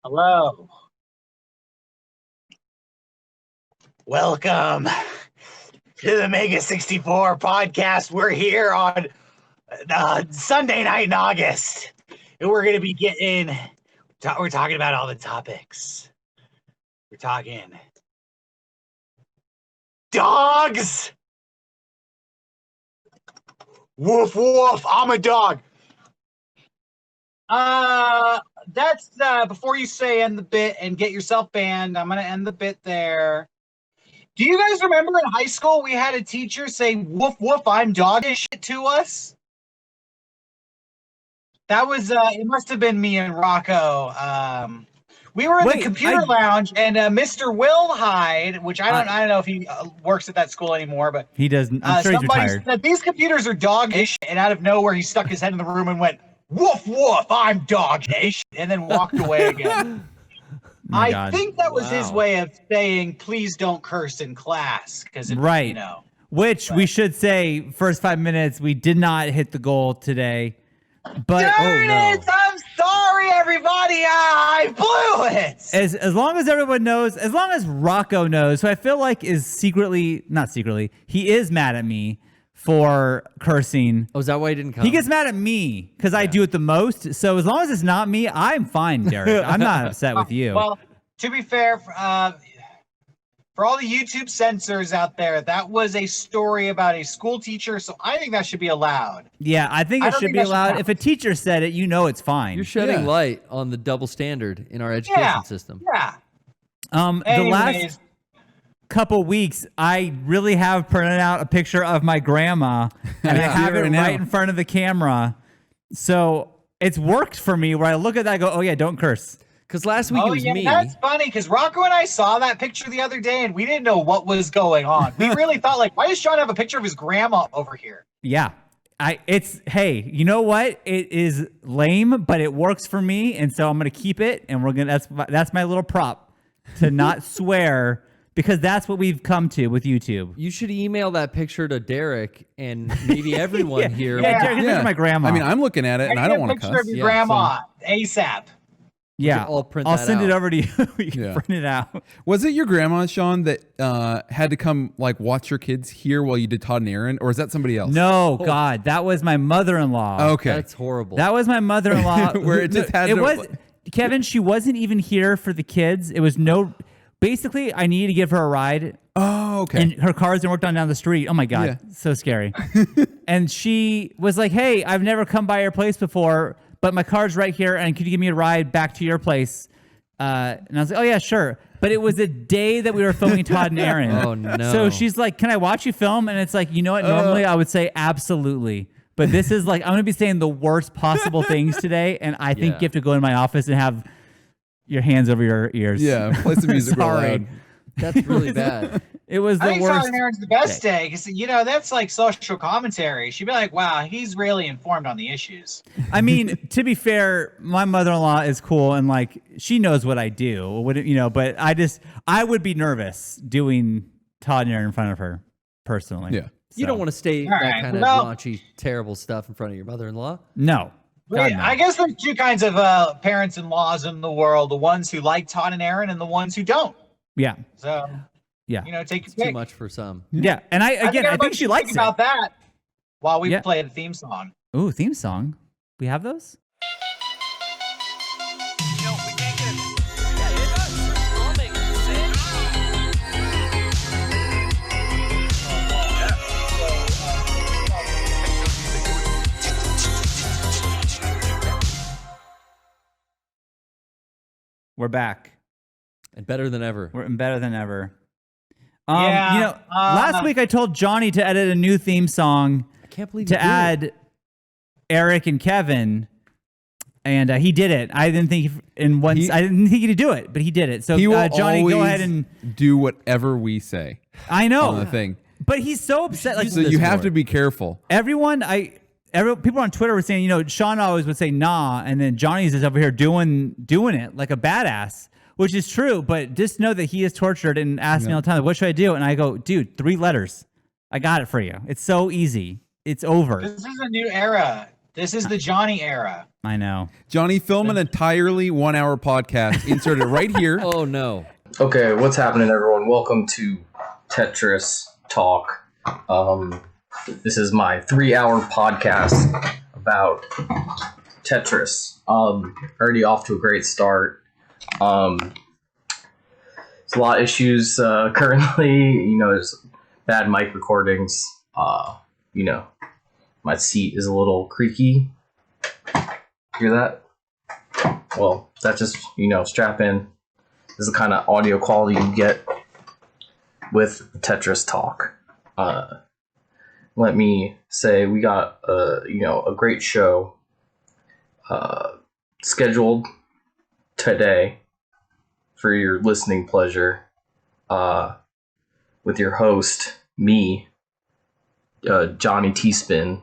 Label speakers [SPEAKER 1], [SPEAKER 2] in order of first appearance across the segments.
[SPEAKER 1] Hello. Welcome to the Mega64 podcast. We're here on Sunday night in August, and we're going to be we're talking about all the topics. We're talking dogs. Woof, woof, I'm a dog. That's before you say end the bit and get yourself banned, I'm going to end the bit there. Do you guys remember in high school we had a teacher say woof woof I'm dog and shit to us? That was it must have been me and Rocco. We were in the computer lounge, and Mr. Will Hyde, which I don't know if he works at that school anymore, but
[SPEAKER 2] he doesn't. I'm sure he's retired.
[SPEAKER 1] Said these computers are dog-ish, and out of nowhere he stuck his head in the room and went, woof woof, I'm dog-ish, and then walked away again. I think that was his way of saying, please don't curse in class, because
[SPEAKER 2] right,
[SPEAKER 1] you know.
[SPEAKER 2] Which we should say, first 5 minutes, we did not hit the goal today. But
[SPEAKER 1] I'm sorry, everybody. I blew it.
[SPEAKER 2] As long as everyone knows, as long as Rocco knows, who I feel like is not secretly, he is mad at me for cursing.
[SPEAKER 3] Oh, is that why he didn't come?
[SPEAKER 2] He gets mad at me because I do it the most. So as long as it's not me, I'm fine, Garrett. I'm not upset with you.
[SPEAKER 1] Well, to be fair, for all the YouTube censors out there, that was a story about a school teacher, so I think that should be allowed.
[SPEAKER 2] Yeah, I think it should be allowed. If a teacher said it, you know it's fine.
[SPEAKER 3] You're shedding light on the double standard in our education system.
[SPEAKER 1] Yeah.
[SPEAKER 2] The last couple weeks, I really have printed out a picture of my grandma, and I have it right in front of the camera. So it's worked for me where I look at that, I go, oh yeah, don't curse.
[SPEAKER 3] Because last week it was me.
[SPEAKER 1] That's funny, because Rocco and I saw that picture the other day, and we didn't know what was going on. We really thought, like, why does Shawn have a picture of his grandma over here?
[SPEAKER 2] Yeah. Hey, you know what? It is lame, but it works for me, and so I'm going to keep it, and that's my little prop to not swear, because that's what we've come to with YouTube.
[SPEAKER 3] You should email that picture to Derek and maybe everyone here.
[SPEAKER 2] Yeah, Derek, this is my grandma.
[SPEAKER 4] I mean, I'm looking at it, and I don't want to cuss.
[SPEAKER 1] Picture of your grandma, ASAP.
[SPEAKER 2] Yeah, I'll send it over to you. You can print it out.
[SPEAKER 4] Was it your grandma, Shawn, that had to come like watch your kids here while you did Todd and Aaron, or is that somebody else?
[SPEAKER 2] No, God, that was my mother-in-law.
[SPEAKER 4] Okay,
[SPEAKER 3] that's horrible.
[SPEAKER 2] That was my mother-in-law.
[SPEAKER 4] Where it just had
[SPEAKER 2] Kevin. She wasn't even here for the kids. It was basically, I needed to give her a ride.
[SPEAKER 4] Oh, okay.
[SPEAKER 2] And her car's been worked on down the street. Oh my God, so scary. And she was like, "Hey, I've never come by your place before, but my car's right here, and could you give me a ride back to your place?" And I was like, "Oh yeah, sure." But it was the day that we were filming Todd and Aaron.
[SPEAKER 3] Oh no!
[SPEAKER 2] So she's like, "Can I watch you film?" And it's like, you know what? Normally I would say absolutely, but this is like I'm gonna be saying the worst possible things today, and I think you have to go in my office and have your hands over your ears.
[SPEAKER 4] Yeah, play some music real loud.
[SPEAKER 3] That's really bad.
[SPEAKER 2] It was the
[SPEAKER 1] I think
[SPEAKER 2] worst.
[SPEAKER 1] Todd and Aaron's the best day, because that's like social commentary. She'd be like, "Wow, he's really informed on the issues."
[SPEAKER 2] I mean, to be fair, my mother-in-law is cool, and like she knows what I do. But I would be nervous doing Todd and Aaron in front of her personally.
[SPEAKER 4] Yeah,
[SPEAKER 3] you don't want to say that kind of raunchy, terrible stuff in front of your mother-in-law.
[SPEAKER 2] No.
[SPEAKER 1] God, no. I guess there's two kinds of parents-in-laws in the world: the ones who like Todd and Aaron, and the ones who don't.
[SPEAKER 2] Yeah.
[SPEAKER 1] So.
[SPEAKER 2] Yeah,
[SPEAKER 1] take your
[SPEAKER 3] pick.
[SPEAKER 1] Too
[SPEAKER 3] much for some.
[SPEAKER 2] Yeah, and I think she likes
[SPEAKER 1] about that while we play the theme song.
[SPEAKER 2] Ooh, theme song. We have those?
[SPEAKER 5] We can't get
[SPEAKER 2] We're back.
[SPEAKER 3] And better than ever.
[SPEAKER 2] We're better than ever. Last week I told Johnny to edit a new theme song.
[SPEAKER 3] I can't believe
[SPEAKER 2] to add Eric and Kevin, and he did it. I didn't think I didn't think he'd do it, but he did it. So Johnny, go ahead and
[SPEAKER 4] do whatever we say.
[SPEAKER 2] I know
[SPEAKER 4] on the thing,
[SPEAKER 2] but he's so upset. Like,
[SPEAKER 4] so you have to be careful.
[SPEAKER 2] People on Twitter were saying, Shawn always would say nah, and then Johnny's just over here doing it like a badass. Which is true, but just know that he is tortured and asks me all the time, what should I do? And I go, dude, 3 letters. I got it for you. It's so easy. It's over.
[SPEAKER 1] This is a new era. This is the Johnny era.
[SPEAKER 2] I know.
[SPEAKER 4] Johnny, film an entirely 1 hour podcast. Insert it right here.
[SPEAKER 3] Oh no.
[SPEAKER 5] Okay, what's happening, everyone? Welcome to Tetris Talk. This is my 3-hour podcast about Tetris. Already off to a great start. There's a lot of issues currently. There's bad mic recordings. My seat is a little creaky. Hear that? Well, that's just, strap in. This is the kind of audio quality you get with Tetris Talk. Let me say we got a great show scheduled today for your listening pleasure with your host, me, Johnny T-Spin.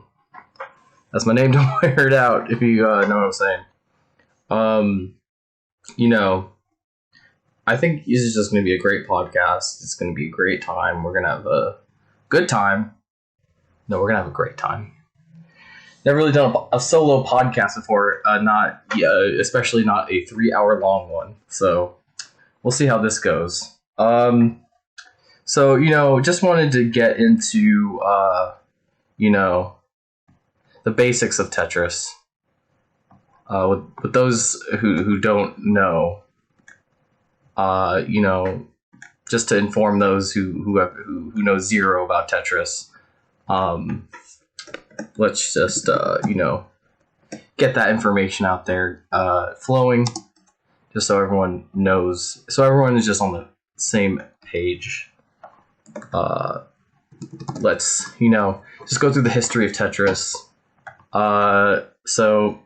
[SPEAKER 5] That's my name. Don't wear it out if you know what I'm saying. I think this is just going to be a great podcast. It's going to be a great time. We're going to have a good time. No, we're going to have a great time. Never really done a solo podcast before, especially not a 3-hour long one. So we'll see how this goes. Just wanted to get into, the basics of Tetris. With those who don't know, just to inform those who know zero about Tetris, let's just get that information out there flowing, just so everyone knows, so everyone is just on the same page. Let's just go through the history of Tetris. So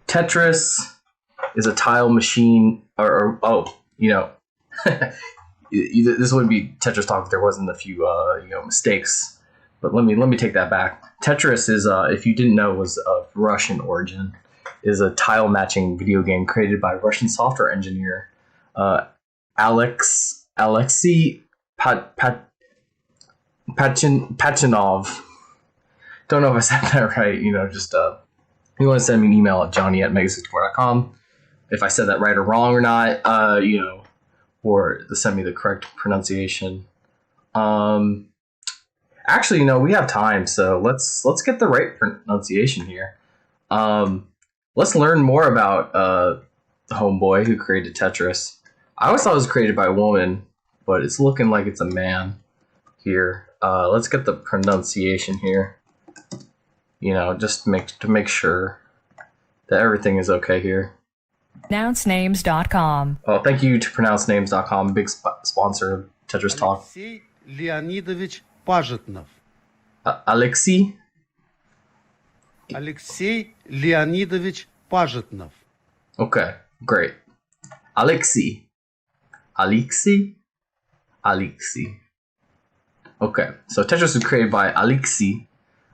[SPEAKER 5] Tetris is a tile machine, this wouldn't be Tetris Talk if there wasn't a few mistakes. But let me take that back. Tetris is, if you didn't know, was of Russian origin. Is a tile matching video game created by Russian software engineer Alexei Pachinov. Don't know if I said that right. You want to send me an email at johnny@mega64.com if I said that right or wrong or not. Or to send me the correct pronunciation. Actually, we have time, so let's get the right pronunciation here. Let's learn more about the homeboy who created Tetris. I always thought it was created by a woman, but it's looking like it's a man here. Let's get the pronunciation here. Just to make sure that everything is okay here.
[SPEAKER 6] PronounceNames.com.
[SPEAKER 5] Oh, thank you to PronounceNames.com, big sponsor of Tetris Talk.
[SPEAKER 7] Alexei Leonidovich Pajitnov.
[SPEAKER 5] Alexei?
[SPEAKER 7] Alexei Leonidovich Pajitnov.
[SPEAKER 5] Okay, great. Alexei. Okay, so Tetris was created by Alexei.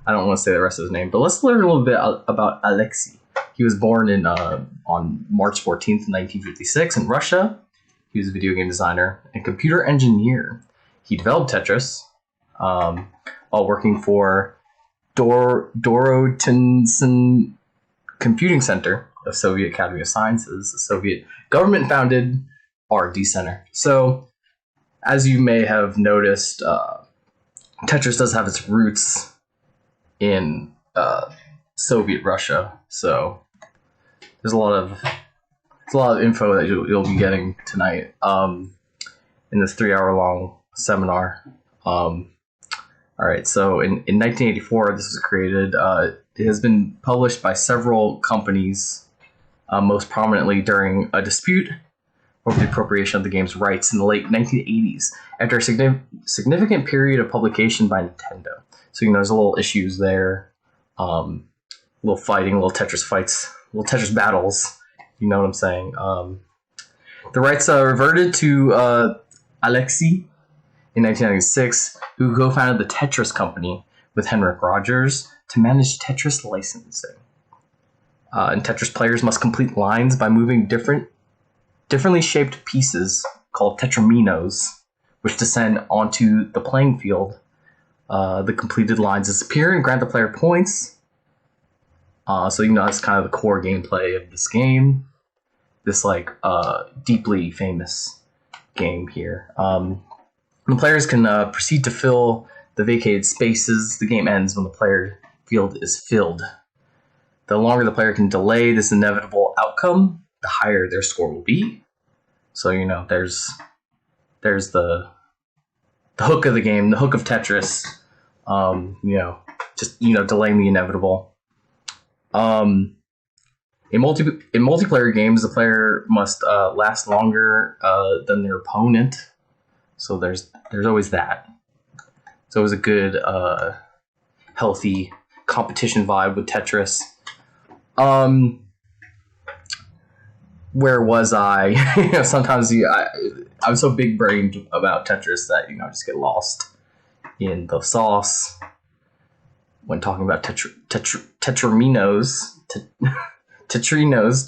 [SPEAKER 5] I don't want to say the rest of his name, but let's learn a little bit about Alexei. He was born on March 14th, 1956 in Russia. He was a video game designer and computer engineer. He developed Tetris while working for Dorotinsen Computing Center of Soviet Academy of Sciences, a Soviet government-founded R&D center. So, as you may have noticed, Tetris does have its roots in Soviet Russia. So, there's a lot of info that you'll be getting tonight in this 3-hour-long seminar. All right, so in 1984, this was created. It has been published by several companies, most prominently during a dispute over the appropriation of the game's rights in the late 1980s, after a significant period of publication by Nintendo. So, there's a little issues there, little fighting, little Tetris fights, little Tetris battles. You know what I'm saying? The rights reverted to Alexei in 1996, who co-founded the Tetris company with Henrik Rogers to manage Tetris licensing. And Tetris players must complete lines by moving differently shaped pieces called tetraminos, which descend onto the playing field. The completed lines disappear and grant the player points. So that's kind of the core gameplay of this game. This deeply famous game here. The players can proceed to fill the vacated spaces. The game ends when the player field is filled. The longer the player can delay this inevitable outcome, the higher their score will be. So there's the hook of the game, the hook of Tetris. Delaying the inevitable. In multiplayer games, the player must last longer than their opponent. So there's always that. So it was a good, healthy competition vibe with Tetris. Where was I? Sometimes I'm so big brained about Tetris that I just get lost in the sauce when talking about tetraminos. Tetraminos.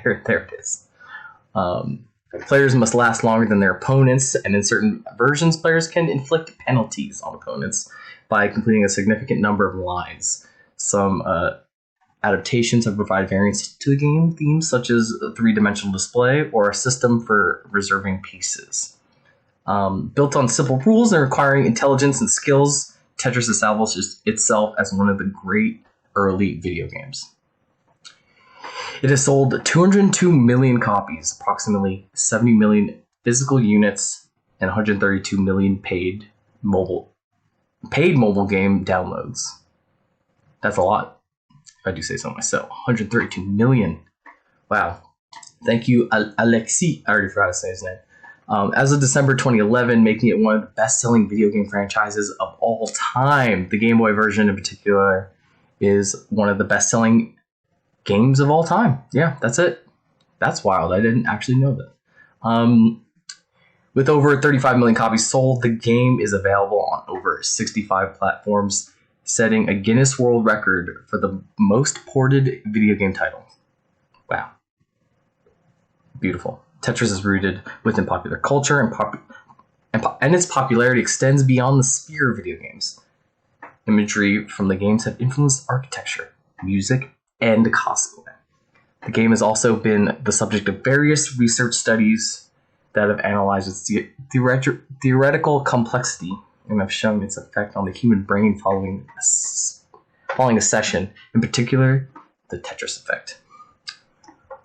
[SPEAKER 5] There it is. Players must last longer than their opponents, and in certain versions, players can inflict penalties on opponents by completing a significant number of lines. Some adaptations have provided variants to the game themes, such as a three-dimensional display or a system for reserving pieces. Built on simple rules and requiring intelligence and skills, Tetris establishes itself as one of the great early video games. It has sold 202 million copies, approximately 70 million physical units, and 132 million paid mobile game downloads. That's a lot, if I do say so myself. 132 million. Wow. Thank you, Alexi. I already forgot to say his name. As of December 2011, making it one of the best-selling video game franchises of all time. The Game Boy version in particular is one of the best-selling games of all time. Yeah, that's it. That's wild. I didn't actually know that. With over 35 million copies sold, the game is available on over 65 platforms, setting a Guinness World Record for the most ported video game title. Wow. Beautiful. Tetris is rooted within popular culture, and its popularity extends beyond the sphere of video games. Imagery from the games have influenced architecture, music, and cosplay. The game has also been the subject of various research studies that have analyzed its theoretical complexity and have shown its effect on the human brain following a session, in particular, the Tetris effect.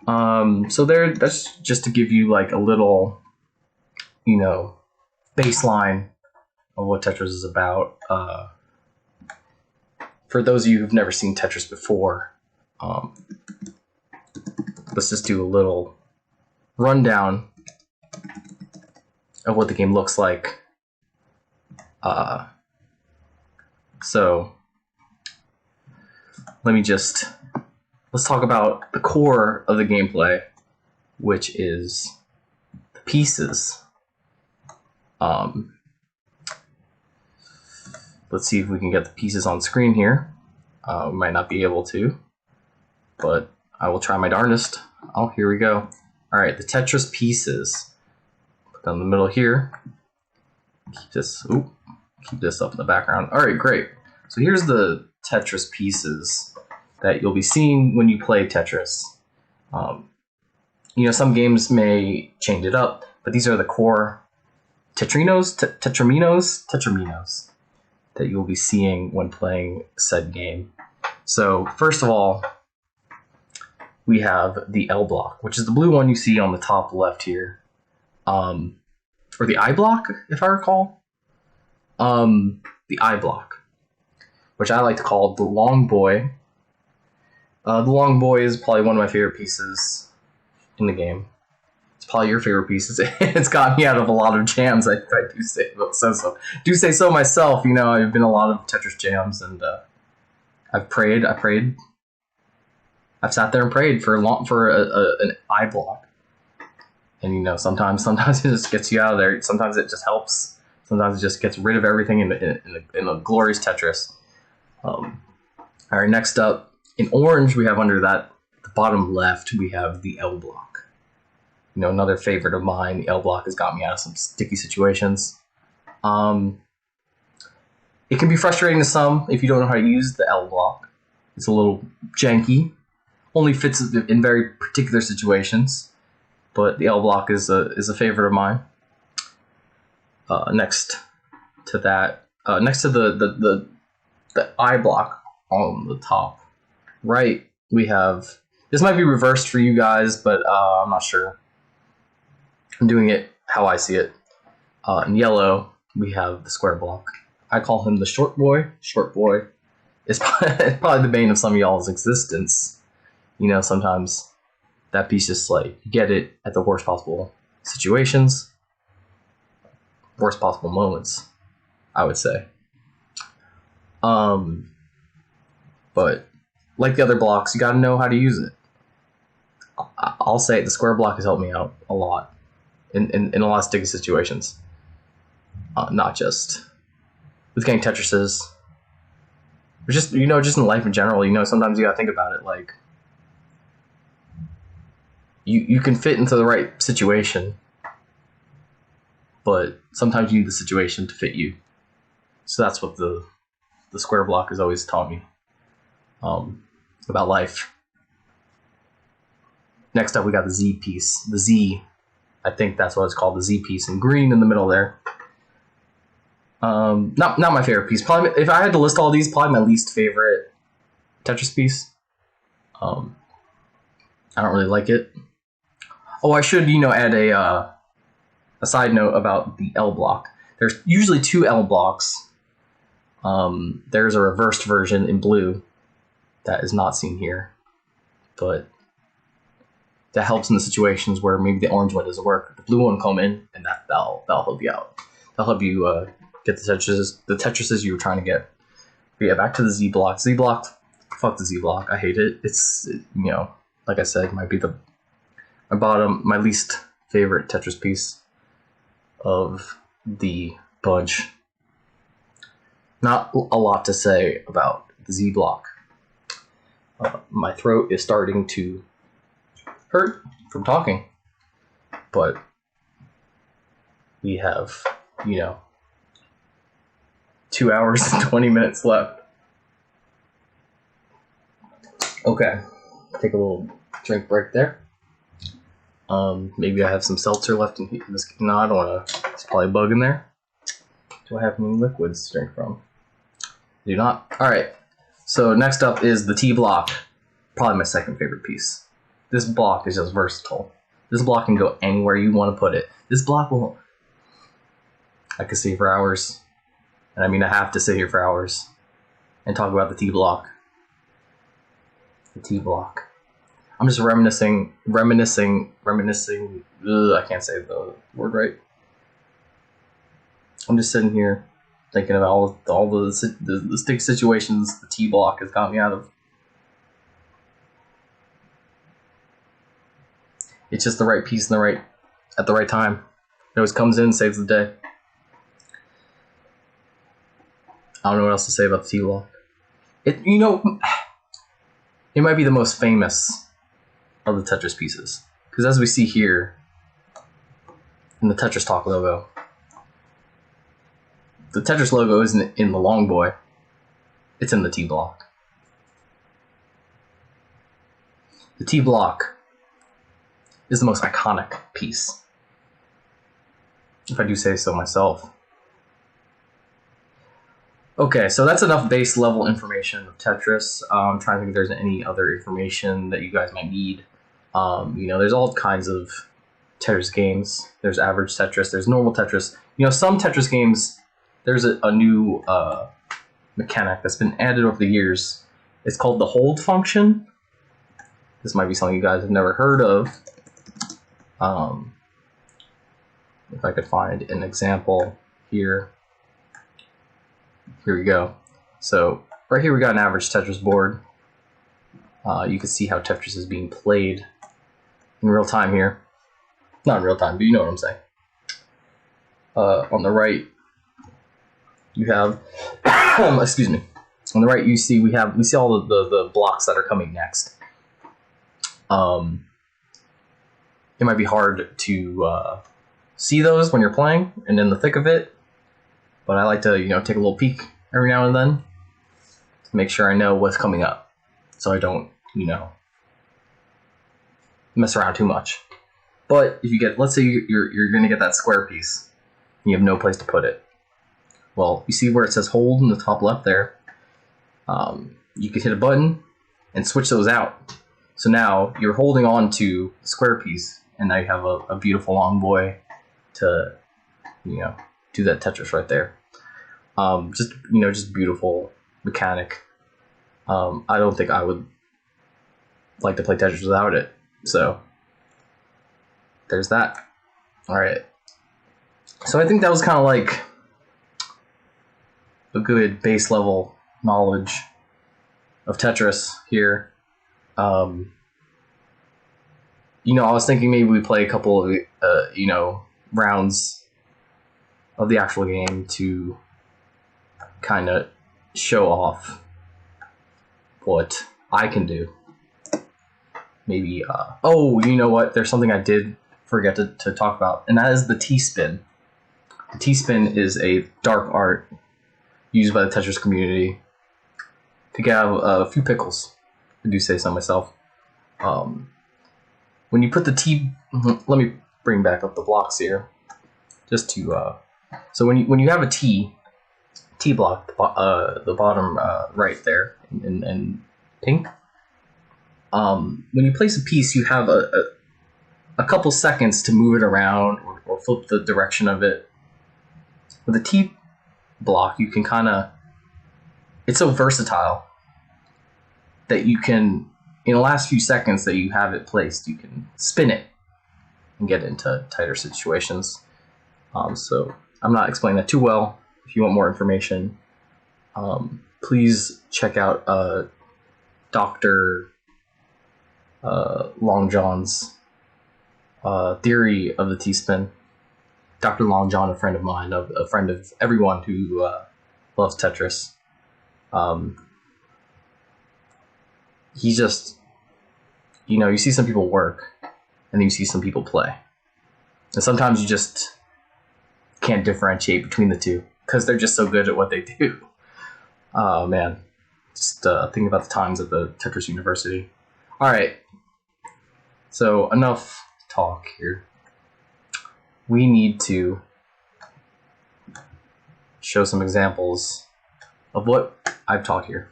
[SPEAKER 5] That's just to give you a little, baseline of what Tetris is about. For those of you who've never seen Tetris before, let's just do a little rundown of what the game looks like. Let's talk about the core of the gameplay, which is the pieces. Let's see if we can get the pieces on screen here. We might not be able to, but I will try my darndest. Oh, here we go. All right, the Tetris pieces. Put them in the middle here. Keep this up in the background. All right, great. So here's the Tetris pieces that you'll be seeing when you play Tetris. Some games may change it up, but these are the core tetraminos that you'll be seeing when playing said game. So first of all, we have the L block, which is the blue one you see on the top left here, or the I block, if I recall. The I block, which I like to call the long boy. The long boy is probably one of my favorite pieces in the game. It's probably your favorite pieces. It's got me out of a lot of jams. I do say so myself. I've been in a lot of Tetris jams, and I've prayed. I've sat there and prayed for an I block, and sometimes it just gets you out of there. Sometimes it just helps. Sometimes it just gets rid of everything in a glorious Tetris. All right, next up, in orange, we have under that, the bottom left, we have the L block. Another favorite of mine. The L block has got me out of some sticky situations. It can be frustrating to some if you don't know how to use the L block. It's a little janky. Only fits in very particular situations. But the L block is a favorite of mine. Next to that, next to the I block on the top right, we have, this might be reversed for you guys, but I'm not sure. I'm doing it how I see it. In yellow, we have the square block. I call him the short boy. Short boy is probably the bane of some of y'all's existence. You know, sometimes that piece just like, you get it at the worst possible situations, worst possible moments, I would say. But like the other blocks, you got to know how to use it. I'll say the square block has helped me out a lot in a lot of sticky situations. Not just with getting Tetrises, but just, you know, just in life in general. You know, sometimes you got to think about it. Like, you can fit into the right situation, but sometimes you need the situation to fit you. So that's what the square block has always taught me about life. Next up, we got the Z piece. The Z, I think that's what it's called, the Z piece, in green in the middle there. Not my favorite piece. Probably, if I had to list all these, probably my least favorite Tetris piece. I don't really like it. Oh, I should, you know, add a side note about the L block. There's usually two L blocks. There's a reversed version in blue that is not seen here, but that helps in the situations where maybe the orange one doesn't work. The blue one will come in, and that'll help you out. That'll help you get the Tetrises you were trying to get. But yeah, back to the Z block. Z block, fuck the Z block. I hate it. You know, like I said, might be my least favorite Tetris piece of the bunch. Not a lot to say about the Z block. My throat is starting to hurt from talking, but we have, you know, 2 hours and 20 minutes left. Okay, take a little drink break there. Maybe I have some seltzer left in this. No, I don't want to. There's probably a bug in there. Do I have any liquids to drink from? I do not. All right. So next up is the T block. Probably my second favorite piece. This block is just versatile. This block can go anywhere you want to put it. This block will... I could sit here for hours. And I mean, I have to sit here for hours and talk about the T block. The T block. I'm just reminiscing. I can't say the word right. I'm just sitting here thinking about all the stick situations the T block has got me out of. It's just the right piece at the right time. It always comes in and saves the day. I don't know what else to say about the T block. It might be the most famous of the Tetris pieces, because as we see here in the Tetris Talk logo, the Tetris logo isn't in the long boy, it's in the T block. The T block is the most iconic piece, if I do say so myself. Okay, so that's enough base level information of Tetris. I'm trying to think if there's any other information that you guys might need. There's all kinds of Tetris games. There's average Tetris, there's normal Tetris. Some Tetris games, there's a new mechanic that's been added over the years. It's called the hold function. This might be something you guys have never heard of. If I could find an example here. Here we go. So right here we got an average Tetris board. You can see how Tetris is being played in real time here. Not in real time, but you know what I'm saying. On the right, you have, excuse me. On the right, we see all the blocks that are coming next. It might be hard to see those when you're playing and in the thick of it, but I like to take a little peek every now and then to make sure I know what's coming up. so I don't, mess around too much. But if you get, let's say you're going to get that square piece, and you have no place to put it. Well, you see where it says hold in the top left there? You could hit a button and switch those out. So now you're holding on to the square piece, and now you have a beautiful long boy to, do that Tetris right there. Just beautiful mechanic. I don't think I would like to play Tetris without it. So there's that. All right. So I think that was kind of like a good base level knowledge of Tetris here. I was thinking maybe we play a couple of, rounds of the actual game to kind of show off what I can do. Maybe, you know what? There's something I did forget to talk about, and that is the T-spin. The T-spin is a dark art used by the Tetris community to get out a few pickles. I do say so myself. When you put the let me bring back up the blocks here, just to. So when you have a T block, the bottom right there in pink. When you place a piece, you have a couple seconds to move it around or flip the direction of it. With a T block, you can it's so versatile that you can, in the last few seconds that you have it placed, you can spin it and get into tighter situations. So I'm not explaining that too well. If you want more information, please check out Dr. Long John's theory of the T-spin. Dr. Long John, a friend of mine, a friend of everyone who loves Tetris. He just, you see some people work, and then you see some people play. And sometimes you just can't differentiate between the two, because they're just so good at what they do. Oh, man. Just thinking about the times at the Tetris University. All right. So enough talk here. We need to show some examples of what I've taught here.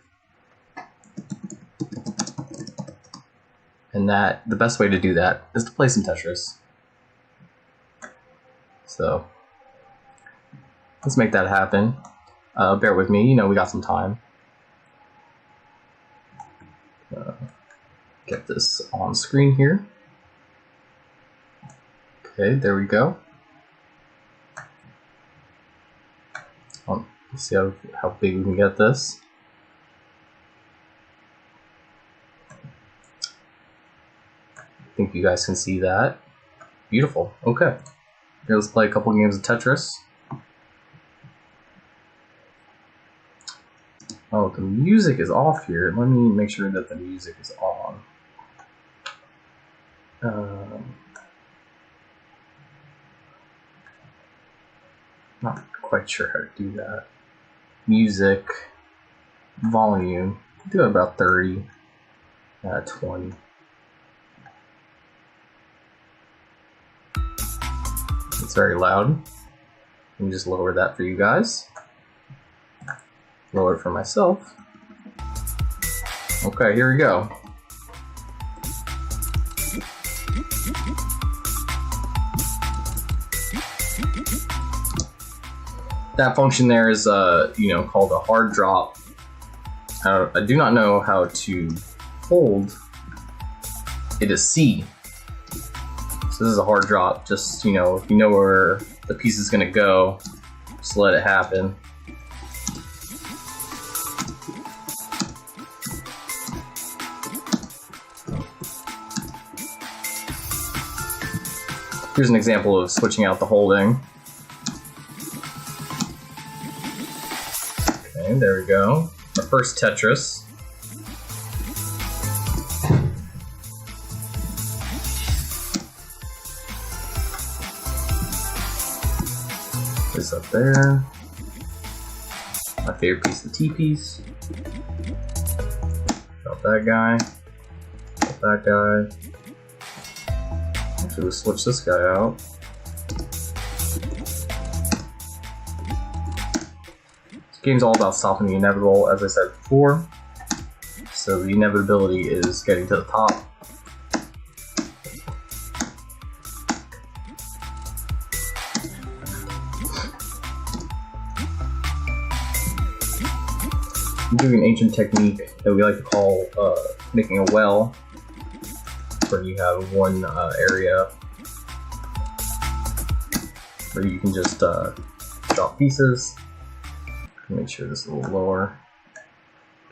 [SPEAKER 5] And that the best way to do that is to play some Tetris. So let's make that happen. Bear with me, we got some time. Get this on screen here. Okay, there we go. Let's see how big we can get this. I think you guys can see that. Beautiful. Okay. Here, let's play a couple games of Tetris. Oh, the music is off here. Let me make sure that the music is on. Not quite sure how to do that. Music, volume, do it about 30, 20. It's very loud. Let me just lower that for you guys. Lower it for myself. Okay, here we go. That function there is, called a hard drop. I do not know how to hold. It is C. So this is a hard drop. Just, if you know where the piece is going to go, just let it happen. Here's an example of switching out the holding. Okay, there we go. Our first Tetris. This up there. My favorite piece, the T piece. Up that guy. Put that guy. Actually, we'll switch this guy out. This game's all about stopping the inevitable, as I said before. So the inevitability is getting to the top. I'm doing an ancient technique that we like to call making a well, where you have one area where you can just drop pieces. Make sure this is a little lower.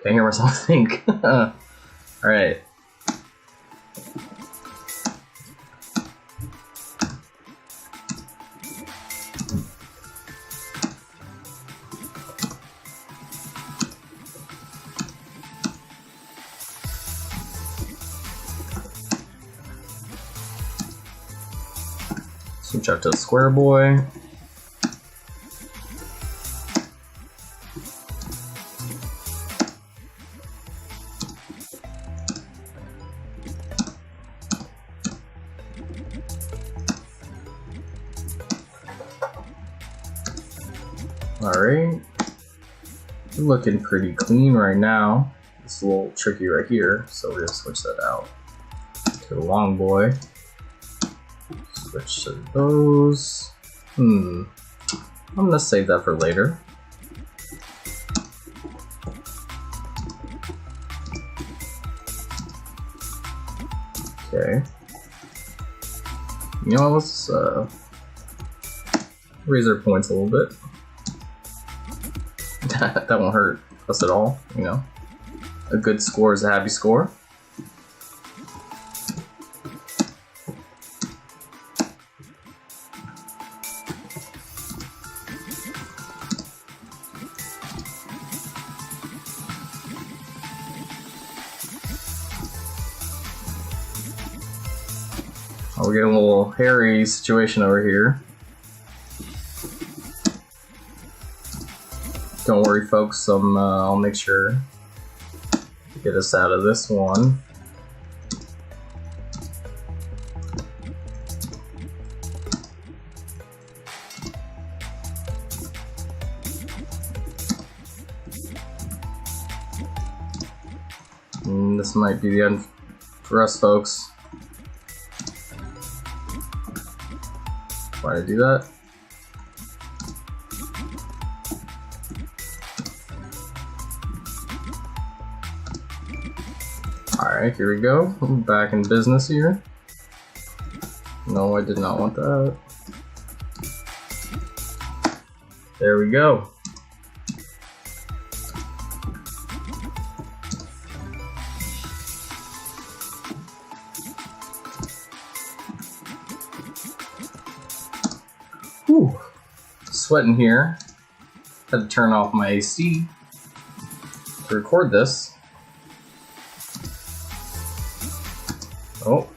[SPEAKER 5] Can't hear myself think. Alright. Switch out to the square boy. Alright. Looking pretty clean right now. It's a little tricky right here, so we're gonna switch that out to the long boy. Switch to those. I'm gonna save that for later. Okay. You know, let's raise our points a little bit. That won't hurt us at all, you know. A good score is a happy score. Oh, we're getting a little hairy situation over here. Don't worry, folks. I'll make sure to get us out of this one. And this might be the end for us, folks. Why did I do that? Alright, here we go. I'm back in business here. No, I did not want that. There we go. Whew. Sweating here. Had to turn off my AC to record this. Oh.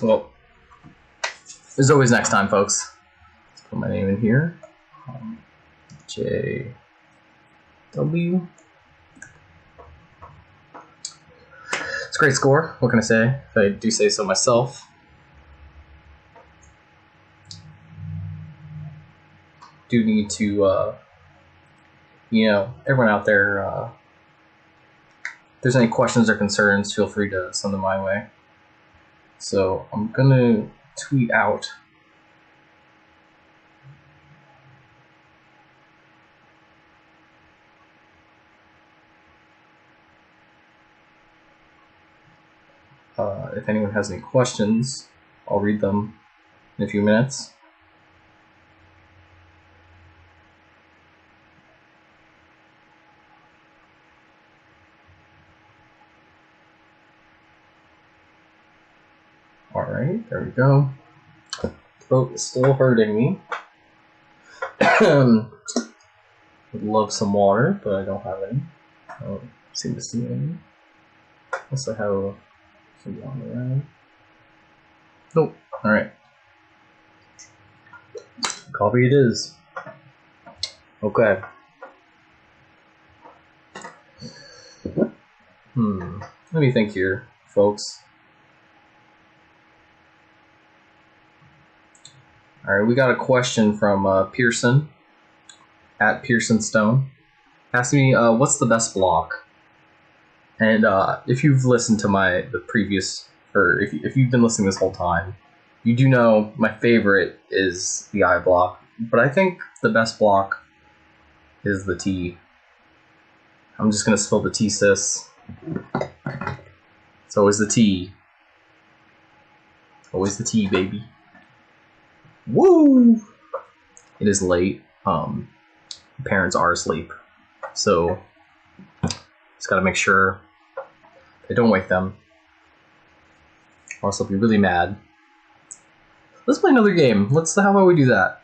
[SPEAKER 5] Well, there's always next time, folks. Let's put my name in here. JW. It's a great score. What can I say? If I do say so myself. Do need to, you know, everyone out there, if there's any questions or concerns, feel free to send them my way. So I'm gonna tweet out if anyone has any questions. I'll read them in a few minutes. Alright, there we go. Throat is still hurting me. Would love some water, but I don't have any. I don't seem to see any. Unless I have some water around. Nope. Alright. Coffee it is. Okay. Let me think here, folks. All right, we got a question from Pearson at Pearson Stone. Asking me, what's the best block? And if you've listened to the previous, or if you've been listening this whole time, you do know my favorite is the I block. But I think the best block is the T. I'm just gonna spill the T, sis. It's always the T. Always the T, baby. Woo! It is late. Parents are asleep. So, just gotta make sure I don't wake them. Or else they'll be really mad. Let's play another game. How about we do that?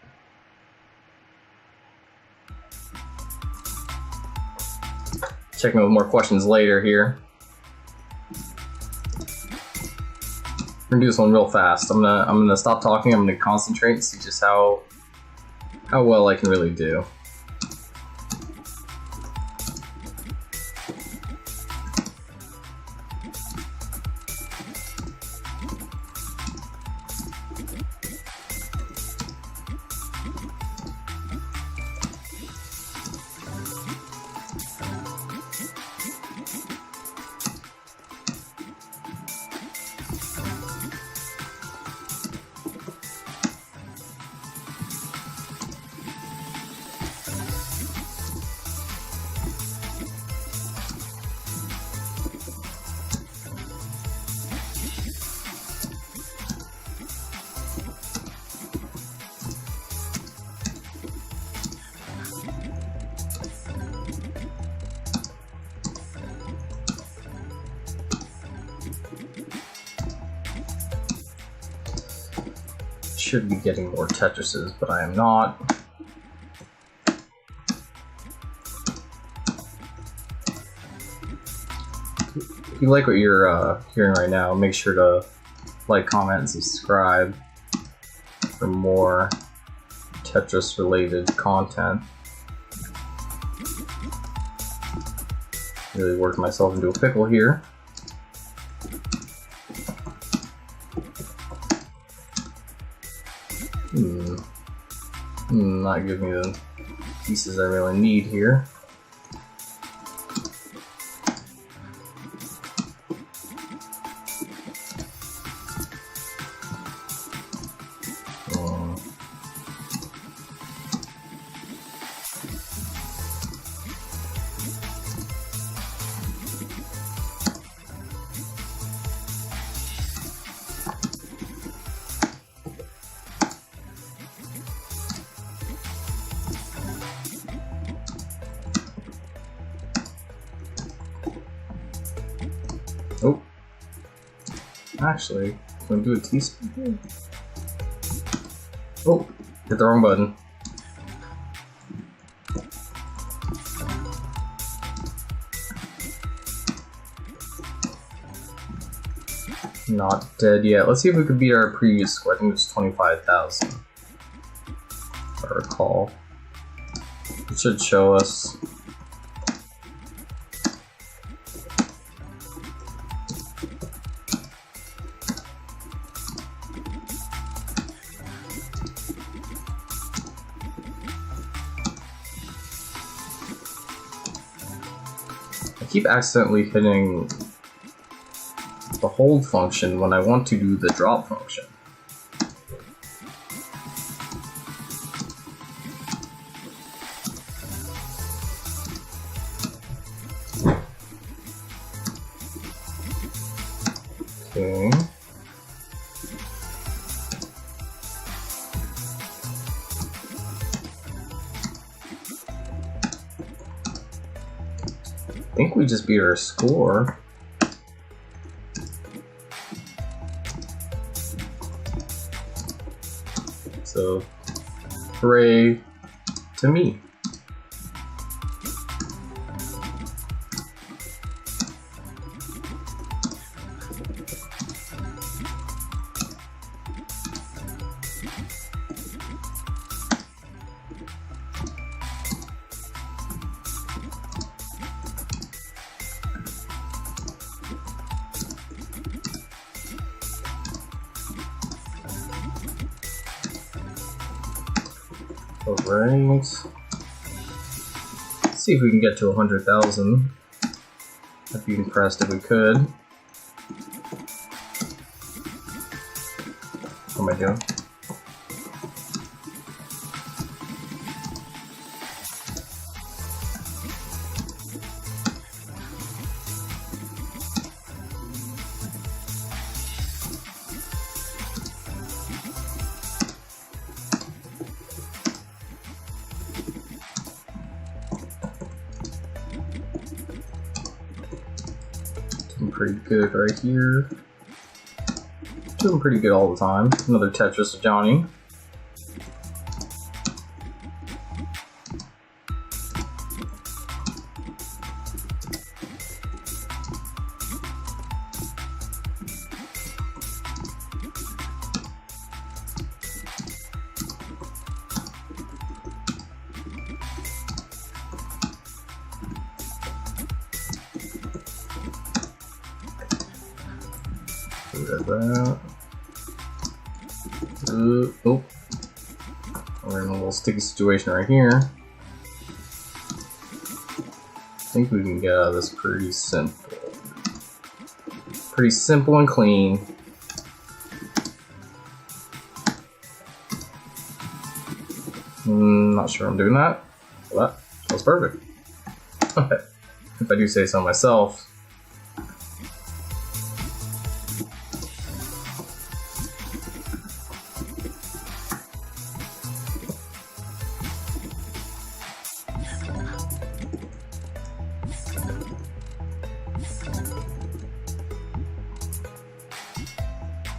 [SPEAKER 5] Check me with more questions later here. We're gonna do this one real fast. I'm gonna stop talking. I'm gonna concentrate and see just how well I can really do. Should be getting more Tetrises, but I am not. If you like what you're hearing right now, make sure to like, comment, and subscribe for more Tetris-related content. Really worked myself into a pickle here. Not giving me the pieces I really need here. Oh, actually, I'm gonna do a teaspoon. Oh, hit the wrong button. Not dead yet. Let's see if we could beat our previous score. I think it was 25,000. If I recall. It should show us. I keep accidentally hitting the hold function when I want to do the drop function. Okay. I think we just beat our score. So, hooray to me. Alright. Let's see if we can get to 100,000. I'd be impressed if we could. What am I doing? Pretty good right here. Doing pretty good all the time. Another Tetris to Johnny. That. Oh, we're in a little sticky situation right here. I think we can get out of this pretty simple. Pretty simple and clean. Not sure I'm doing that. Well, that was perfect. If I do say so myself.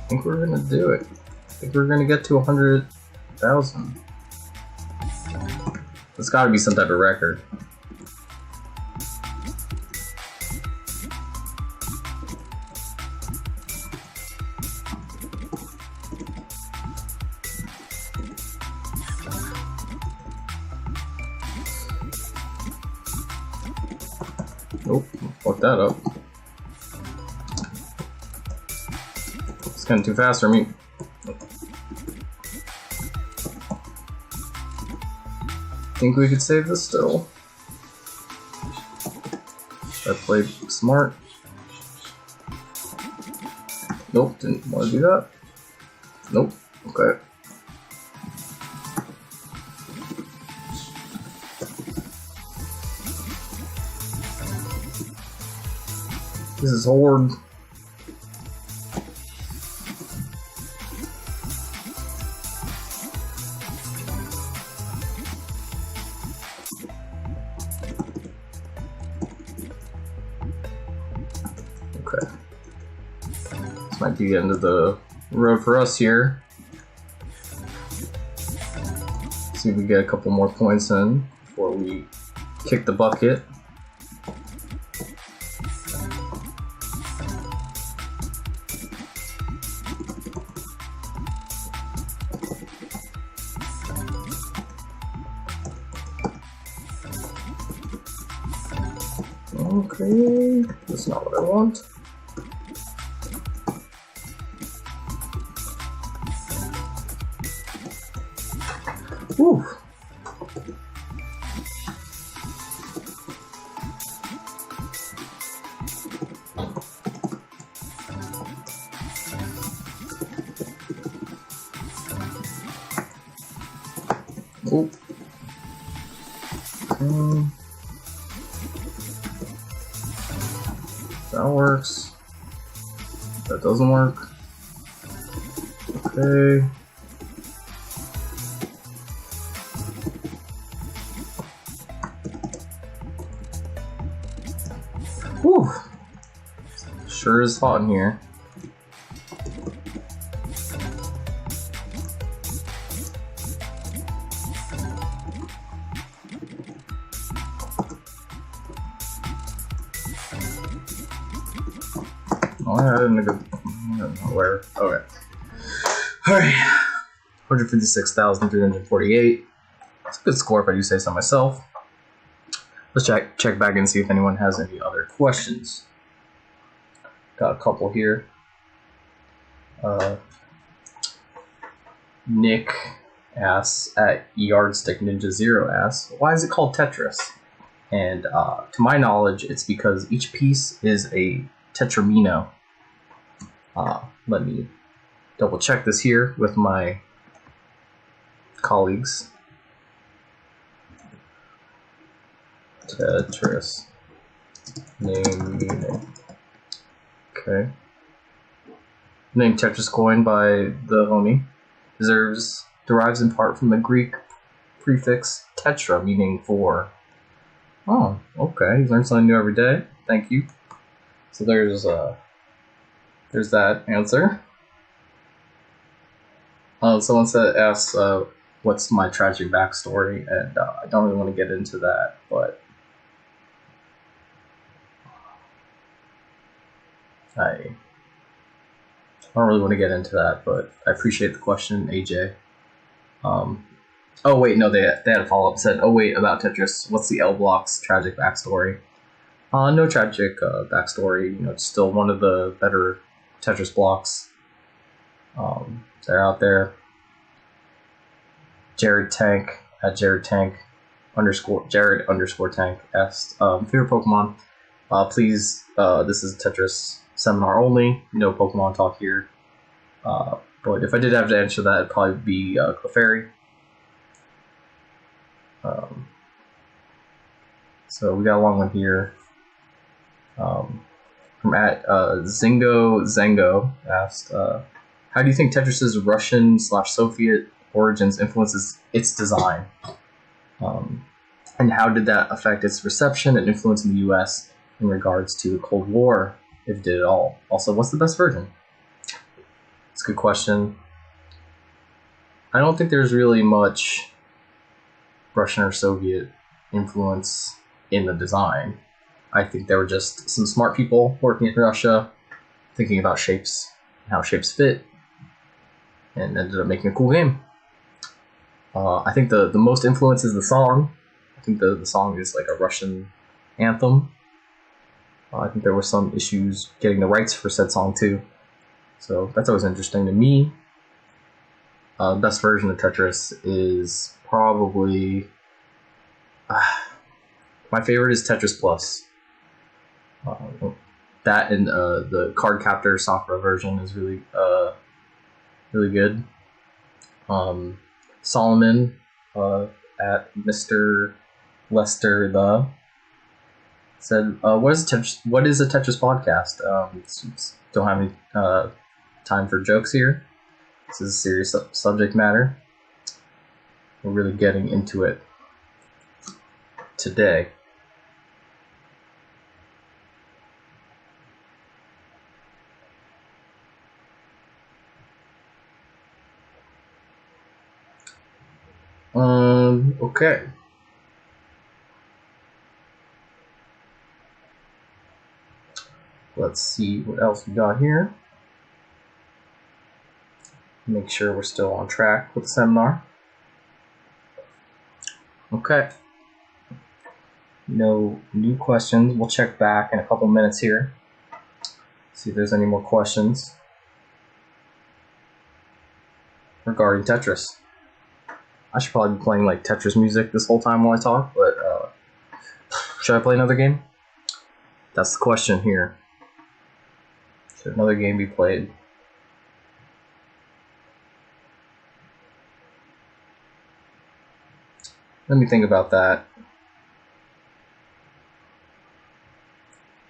[SPEAKER 5] I think we're gonna do it. I think we're gonna get to 100,000. It's gotta be some type of record. Nope, fucked that up. It's kind of too fast for me. Think we could save this still. I played smart. Nope, didn't want to do that. Nope, okay. This is hard. Okay. This might be the end of the road for us here. See if we get a couple more points in before we kick the bucket. Okay, that's not what I want. Whew. Oh. That works. That doesn't work. Okay. Whew. Sure is hot in here. Oh, I had a good. I don't know where. Okay. Alright. 156,348. That's a good score if I do say so myself. Let's check back and see if anyone has any other questions. Got a couple here. Nick asks, at Yardstick Ninja Zero asks, why is it called Tetris? And to my knowledge, it's because each piece is a tetramino. Let me double check this here with my colleagues. Tetris name. Okay. Name Tetris coin by the homie derives in part from the Greek prefix tetra, meaning four. Oh, okay. You learn something new every day. Thank you. So there's that answer. Someone asks, what's my tragic backstory, and I don't really want to get into that, but I don't really want to get into that, but I appreciate the question, AJ. Oh wait, no, they had a follow-up. Said, oh wait, about Tetris, what's the L Block's tragic backstory? No tragic backstory. It's still one of the better Tetris blocks. They're out there. Jared Tank at Jared Tank _ Tank asked, favorite Pokemon. Please, this is Tetris seminar only. No Pokemon talk here. But if I did have to answer that, it'd probably be Clefairy. So we got a long one here. From at Zengo asked, how do you think Tetris's Russian/Soviet origins influences its design? And how did that affect its reception and influence in the US in regards to the Cold War, if it did at all? Also, what's the best version? It's a good question. I don't think there's really much Russian or Soviet influence in the design. I think there were just some smart people working in Russia, thinking about shapes, how shapes fit, and ended up making a cool game. I think the most influence is the song. I think the song is like a Russian anthem. I think there were some issues getting the rights for said song too. So that's always interesting to me. Best version of Tetris is probably... my favorite is Tetris Plus. That and the Card Captor Sakura version is really good. Solomon at Mr. Lester the said, what is a Tetris podcast? Don't have any time for jokes here. This is a serious subject matter. We're really getting into it today. Okay. Let's see what else we got here. Make sure we're still on track with the seminar. Okay. No new questions. We'll check back in a couple minutes here. See if there's any more questions regarding Tetris. I should probably be playing like Tetris music this whole time while I talk, but should I play another game? That's the question here. Should another game be played? Let me think about that.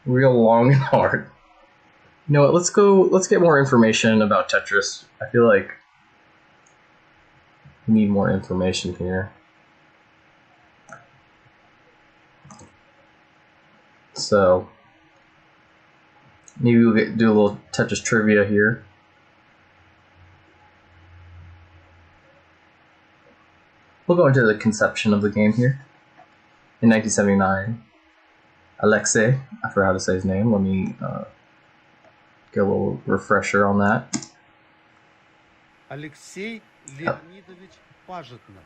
[SPEAKER 5] Real long and hard. You know what, let's get more information about Tetris. I feel like we need more information here. So maybe we'll do a little Tetris trivia here. We'll go into the conception of the game here. In 1979, Alexei, I forgot how to say his name. Let me get a little refresher on that.
[SPEAKER 7] Alexei Leonidovich Pajitnov.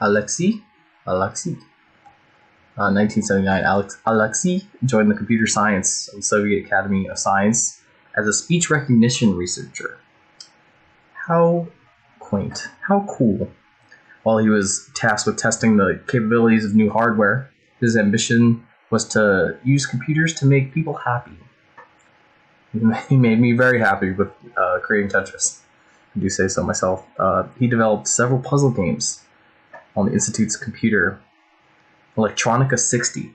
[SPEAKER 5] Alexei. 1979, Alexei joined the computer science of the Soviet Academy of Science as a speech recognition researcher. How quaint. How cool. While he was tasked with testing the capabilities of new hardware, his ambition was to use computers to make people happy. He made me very happy with creating Tetris. I do say so myself. He developed several puzzle games on the Institute's computer, Electronica 60.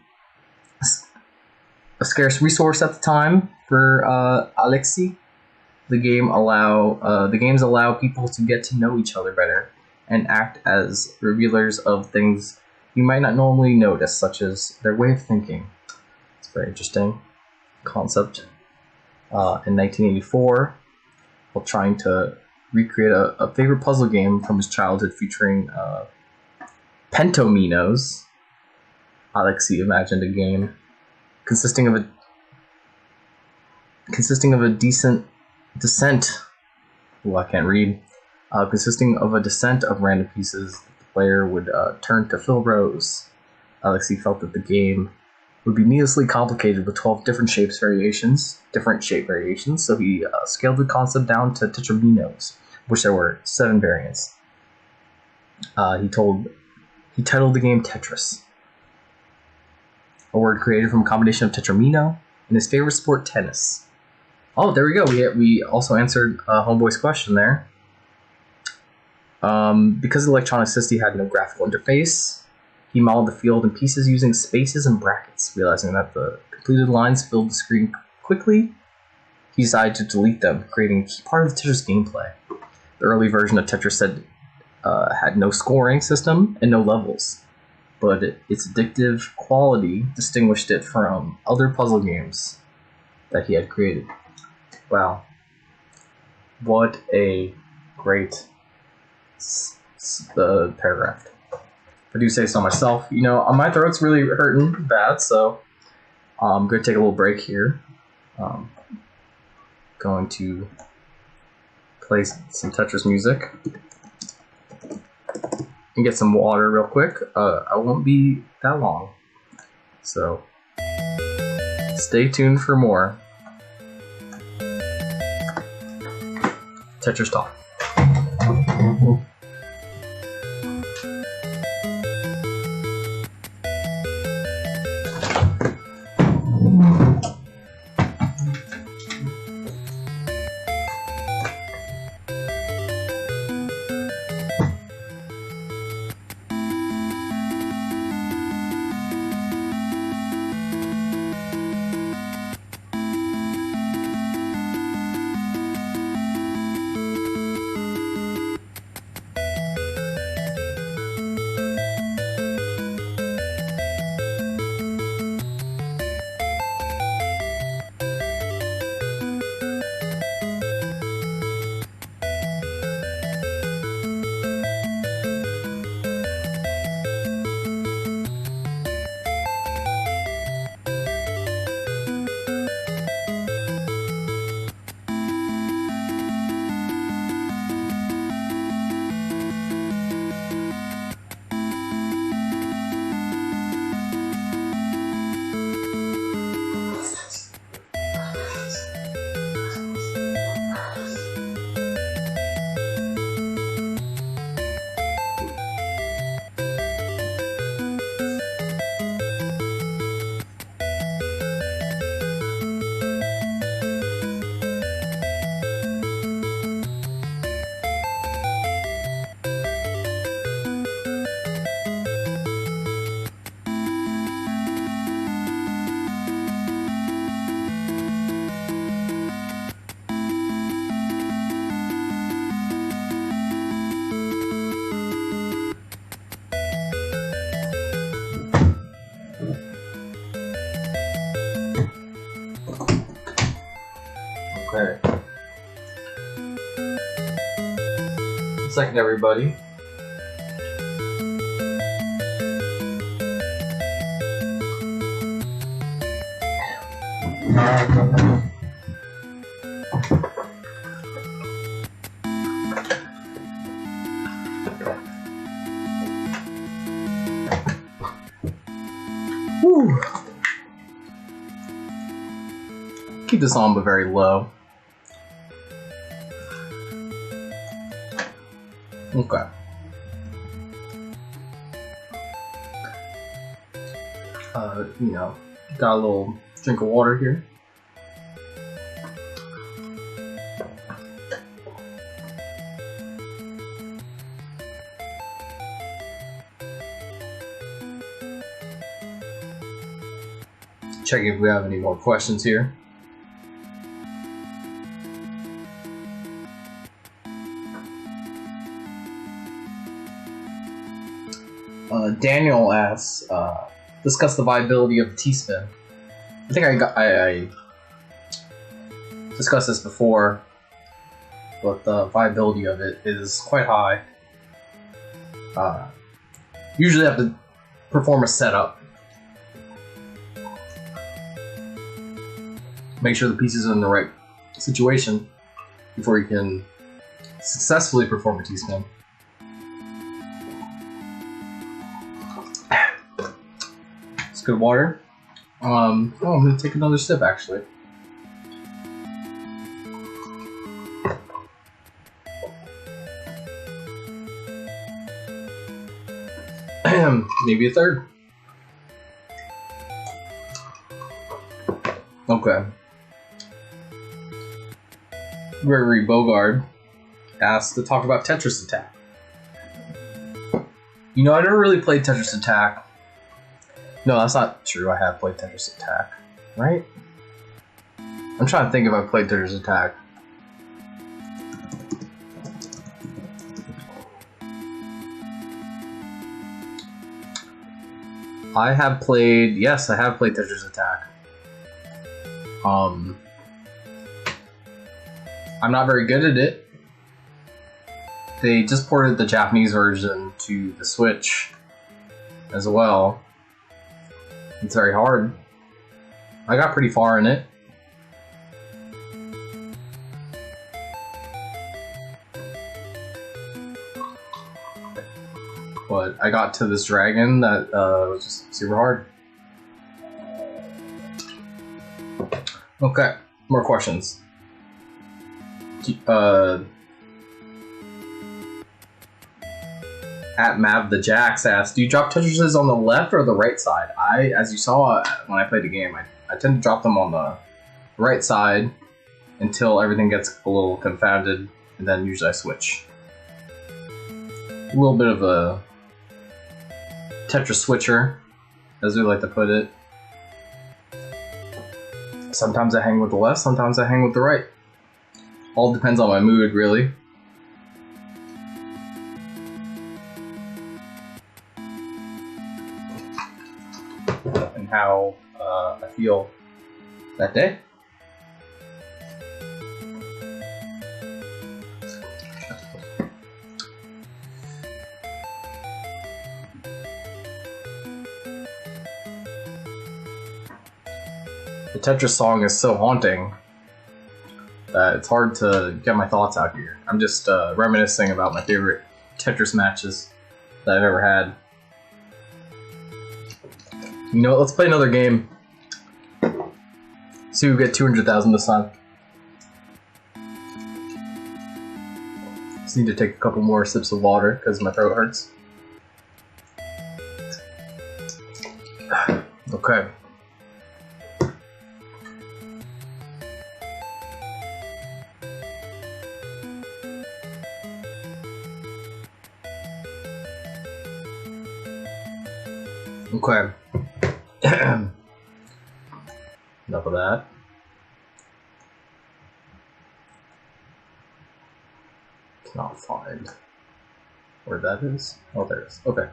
[SPEAKER 5] A scarce resource at the time for Alexei. The games allow people to get to know each other better and act as revealers of things you might not normally notice, such as their way of thinking. It's a very interesting concept. In 1984, while trying to recreate a favorite puzzle game from his childhood featuring pentominos, Alexei imagined a game consisting of a decent descent. I can't read. Consisting of a descent of random pieces that the player would turn to fill rows. Alexei felt that the game would be needlessly complicated with 12 different shape variations, so he scaled the concept down to tetraminos, which there were 7 variants. He titled the game Tetris, a word created from a combination of tetramino and his favorite sport, tennis. Oh, there we go. We also answered Homeboy's question there. Because Electronic 60 had no graphical interface, he modeled the field in pieces using spaces and brackets. Realizing that the completed lines filled the screen quickly, he decided to delete them, creating a key part of the Tetris gameplay. The early version of Tetris had no scoring system and no levels, but its addictive quality distinguished it from other puzzle games that he had created. Wow. What a great paragraph. If I do say so myself. My throat's really hurting bad, so I'm going to take a little break here. Going to play some Tetris music and get some water real quick. I won't be that long, so stay tuned for more Tetris talk. Okay. A second, everybody. Whew. Keep this on but very low. Okay. Got a little drink of water here. Check if we have any more questions here. Daniel asks, discuss the viability of the T-spin. I think I discussed this before, but the viability of it is quite high. Usually have to perform a setup. Make sure the pieces are in the right situation before you can successfully perform a T-spin. It's good water. I'm gonna take another sip actually. Maybe a third. Okay. Gregory Bogard asked to talk about Tetris Attack. I never really played Tetris Attack. No, that's not true. I have played Tetris Attack, right? I'm trying to think if I played Tetris Attack. Yes, I have played Tetris Attack. I'm not very good at it. They just ported the Japanese version to the Switch as well. It's very hard. I got pretty far in it. But I got to this dragon that was just super hard. Okay, more questions. At Mav the Jax asked, do you drop Tetrises on the left or the right side? As you saw when I played the game, I tend to drop them on the right side until everything gets a little confounded, and then usually I switch. A little bit of a Tetris switcher, as we like to put it. Sometimes I hang with the left, sometimes I hang with the right. All depends on my mood, really. And how I feel that day. The Tetris song is so haunting that it's hard to get my thoughts out here. I'm just reminiscing about my favorite Tetris matches that I've ever had. You know what, let's play another game. See who get 200,000 this time. Just need to take a couple more sips of water because my throat hurts. Okay. Okay. Enough of that. Cannot find where that is. Oh, there it is. Okay.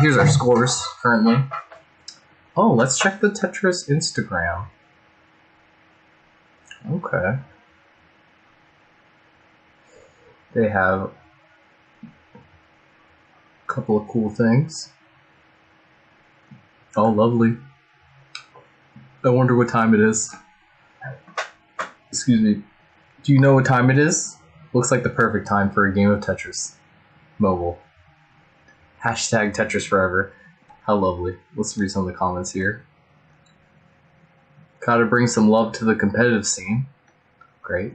[SPEAKER 5] Here's our scores currently. Oh, let's check the Tetris Instagram. Okay. They have a couple of cool things. Oh, lovely. I wonder what time it is. Excuse me. Do you know what time it is? Looks like the perfect time for a game of Tetris. Mobile. Hashtag Tetris forever. How lovely. Let's read some of the comments here. Gotta bring some love to the competitive scene. Great.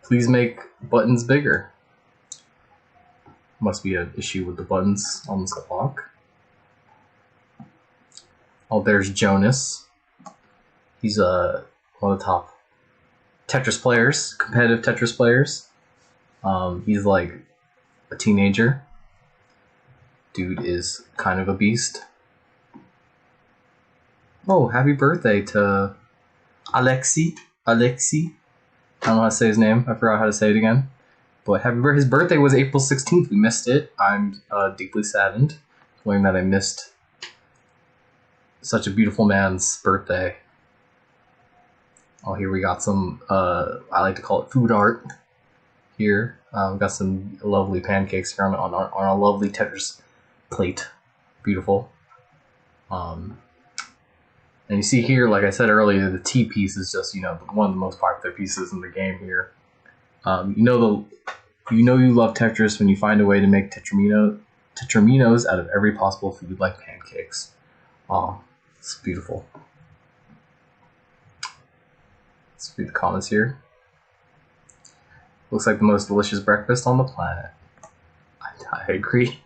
[SPEAKER 5] Please make buttons bigger. Must be an issue with the buttons on this clock. Oh, there's Jonas. He's one of the top Tetris players, competitive Tetris players. He's like a teenager. Dude is kind of a beast. Oh, happy birthday to Alexi. I don't know how to say his name. I forgot how to say it again. But happy birthday. His birthday was April 16th. We missed it. I'm deeply saddened knowing that I missed such a beautiful man's birthday. Oh, here we got some, I like to call it food art here. We've got some lovely pancakes here on our lovely Tetris plate. Beautiful. And you see here, like I said earlier, the T piece is just, one of the most popular pieces in the game here. You know you love Tetris when you find a way to make tetraminos out of every possible food, like pancakes. Oh, it's beautiful. Let's read the comments here. Looks like the most delicious breakfast on the planet. I agree.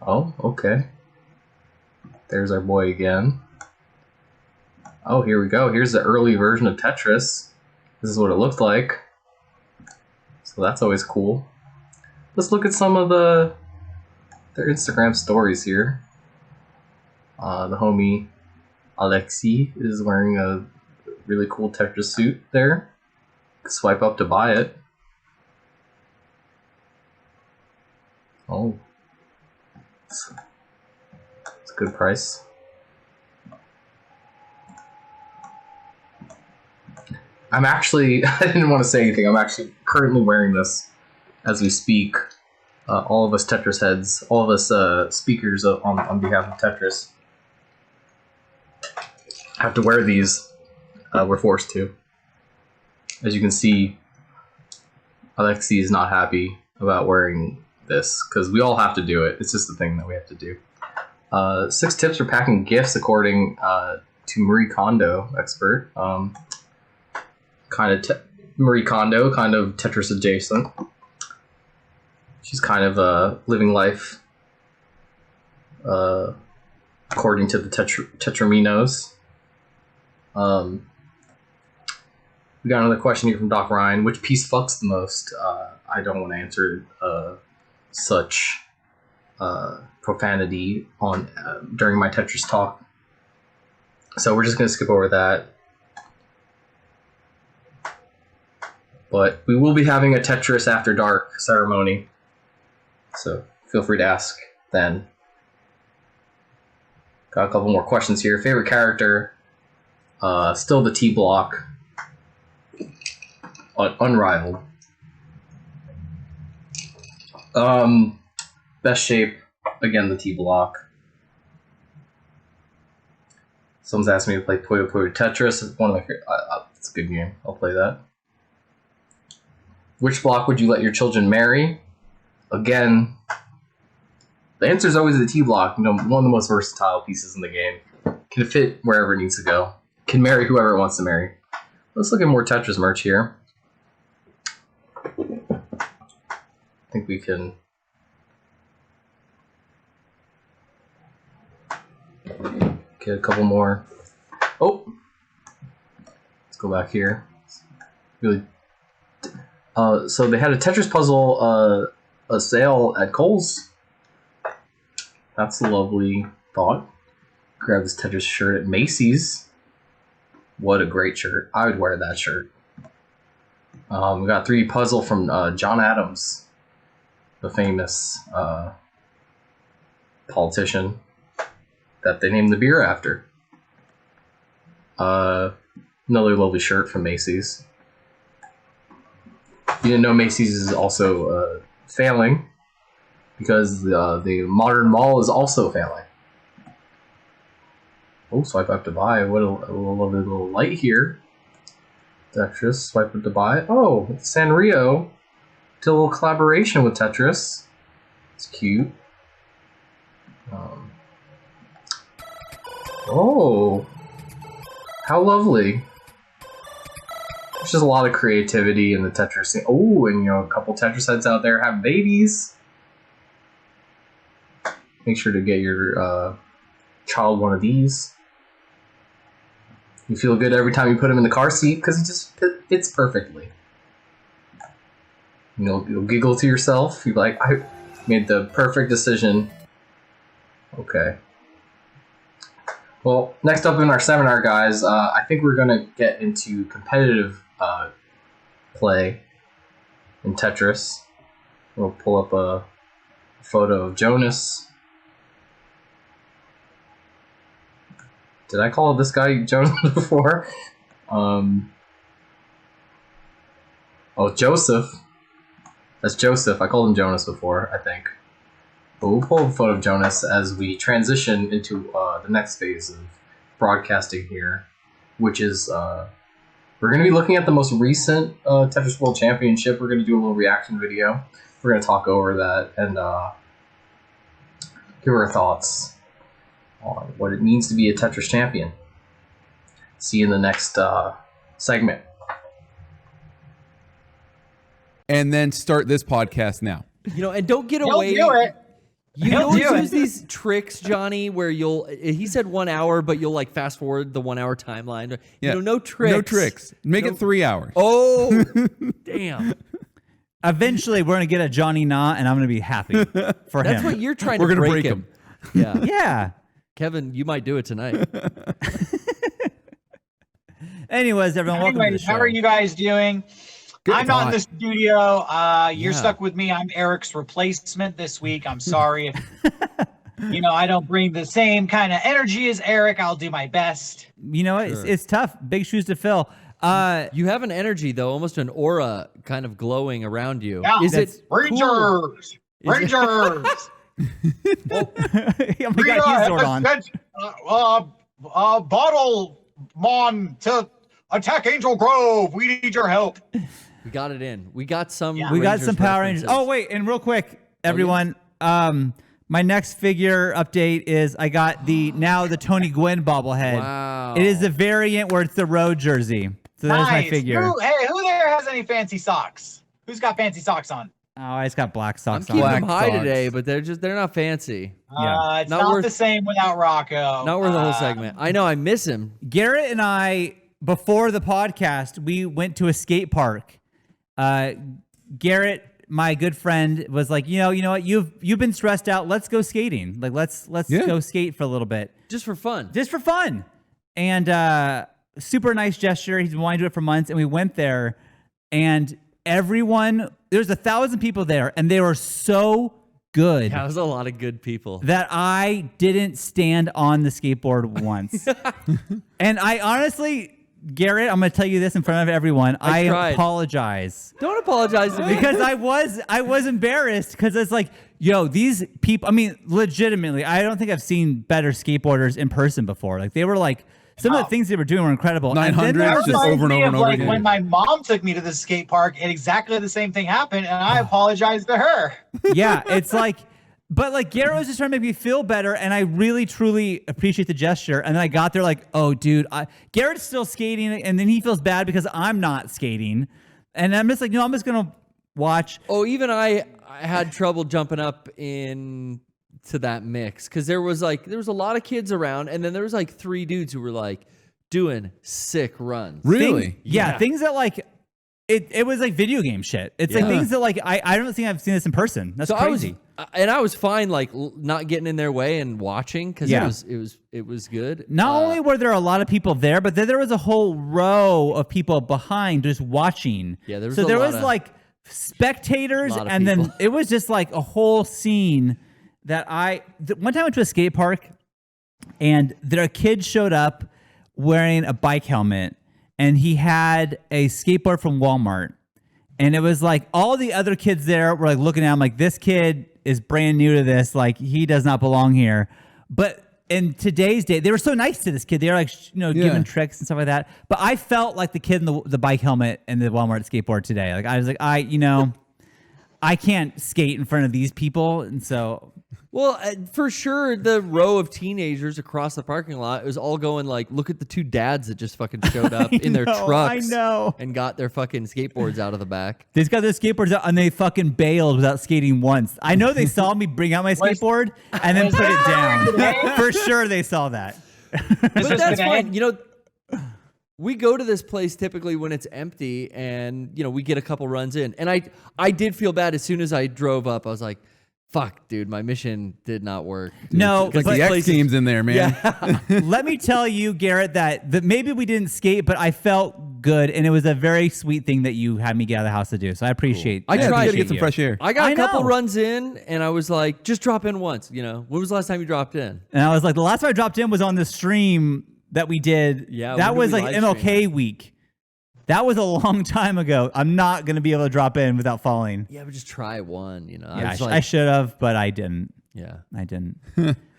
[SPEAKER 5] Oh, okay. There's our boy again. Oh, here we go. Here's the early version of Tetris. This is what it looked like. So that's always cool. Let's look at some of their Instagram stories here. The homie Alexi is wearing a really cool Tetris suit there. Swipe up to buy it. Oh. It's a good price. I'm actually, I didn't want to say anything, I'm actually currently wearing this as we speak. All of us Tetris heads, all of us speakers on behalf of Tetris have to wear these. We're forced to. As you can see, Alexi is not happy about wearing this, because we all have to do it. It's just the thing that we have to do. 6 tips for packing gifts, according to Marie Kondo expert. Marie Kondo, kind of Tetris adjacent. She's kind of living life according to the Tetraminos. We got another question here from Doc Ryan. Which piece fucks the most? I don't want to answer such profanity during my Tetris talk, so we're just going to skip over that. But we will be having a Tetris After Dark ceremony, so feel free to ask then. Got a couple more questions here. Favorite character? Still the T block. Unrivaled. Best shape, again, the T block. Someone's asked me to play Puyo Puyo Tetris. It's one of my favorite. It's a good game. I'll play that. Which block would you let your children marry? Again, the answer is always the T block. One of the most versatile pieces in the game. Can fit wherever it needs to go. Can marry whoever it wants to marry. Let's look at more Tetris merch here. I think we can get a couple more. Oh, let's go back here. Really. So they had a Tetris puzzle, a sale at Kohl's. That's a lovely thought. Grab this Tetris shirt at Macy's. What a great shirt! I would wear that shirt. We got a 3D puzzle from John Adams, the famous politician that they named the beer after. Another lovely shirt from Macy's. You didn't know Macy's is also failing because the modern mall is also failing. Oh, swipe up to buy. What a lovely little light here. Tetris, swipe up to buy. Oh, it's Sanrio. Did a little collaboration with Tetris. It's cute. Oh, how lovely. there's just a lot of creativity in the Tetris scene. Oh, and a couple Tetris heads out there have babies. Make sure to get your child one of these. You feel good every time you put him in the car seat because it just fits perfectly. You'll giggle to yourself. You're like, I made the perfect decision. Okay. Well, next up in our seminar, guys, I think we're going to get into competitive play in Tetris. We'll pull up a photo of Jonas. Did I call this guy Jonas before? Oh, Joseph. That's Joseph. I called him Jonas before, I think. But we'll pull a photo of Jonas as we transition into the next phase of broadcasting here, which is we're going to be looking at the most recent Tetris World Championship. We're going to do a little reaction video. We're going to talk over that and give our thoughts on what it means to be a Tetris champion. See you in the next segment.
[SPEAKER 4] And then start this podcast now.
[SPEAKER 3] And don't get away.
[SPEAKER 1] He'll do it.
[SPEAKER 3] You always use these tricks, Johnny, where he said 1 hour, but you'll like fast forward the 1 hour timeline.
[SPEAKER 4] Yeah.
[SPEAKER 3] No tricks.
[SPEAKER 4] No tricks. Make it 3 hours.
[SPEAKER 3] Oh, damn.
[SPEAKER 2] Eventually, we're going to get a Johnny Nah, and I'm going to be happy for him.
[SPEAKER 3] That's what you're trying
[SPEAKER 4] We're
[SPEAKER 3] to
[SPEAKER 4] gonna
[SPEAKER 3] break
[SPEAKER 4] break
[SPEAKER 3] him. Yeah.
[SPEAKER 2] Yeah.
[SPEAKER 3] Kevin, you might do it tonight.
[SPEAKER 2] Anyways, everyone, welcome to the show.
[SPEAKER 1] How are you guys doing?
[SPEAKER 4] Good
[SPEAKER 1] I'm not in
[SPEAKER 4] thought.
[SPEAKER 1] the studio. You're
[SPEAKER 3] Yeah.
[SPEAKER 1] stuck with me. I'm Eric's replacement this week. I'm sorry if I don't bring the same kind of energy as Eric. I'll do my best.
[SPEAKER 2] You know, it's tough. Big shoes to fill.
[SPEAKER 3] You have an energy, though, almost an aura kind of glowing around you.
[SPEAKER 1] Yeah,
[SPEAKER 3] Is it
[SPEAKER 1] Rangers?
[SPEAKER 3] cool?
[SPEAKER 1] Rangers!
[SPEAKER 2] Oh my God, he's Zordon.
[SPEAKER 1] Bottle Mon to attack Angel Grove. We need your help.
[SPEAKER 3] We got it in. We got some.
[SPEAKER 2] We got some Power
[SPEAKER 3] references.
[SPEAKER 2] Rangers. Oh, wait, and real quick, everyone, my next figure update is I got the Tony Gwynn bobblehead.
[SPEAKER 3] Wow.
[SPEAKER 2] It is a variant where it's the road jersey. So that is my figure.
[SPEAKER 1] Who there has any fancy socks? Who's got fancy socks on?
[SPEAKER 2] Oh, I just got black
[SPEAKER 3] I'm
[SPEAKER 2] socks
[SPEAKER 3] keeping
[SPEAKER 2] on.
[SPEAKER 3] them high
[SPEAKER 4] socks.
[SPEAKER 3] today, but they're not fancy.
[SPEAKER 2] Yeah.
[SPEAKER 1] It's
[SPEAKER 3] Not
[SPEAKER 1] not
[SPEAKER 3] worth-
[SPEAKER 1] the same without Rocco.
[SPEAKER 3] Not worth the whole segment. I know. I miss him.
[SPEAKER 2] Garrett and I, before the podcast, we went to a skate park. Garrett, my good friend, was like, you know what? You've been stressed out. Let's go skating. Like, let's go skate for a little bit.
[SPEAKER 3] Just for fun.
[SPEAKER 2] Just for fun. And super nice gesture. He's been wanting to do it for months. And we went there, and there's 1,000 people there, and they were so good
[SPEAKER 3] That was a lot of good people.
[SPEAKER 2] that I didn't stand on the skateboard once. And I honestly, Garrett, I'm going to tell you this in front of everyone. I
[SPEAKER 3] tried.
[SPEAKER 2] apologize.
[SPEAKER 3] Don't apologize to me.
[SPEAKER 2] Because I was embarrassed because it's like, these people, I mean, legitimately, I don't think I've seen better skateboarders in person before. Like, they were like, some of the things they were doing were incredible.
[SPEAKER 4] 900
[SPEAKER 2] there was
[SPEAKER 4] just
[SPEAKER 2] this-
[SPEAKER 4] over and over and over again.
[SPEAKER 1] When my mom took me to the skate park, and exactly the same thing happened, and I apologized to her.
[SPEAKER 2] Yeah, it's like, but like Garrett was just trying to make me feel better, and I really, truly appreciate the gesture. And then I got there like, oh, dude, Garrett's still skating, and then he feels bad because I'm not skating. And I'm just like, no, I'm just going to watch.
[SPEAKER 3] Oh, even I had trouble jumping up to that mix because there was a lot of kids around, and then there was like 3 dudes who were like doing sick runs.
[SPEAKER 4] Really?
[SPEAKER 2] Things that like it was like video game shit. It's like things that like I don't think I've seen this in person. That's crazy.
[SPEAKER 3] I was fine like not getting in their way and watching because it was good.
[SPEAKER 2] Not only were there a lot of people there, but then there was a whole row of people behind just watching.
[SPEAKER 3] Yeah, there was
[SPEAKER 2] so
[SPEAKER 3] a
[SPEAKER 2] there
[SPEAKER 3] lot
[SPEAKER 2] was
[SPEAKER 3] of-
[SPEAKER 2] like spectators,
[SPEAKER 3] lot of
[SPEAKER 2] and then
[SPEAKER 3] people.
[SPEAKER 2] it was just like a whole scene that one time I went to a skate park, and a kid showed up wearing a bike helmet, and he had a skateboard from Walmart, and it was like all the other kids there were like looking at him like, this kid is brand new to this, like he does not belong here. But in today's day, they were so nice to this kid. They were like, giving tricks and stuff like that. But I felt like the kid in the bike helmet and the Walmart skateboard today. Like I was like, I can't skate in front of these people, and so
[SPEAKER 3] Well, for sure, the row of teenagers across the parking lot was all going like, "Look at the two dads that just fucking showed up in their trucks, and got their fucking skateboards out of the back."
[SPEAKER 2] They got their skateboards out and they fucking bailed without skating once. I know they saw me bring out my skateboard and then put it down. For sure, they saw that.
[SPEAKER 3] But that's fine. You know, we go to this place typically when it's empty, and you know we get a couple runs in. And I did feel bad as soon as I drove up. I was like, "Fuck, dude, my mission did not work." Dude.
[SPEAKER 2] No,
[SPEAKER 4] Like the X team's in there, man.
[SPEAKER 3] Yeah.
[SPEAKER 2] Let me tell you, Garrett, that maybe we didn't skate, but I felt good, and it was a very sweet thing that you had me get out of the house to do. So I appreciate.
[SPEAKER 3] I tried
[SPEAKER 4] to get some fresh air.
[SPEAKER 3] I got a couple
[SPEAKER 2] know.
[SPEAKER 3] runs in, and I was like, "Just drop in once." You know, when was the last time you dropped in?
[SPEAKER 2] And I was like, the last time I dropped in was on the stream that we did.
[SPEAKER 3] Yeah,
[SPEAKER 2] that
[SPEAKER 3] when
[SPEAKER 2] was
[SPEAKER 3] did
[SPEAKER 2] like
[SPEAKER 3] we live stream
[SPEAKER 2] MLK week. That was a long time ago. I'm not gonna be able to drop in without falling.
[SPEAKER 3] Yeah, but just try one. You know,
[SPEAKER 2] Yeah,
[SPEAKER 3] was
[SPEAKER 2] I
[SPEAKER 3] like,
[SPEAKER 2] should have, but I didn't.
[SPEAKER 3] yeah.
[SPEAKER 2] I didn't.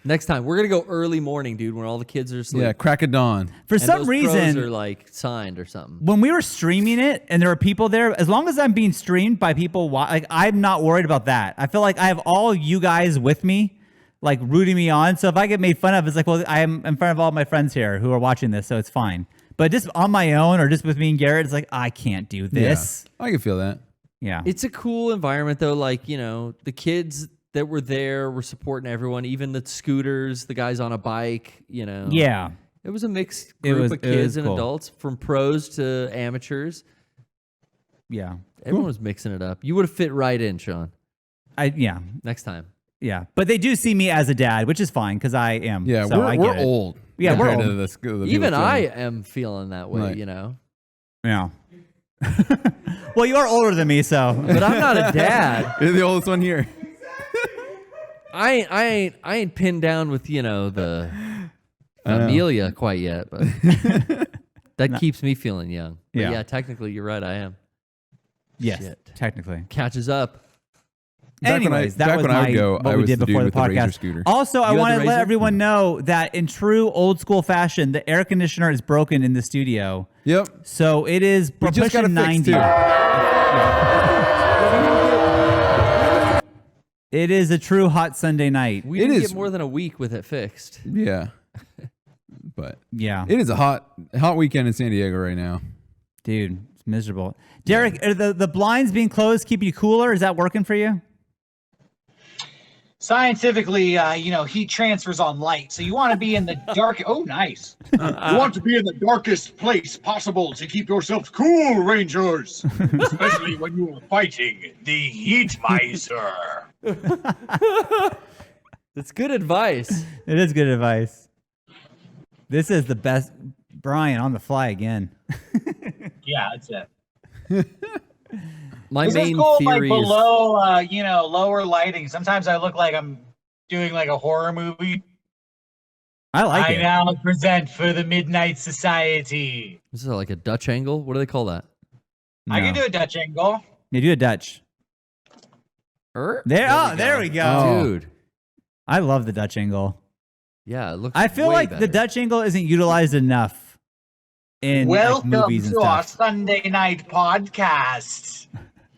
[SPEAKER 3] Next time we're gonna go early morning, dude, when all the kids are asleep.
[SPEAKER 4] Yeah, crack of dawn.
[SPEAKER 2] For
[SPEAKER 3] And
[SPEAKER 2] some
[SPEAKER 3] those
[SPEAKER 2] reason,
[SPEAKER 3] pros are like signed or something.
[SPEAKER 2] when we were streaming it and there were people there, as long as I'm being streamed by people, like I'm not worried about that. I feel like I have all you guys with me, like rooting me on. So if I get made fun of, it's like, well, I am in front of all my friends here who are watching this, so it's fine. But just on my own or just with me and Garrett, it's like, I can't do this.
[SPEAKER 4] Yeah, I can feel that.
[SPEAKER 2] Yeah.
[SPEAKER 3] It's a cool environment though. Like, you know, the kids that were there were supporting everyone, even the scooters, the guys on a bike, you know.
[SPEAKER 2] Yeah.
[SPEAKER 3] It was a mixed group of kids and
[SPEAKER 2] cool.
[SPEAKER 3] adults, from pros to amateurs.
[SPEAKER 2] Yeah.
[SPEAKER 3] Everyone was mixing it up. You would have fit right in, Shawn.
[SPEAKER 2] Yeah.
[SPEAKER 3] Next time.
[SPEAKER 2] Yeah. But they do see me as a dad, which is fine because I am.
[SPEAKER 4] Yeah,
[SPEAKER 2] so I get
[SPEAKER 4] we're
[SPEAKER 2] it.
[SPEAKER 4] old.
[SPEAKER 2] Yeah, we're
[SPEAKER 4] compared
[SPEAKER 2] old.
[SPEAKER 4] to the people
[SPEAKER 3] Even I
[SPEAKER 4] filming.
[SPEAKER 3] am feeling that way,
[SPEAKER 4] Right.
[SPEAKER 3] you know.
[SPEAKER 2] Yeah. Well, you are older than me, so.
[SPEAKER 3] But I'm not a dad.
[SPEAKER 4] You're the oldest one here.
[SPEAKER 3] I ain't pinned down with, you know, the Amelia quite yet, but that keeps me feeling young. But
[SPEAKER 2] Yeah.
[SPEAKER 3] yeah, technically you're right, I am.
[SPEAKER 2] Yes,
[SPEAKER 3] Shit.
[SPEAKER 2] technically.
[SPEAKER 3] Catches up.
[SPEAKER 2] Anyways, that
[SPEAKER 4] back
[SPEAKER 2] was
[SPEAKER 4] when I would go,
[SPEAKER 2] what
[SPEAKER 4] I
[SPEAKER 2] we
[SPEAKER 4] was
[SPEAKER 2] did
[SPEAKER 4] the dude
[SPEAKER 2] before the
[SPEAKER 4] with the Razor
[SPEAKER 2] podcast.
[SPEAKER 4] scooter.
[SPEAKER 2] Also, I
[SPEAKER 3] You had
[SPEAKER 2] want
[SPEAKER 3] the
[SPEAKER 2] to let
[SPEAKER 3] Razor?
[SPEAKER 2] everyone know that in true old school fashion, the air conditioner is broken in the studio.
[SPEAKER 4] Yep.
[SPEAKER 2] So it is
[SPEAKER 4] We just got
[SPEAKER 2] pushing
[SPEAKER 4] it fixed
[SPEAKER 2] 90.
[SPEAKER 4] too.
[SPEAKER 2] It is a true hot Sunday night.
[SPEAKER 3] We
[SPEAKER 4] It
[SPEAKER 3] didn't
[SPEAKER 4] is-
[SPEAKER 3] get more than a week with it fixed.
[SPEAKER 4] Yeah. But
[SPEAKER 2] Yeah,
[SPEAKER 4] it is a hot weekend in San Diego right now.
[SPEAKER 2] dude, it's miserable. Derek, are the blinds being closed keep you cooler? Is that working for you?
[SPEAKER 1] Scientifically, heat transfers on light, so you want to be in the dark. Oh, nice. You want to be in the darkest place possible to keep yourselves cool, Rangers, especially when you are fighting the heat miser.
[SPEAKER 3] That's good advice.
[SPEAKER 2] It is good advice. This is the best. Brian on the fly again.
[SPEAKER 1] Yeah, that's it.
[SPEAKER 3] My
[SPEAKER 1] This is
[SPEAKER 3] main
[SPEAKER 1] cool, like
[SPEAKER 3] theory is
[SPEAKER 1] below, lower lighting. Sometimes I look like I'm doing like a horror movie.
[SPEAKER 2] I like
[SPEAKER 1] I
[SPEAKER 2] it.
[SPEAKER 1] now present for the Midnight Society.
[SPEAKER 3] this is like a Dutch angle. What do they call that?
[SPEAKER 1] I can do a Dutch angle.
[SPEAKER 2] You do a Dutch. There. Oh, there we go.
[SPEAKER 4] Oh.
[SPEAKER 3] Dude.
[SPEAKER 2] I love the Dutch angle.
[SPEAKER 3] Yeah, it looks
[SPEAKER 2] I feel
[SPEAKER 3] way
[SPEAKER 2] like
[SPEAKER 3] better.
[SPEAKER 2] the Dutch angle isn't utilized enough in like,
[SPEAKER 1] Welcome
[SPEAKER 2] movies and
[SPEAKER 1] to our
[SPEAKER 2] stuff.
[SPEAKER 1] Sunday night podcast,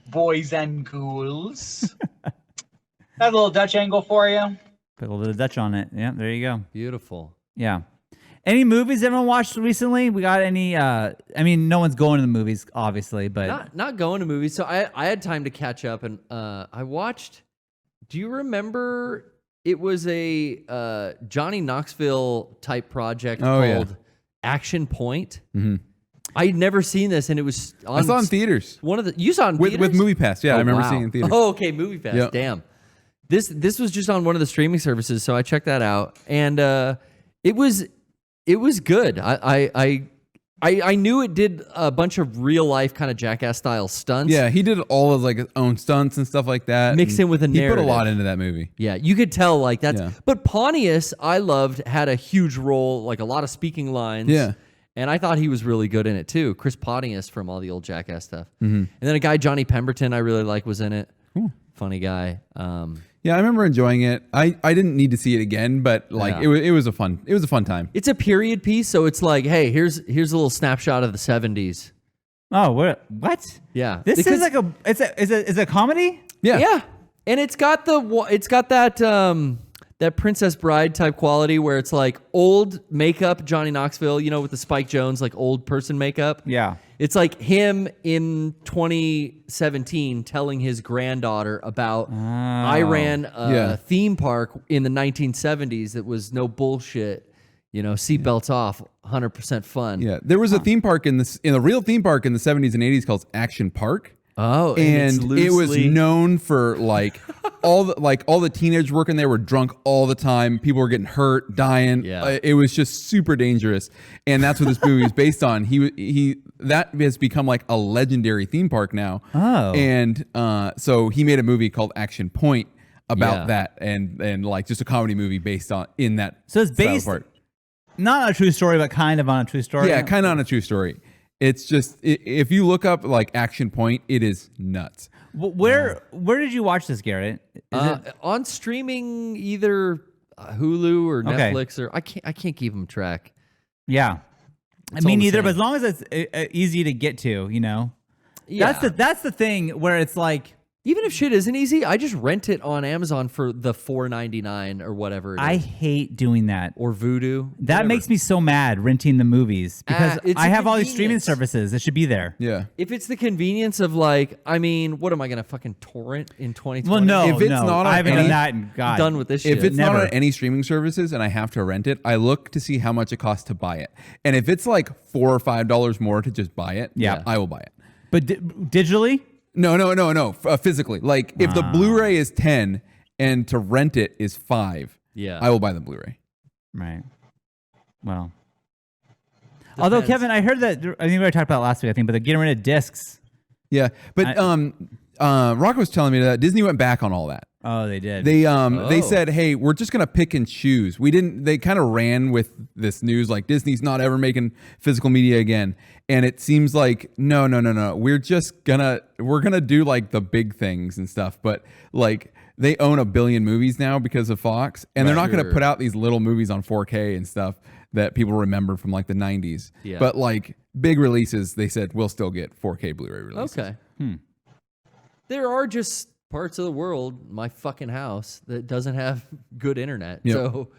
[SPEAKER 1] boys and ghouls. Got a little Dutch angle for you.
[SPEAKER 2] Put a little bit of Dutch on it. Yeah, there you go.
[SPEAKER 3] Beautiful.
[SPEAKER 2] Yeah. Any movies everyone watched recently? We got any? I mean, no one's going to the movies, obviously, but
[SPEAKER 3] Not going to movies. So I had time to catch up, and I watched. Do you remember? It was a Johnny Knoxville type project
[SPEAKER 4] Oh, yeah.
[SPEAKER 3] called Action Point.
[SPEAKER 4] Mhm.
[SPEAKER 3] I'd never seen this, and it was on
[SPEAKER 4] I saw it in theaters
[SPEAKER 3] one of the. You saw it in
[SPEAKER 4] with
[SPEAKER 3] theaters?
[SPEAKER 4] Movie Pass. Yeah,
[SPEAKER 3] Oh,
[SPEAKER 4] I remember
[SPEAKER 3] wow.
[SPEAKER 4] seeing it in theaters.
[SPEAKER 3] Oh, okay, Movie Pass.
[SPEAKER 4] Yep.
[SPEAKER 3] Damn. This was just on one of the streaming services, so I checked that out, and it was good. I knew it did a bunch of real life kind of Jackass style stunts.
[SPEAKER 4] Yeah, he did all of like his own stunts and stuff like that.
[SPEAKER 3] Mixed
[SPEAKER 4] and
[SPEAKER 3] in with a
[SPEAKER 4] He put a
[SPEAKER 3] narrative.
[SPEAKER 4] lot into that movie.
[SPEAKER 3] Yeah, you could tell like that's.
[SPEAKER 4] Yeah.
[SPEAKER 3] But Pontius, I loved, had a huge role, like a lot of speaking lines.
[SPEAKER 4] Yeah.
[SPEAKER 3] And I thought he was really good in it too. Chris Pontius from all the old Jackass stuff.
[SPEAKER 4] Mm-hmm.
[SPEAKER 3] And then a guy, Johnny Pemberton, I really like, was in it.
[SPEAKER 4] Cool.
[SPEAKER 3] Funny guy.
[SPEAKER 4] Yeah, I remember enjoying it. I didn't need to see it again, but like
[SPEAKER 3] Yeah.
[SPEAKER 4] it was a fun time.
[SPEAKER 3] It's a period piece, so it's like, hey, here's a little snapshot of the 70s.
[SPEAKER 2] oh, what?
[SPEAKER 3] Yeah.
[SPEAKER 2] This
[SPEAKER 3] Because
[SPEAKER 2] is like is it a comedy?
[SPEAKER 3] Yeah. And it's got that that Princess Bride type quality where it's like old makeup, Johnny Knoxville, with the Spike Jonze, like old person makeup.
[SPEAKER 2] Yeah.
[SPEAKER 3] It's like him in 2017 telling his granddaughter about I ran a theme park in the 1970s that was no bullshit. Seatbelts off, 100% fun.
[SPEAKER 4] Yeah, there was a theme park in a real theme park in the 70s and 80s called Action Park.
[SPEAKER 3] Oh,
[SPEAKER 4] and it was known for like all the teenagers working there were drunk all the time. People were getting hurt, dying.
[SPEAKER 3] Yeah.
[SPEAKER 4] It was just super dangerous, and that's what this movie is based on. That has become like a legendary theme park now.
[SPEAKER 2] Oh,
[SPEAKER 4] and so he made a movie called Action Point about that, and like just a comedy movie based on in that.
[SPEAKER 2] So it's based not on a true story, but kind of on a true story.
[SPEAKER 4] Yeah, kind of on a true story. It's just if you look up like Action Point, it is nuts.
[SPEAKER 2] Where did you watch this, Garrett?
[SPEAKER 3] On streaming, either Hulu or Netflix, or I can't keep them track.
[SPEAKER 2] Yeah,
[SPEAKER 3] It's
[SPEAKER 2] me
[SPEAKER 3] all the
[SPEAKER 2] neither.
[SPEAKER 3] same.
[SPEAKER 2] But as long as it's easy to get to,
[SPEAKER 3] Yeah.
[SPEAKER 2] that's the thing where it's like.
[SPEAKER 3] Even if shit isn't easy, I just rent it on Amazon for the $4.99 or whatever it is.
[SPEAKER 2] I hate doing that.
[SPEAKER 3] Or Vudu.
[SPEAKER 2] That
[SPEAKER 3] whatever.
[SPEAKER 2] makes me so mad renting the movies because
[SPEAKER 3] It's
[SPEAKER 2] I
[SPEAKER 3] a
[SPEAKER 2] have all these streaming
[SPEAKER 3] convenience.
[SPEAKER 2] services that should be there.
[SPEAKER 4] Yeah.
[SPEAKER 3] If it's the convenience of what am I going to fucking torrent in 2020?
[SPEAKER 2] Well, no,
[SPEAKER 4] If it's not on
[SPEAKER 2] I haven't
[SPEAKER 4] any-
[SPEAKER 2] done that in God.
[SPEAKER 3] Done with this shit.
[SPEAKER 4] If it's
[SPEAKER 2] Never.
[SPEAKER 4] not on any streaming services and I have to rent it, I look to see how much it costs to buy it. And if it's like $4 or $5 more to just buy it,
[SPEAKER 2] Yeah.
[SPEAKER 4] I will buy it.
[SPEAKER 2] But digitally,
[SPEAKER 4] No. Physically, like if the Blu-ray is 10 and to rent it is 5, I will buy the Blu-ray.
[SPEAKER 2] right? Well, although
[SPEAKER 3] Depends.
[SPEAKER 2] Kevin, I heard that I think we already talked about it last week. But they're getting rid of discs.
[SPEAKER 4] Yeah, but Rock was telling me that Disney went back on all that.
[SPEAKER 2] Oh, they did.
[SPEAKER 4] They said, "Hey, we're just gonna pick and choose." They kind of ran with this news like Disney's not ever making physical media again, and it seems like no. We're gonna do like the big things and stuff, but like they own 1 billion movies now because of Fox, and they're not gonna put out these little movies on 4K and stuff that people remember from like the 90s.
[SPEAKER 3] Yeah.
[SPEAKER 4] But like big releases, they said we'll still get 4K Blu-ray releases.
[SPEAKER 3] Okay. There are just parts of the world, my fucking house, that doesn't have good internet.
[SPEAKER 4] Yep.
[SPEAKER 3] So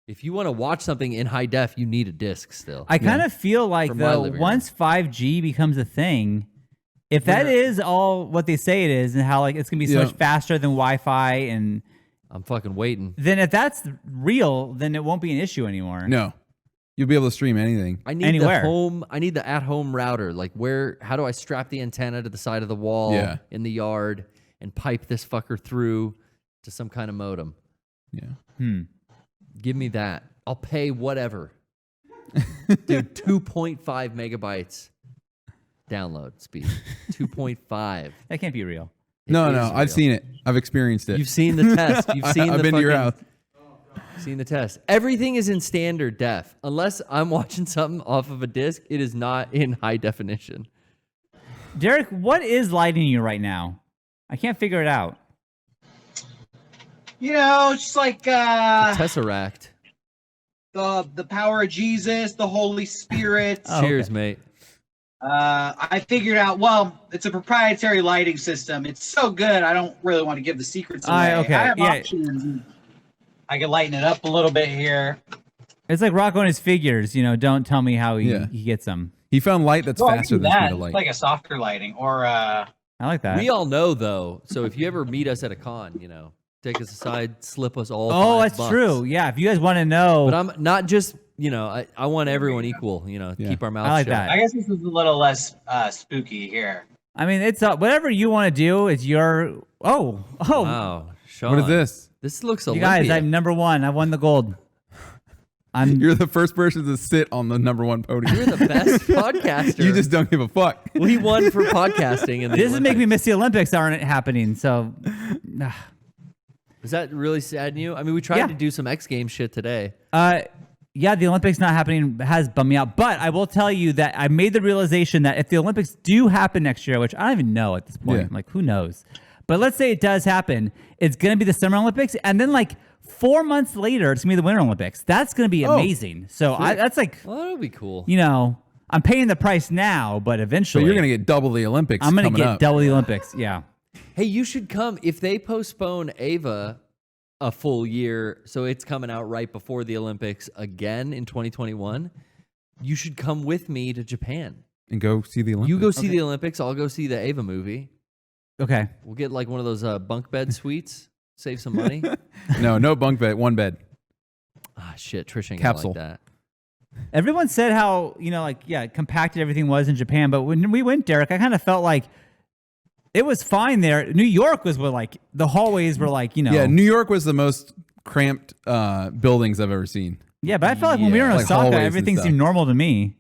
[SPEAKER 3] if you want to watch something in high def, you need a disc still.
[SPEAKER 2] I kind of feel like
[SPEAKER 3] From my
[SPEAKER 2] though,
[SPEAKER 3] living
[SPEAKER 2] once 5G becomes a thing, if that is all what they say it is, and how like it's gonna be so much faster than Wi-Fi, and
[SPEAKER 3] I'm fucking waiting.
[SPEAKER 2] then if that's real, then it won't be an issue anymore.
[SPEAKER 4] No, you'll be able to stream anything.
[SPEAKER 3] I need
[SPEAKER 2] Anywhere.
[SPEAKER 3] I need the at-home router. Like how do I strap the antenna to the side of the wall in the yard and pipe this fucker through to some kind of modem?
[SPEAKER 4] Yeah.
[SPEAKER 3] Give me that. I'll pay whatever. Dude, 2.5 megabytes download speed. 2.5.
[SPEAKER 2] That can't be real.
[SPEAKER 4] No,
[SPEAKER 3] is
[SPEAKER 4] I've
[SPEAKER 3] real.
[SPEAKER 4] seen it. I've experienced it.
[SPEAKER 3] You've seen the test. You've seen
[SPEAKER 4] I've
[SPEAKER 3] the
[SPEAKER 4] been to your
[SPEAKER 3] fucking-
[SPEAKER 4] house.
[SPEAKER 3] Seen the test. Everything is in standard def. Unless I'm watching something off of a disc, it is not in high definition.
[SPEAKER 2] Derek, what is lighting you right now? I can't figure it out.
[SPEAKER 1] Just like
[SPEAKER 3] Tesseract.
[SPEAKER 1] the power of Jesus, the Holy Spirit.
[SPEAKER 2] Oh,
[SPEAKER 3] Cheers,
[SPEAKER 2] okay.
[SPEAKER 3] mate.
[SPEAKER 1] I figured out, it's a proprietary lighting system. It's so good, I don't really want to give the secrets away.
[SPEAKER 2] Okay,
[SPEAKER 1] I have
[SPEAKER 2] yeah.
[SPEAKER 1] options. I can lighten it up a little bit here.
[SPEAKER 2] It's like Rocco and his figures. Don't tell me how he
[SPEAKER 4] Yeah.
[SPEAKER 2] gets them.
[SPEAKER 4] He found light that's
[SPEAKER 1] Well, I
[SPEAKER 4] faster
[SPEAKER 1] can do
[SPEAKER 4] than speed
[SPEAKER 1] that.
[SPEAKER 4] of light.
[SPEAKER 1] Like a softer lighting, or
[SPEAKER 2] I like that.
[SPEAKER 3] We all know, though. So if you ever meet us at a con, take us aside, slip us all.
[SPEAKER 2] Oh,
[SPEAKER 3] $5
[SPEAKER 2] that's
[SPEAKER 3] bucks.
[SPEAKER 2] true. Yeah, if you guys want to know,
[SPEAKER 3] But I'm not just, I want everyone equal. Keep our mouths
[SPEAKER 2] I like
[SPEAKER 3] shut.
[SPEAKER 2] that.
[SPEAKER 1] I guess this is a little less spooky here.
[SPEAKER 2] I mean, it's whatever you want to do. It's your. Oh,
[SPEAKER 3] Wow, Shawn.
[SPEAKER 4] What is this?
[SPEAKER 3] This looks
[SPEAKER 2] you
[SPEAKER 3] Olympia.
[SPEAKER 2] guys! I'm number one. I won the gold.
[SPEAKER 4] You're the first person to sit on the #1 podium.
[SPEAKER 3] You're the best podcaster.
[SPEAKER 4] You just don't give a fuck.
[SPEAKER 3] we won for podcasting. In the
[SPEAKER 2] This is making me
[SPEAKER 3] Olympics.
[SPEAKER 2] miss the Olympics. Aren't happening? So,
[SPEAKER 3] Does that really sadden you? I mean, we tried
[SPEAKER 2] Yeah.
[SPEAKER 3] to do some X Games shit today.
[SPEAKER 2] yeah, the Olympics not happening has bummed me out. But I will tell you that I made the realization that if the Olympics do happen next year, which I don't even know at this point,
[SPEAKER 4] Yeah.
[SPEAKER 2] like who knows? But let's say it does happen, it's going to be the Summer Olympics, and then like 4 months later, it's going to be the Winter Olympics. That's going to be amazing. So that's like,
[SPEAKER 3] Well, that'll be cool.
[SPEAKER 2] I'm paying the price now, but
[SPEAKER 4] So
[SPEAKER 2] eventually
[SPEAKER 4] you're gonna get double the Olympics.
[SPEAKER 2] I'm going to
[SPEAKER 4] coming
[SPEAKER 2] get
[SPEAKER 4] up.
[SPEAKER 2] double the Olympics. Yeah.
[SPEAKER 3] Hey, you should come if they postpone Ava a full year, so it's coming out right before the Olympics again in 2021. You should come with me to Japan
[SPEAKER 4] And go see the Olympics.
[SPEAKER 3] You go see the Olympics. I'll go see the Ava movie.
[SPEAKER 2] Okay.
[SPEAKER 3] We'll get like one of those bunk bed suites. Save some money.
[SPEAKER 4] No bunk bed, one bed.
[SPEAKER 3] Ah, shit. Trish ain't
[SPEAKER 4] Capsule.
[SPEAKER 3] gonna like that.
[SPEAKER 2] Everyone said how, compacted everything was in Japan. But when we went, Derek, I kind of felt like it was fine there. New York was the hallways were
[SPEAKER 4] Yeah, New York was the most cramped buildings I've ever seen.
[SPEAKER 2] Yeah, but I felt like when we were in
[SPEAKER 4] Like
[SPEAKER 2] Osaka,
[SPEAKER 4] hallways and
[SPEAKER 2] everything
[SPEAKER 4] stuff.
[SPEAKER 2] seemed normal to me.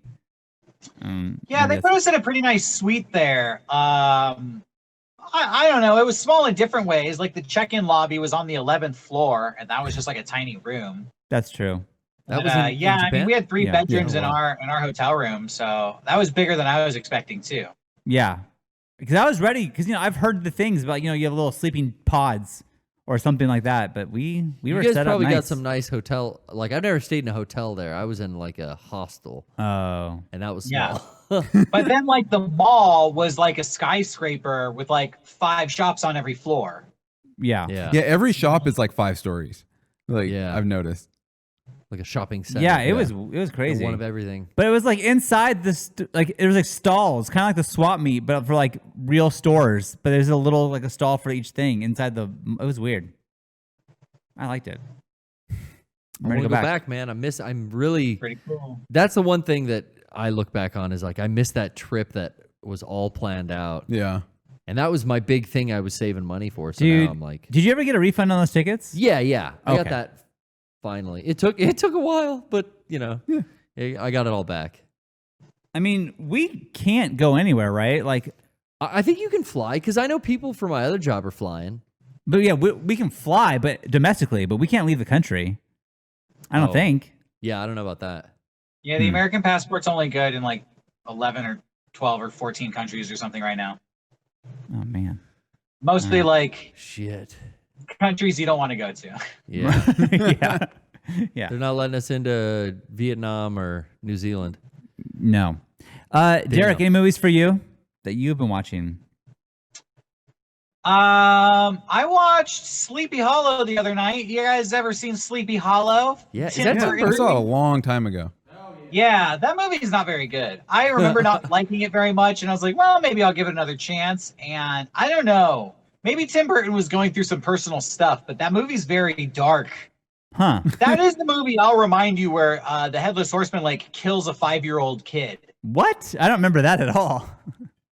[SPEAKER 1] Yeah, they put us in a pretty nice suite there. I don't know. It was small in different ways. Like the check-in lobby was on the 11th floor, and that was just like a tiny room.
[SPEAKER 2] That's true.
[SPEAKER 3] That was
[SPEAKER 1] I
[SPEAKER 3] in
[SPEAKER 1] mean,
[SPEAKER 3] Japan?
[SPEAKER 1] we had 3
[SPEAKER 2] Yeah.
[SPEAKER 1] bedrooms
[SPEAKER 3] Yeah,
[SPEAKER 1] in our hotel room, so that was bigger than I was expecting too.
[SPEAKER 2] Yeah. Because I was ready, because, I've heard the things about, you have little sleeping pods or something like that, but we
[SPEAKER 3] You
[SPEAKER 2] were
[SPEAKER 3] guys
[SPEAKER 2] set up
[SPEAKER 3] probably
[SPEAKER 2] nice.
[SPEAKER 3] got some nice hotel. Like I've never stayed in a hotel there. I was in like a hostel,
[SPEAKER 2] Oh.
[SPEAKER 3] and that was
[SPEAKER 1] Yeah.
[SPEAKER 3] small.
[SPEAKER 1] But then like the mall was like a skyscraper with like 5 shops on every floor.
[SPEAKER 2] Yeah.
[SPEAKER 3] Yeah.
[SPEAKER 4] Yeah, every shop is like 5 stories. Like
[SPEAKER 3] Yeah.
[SPEAKER 4] I've noticed.
[SPEAKER 3] Like a shopping center.
[SPEAKER 2] Yeah, it was crazy.
[SPEAKER 3] One of everything.
[SPEAKER 2] But it was like inside this, it was like stalls, kind of like the swap meet, but for like real stores. But there's a little like a stall for each thing inside the. It was weird. I liked it. I'm
[SPEAKER 3] I
[SPEAKER 2] ready
[SPEAKER 3] want
[SPEAKER 2] to
[SPEAKER 3] to go back, man. I'm really.
[SPEAKER 1] Pretty cool.
[SPEAKER 3] That's the one thing that I look back on is like I missed that trip that was all planned out,
[SPEAKER 4] Yeah.
[SPEAKER 3] and that was my big thing. I was saving money for. So
[SPEAKER 2] Dude,
[SPEAKER 3] now I'm like,
[SPEAKER 2] did you ever get a refund on those tickets?
[SPEAKER 3] yeah. I got
[SPEAKER 2] Okay.
[SPEAKER 3] that finally. It took a while, but I got it all back.
[SPEAKER 2] I mean, we can't go anywhere, right? Like,
[SPEAKER 3] I think you can fly because I know people for my other job are flying.
[SPEAKER 2] but yeah, we can fly, but domestically, but we can't leave the country. I don't
[SPEAKER 3] Oh.
[SPEAKER 2] think.
[SPEAKER 3] Yeah, I don't know about that.
[SPEAKER 1] Yeah, the American passport's only good in like 11 or 12 or 14 countries or something right now.
[SPEAKER 2] Oh man.
[SPEAKER 1] Mostly like
[SPEAKER 3] Shit.
[SPEAKER 1] countries you don't want to go to.
[SPEAKER 3] Yeah.
[SPEAKER 2] Yeah. Yeah.
[SPEAKER 3] They're not letting us into Vietnam or New Zealand.
[SPEAKER 2] No. Derek, any movies for you that you've been watching?
[SPEAKER 1] I watched Sleepy Hollow the other night. You guys ever seen Sleepy Hollow?
[SPEAKER 3] Yeah, is
[SPEAKER 1] Tim
[SPEAKER 3] that Tim
[SPEAKER 1] Burton?
[SPEAKER 4] I
[SPEAKER 3] Burton?
[SPEAKER 4] saw it a long time ago.
[SPEAKER 1] Yeah, that movie is not very good. I remember not liking it very much, and I was like, well, maybe I'll give it another chance. And I don't know. Maybe Tim Burton was going through some personal stuff, but that movie's very dark.
[SPEAKER 2] Huh.
[SPEAKER 1] That is the movie, I'll remind you, where the Headless Horseman like kills a 5-year-old kid.
[SPEAKER 2] What? I don't remember that at all.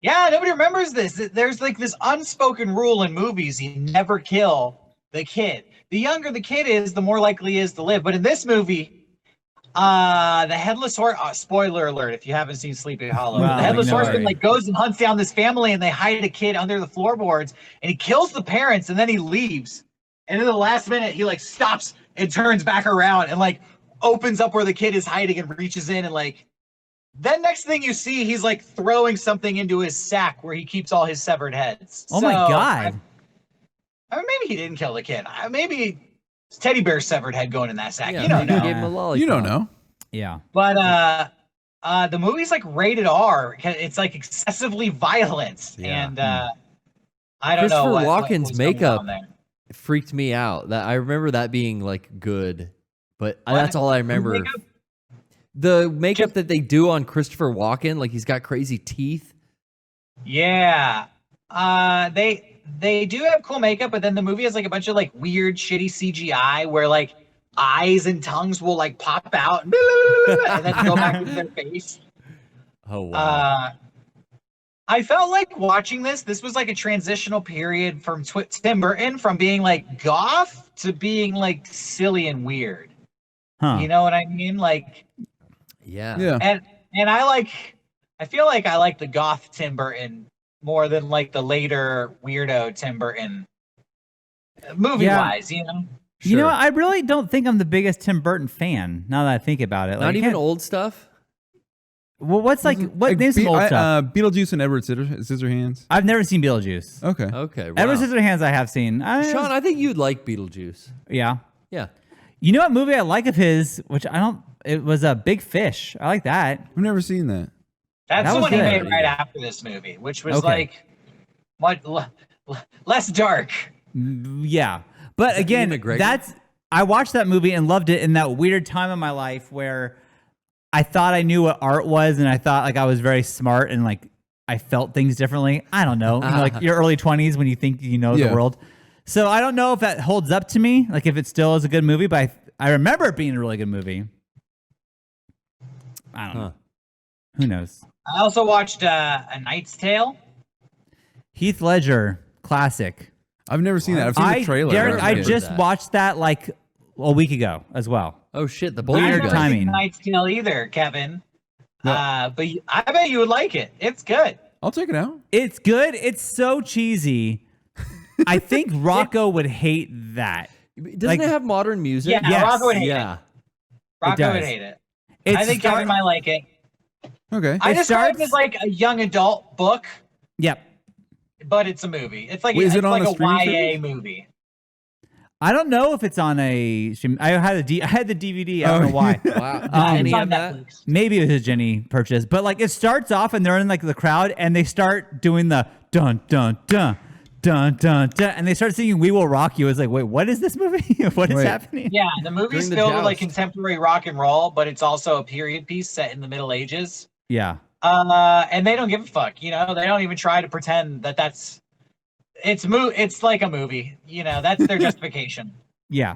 [SPEAKER 1] Yeah, nobody remembers this. There's like this unspoken rule in movies: you never kill the kid. The younger the kid is, the more likely he is to live. But in this movie, the Headless Horseman, spoiler alert if you haven't seen Sleepy Hollow,
[SPEAKER 2] Wow,
[SPEAKER 1] the Headless
[SPEAKER 2] no
[SPEAKER 1] Horseman
[SPEAKER 2] way.
[SPEAKER 1] like goes and hunts down this family, and they hide a kid under the floorboards, and he kills the parents, and then he leaves. And in the last minute, he like stops and turns back around and like opens up where the kid is hiding and reaches in, and like then next thing you see, he's like throwing something into his sack where he keeps all his severed heads.
[SPEAKER 2] Oh my God.
[SPEAKER 1] I mean, maybe he didn't kill the kid. Maybe it's Teddy Bear's severed head going in that sack.
[SPEAKER 3] Yeah,
[SPEAKER 1] You don't
[SPEAKER 3] maybe
[SPEAKER 1] know.
[SPEAKER 3] Gave him a lollipop.
[SPEAKER 4] You don't know.
[SPEAKER 2] Yeah.
[SPEAKER 1] But the movie's like rated R. It's like excessively violent,
[SPEAKER 3] Yeah.
[SPEAKER 1] and I don't know.
[SPEAKER 3] Christopher
[SPEAKER 1] what
[SPEAKER 3] Walken's
[SPEAKER 1] was going
[SPEAKER 3] makeup
[SPEAKER 1] on there.
[SPEAKER 3] freaked me out. That I remember that being like good, but that's all I remember.
[SPEAKER 1] Makeup?
[SPEAKER 3] The makeup that they do on Christopher Walken, like he's got crazy teeth.
[SPEAKER 1] Yeah. They do have cool makeup, but then the movie has like a bunch of like weird, shitty CGI where like eyes and tongues will like pop out and then go back into their face.
[SPEAKER 3] Oh wow!
[SPEAKER 1] I felt like watching this. This was like a transitional period from Tim Burton from being like goth to being like silly and weird.
[SPEAKER 2] Huh.
[SPEAKER 1] You know what I mean? Like,
[SPEAKER 3] Yeah.
[SPEAKER 4] Yeah.
[SPEAKER 1] and I feel like I like the goth Tim Burton more than like the later weirdo Tim Burton movie wise, you know?
[SPEAKER 2] You know
[SPEAKER 3] Sure.
[SPEAKER 2] what? I really don't think I'm the biggest Tim Burton fan now that I think about it. Like,
[SPEAKER 3] Not
[SPEAKER 2] I
[SPEAKER 3] even
[SPEAKER 2] can't-
[SPEAKER 3] old stuff.
[SPEAKER 2] Well, what's like, what
[SPEAKER 4] Like,
[SPEAKER 2] name's some old stuff?
[SPEAKER 4] Beetlejuice and Edward Scissorhands.
[SPEAKER 2] I've never seen Beetlejuice.
[SPEAKER 4] Okay.
[SPEAKER 3] Okay. Wow.
[SPEAKER 2] Edward Scissorhands I have seen.
[SPEAKER 3] Shawn, I think you'd like Beetlejuice.
[SPEAKER 2] Yeah.
[SPEAKER 3] Yeah.
[SPEAKER 2] You know what movie I like of his, which I don't, it was a Big Fish. I like that.
[SPEAKER 4] I've never seen that.
[SPEAKER 1] That's
[SPEAKER 2] That
[SPEAKER 1] the
[SPEAKER 2] was
[SPEAKER 1] one he
[SPEAKER 2] good.
[SPEAKER 1] made right after this movie, which was
[SPEAKER 2] Okay.
[SPEAKER 1] like less dark.
[SPEAKER 2] Yeah. But again,
[SPEAKER 3] Ian McGregor?
[SPEAKER 2] I watched that movie and loved it in that weird time of my life where I thought I knew what art was and I thought like I was very smart and like I felt things differently. I don't know. You know, like your early 20s when you think you know the world. So I don't know if that holds up to me, like if it still is a good movie, but I remember it being a really good movie. I don't know. Who knows?
[SPEAKER 1] I also watched A Knight's Tale.
[SPEAKER 2] Heath Ledger, classic.
[SPEAKER 4] I've never seen that. I've seen the trailer.
[SPEAKER 2] Derek, I
[SPEAKER 3] heard
[SPEAKER 2] just
[SPEAKER 3] that.
[SPEAKER 2] watched that like a week ago as well.
[SPEAKER 3] Oh shit, the
[SPEAKER 1] I
[SPEAKER 3] Boulder
[SPEAKER 2] Weird
[SPEAKER 1] haven't
[SPEAKER 3] guy.
[SPEAKER 2] timing.
[SPEAKER 1] seen A Knight's Tale either, Kevin.
[SPEAKER 4] No.
[SPEAKER 1] But I bet you would like it. It's good.
[SPEAKER 4] I'll check it out.
[SPEAKER 2] It's good. It's so cheesy. I think Rocco would hate that.
[SPEAKER 3] Doesn't
[SPEAKER 2] Like-
[SPEAKER 3] it have modern music?
[SPEAKER 1] Yeah,
[SPEAKER 2] Yes.
[SPEAKER 1] Rocco would hate
[SPEAKER 3] Yeah.
[SPEAKER 1] it. Rocco would
[SPEAKER 2] does.
[SPEAKER 1] hate it.
[SPEAKER 2] It's
[SPEAKER 1] I think Kevin might like it.
[SPEAKER 4] Okay.
[SPEAKER 1] I
[SPEAKER 2] It
[SPEAKER 1] describe it
[SPEAKER 2] starts-
[SPEAKER 1] as like a young adult book,
[SPEAKER 2] Yep.
[SPEAKER 1] but it's a movie. It's like
[SPEAKER 4] Wait, is
[SPEAKER 1] it's
[SPEAKER 4] it on
[SPEAKER 1] like
[SPEAKER 4] a
[SPEAKER 1] a
[SPEAKER 4] streaming
[SPEAKER 1] YA
[SPEAKER 4] service?
[SPEAKER 1] movie.
[SPEAKER 2] I don't know if it's on a stream. I had the DVD. I don't know why.
[SPEAKER 3] Wow. Did
[SPEAKER 2] Um,
[SPEAKER 3] any
[SPEAKER 1] It's on
[SPEAKER 3] of that?
[SPEAKER 1] Netflix.
[SPEAKER 2] Maybe it was a Jenny purchase, but like it starts off and they're in like the crowd and they start doing the dun dun dun dun dun dun and they start singing "We Will Rock You." It's like, wait, what is this movie? What is
[SPEAKER 4] Wait.
[SPEAKER 2] happening?
[SPEAKER 1] Yeah, the movie's
[SPEAKER 3] During the
[SPEAKER 1] filled with like
[SPEAKER 3] joust.
[SPEAKER 1] contemporary rock and roll, but it's also a period piece set in the Middle Ages.
[SPEAKER 2] Yeah.
[SPEAKER 1] And they don't give a fuck. You know, they don't even try to pretend that that's it's like a movie. You know, that's their justification.
[SPEAKER 2] Yeah.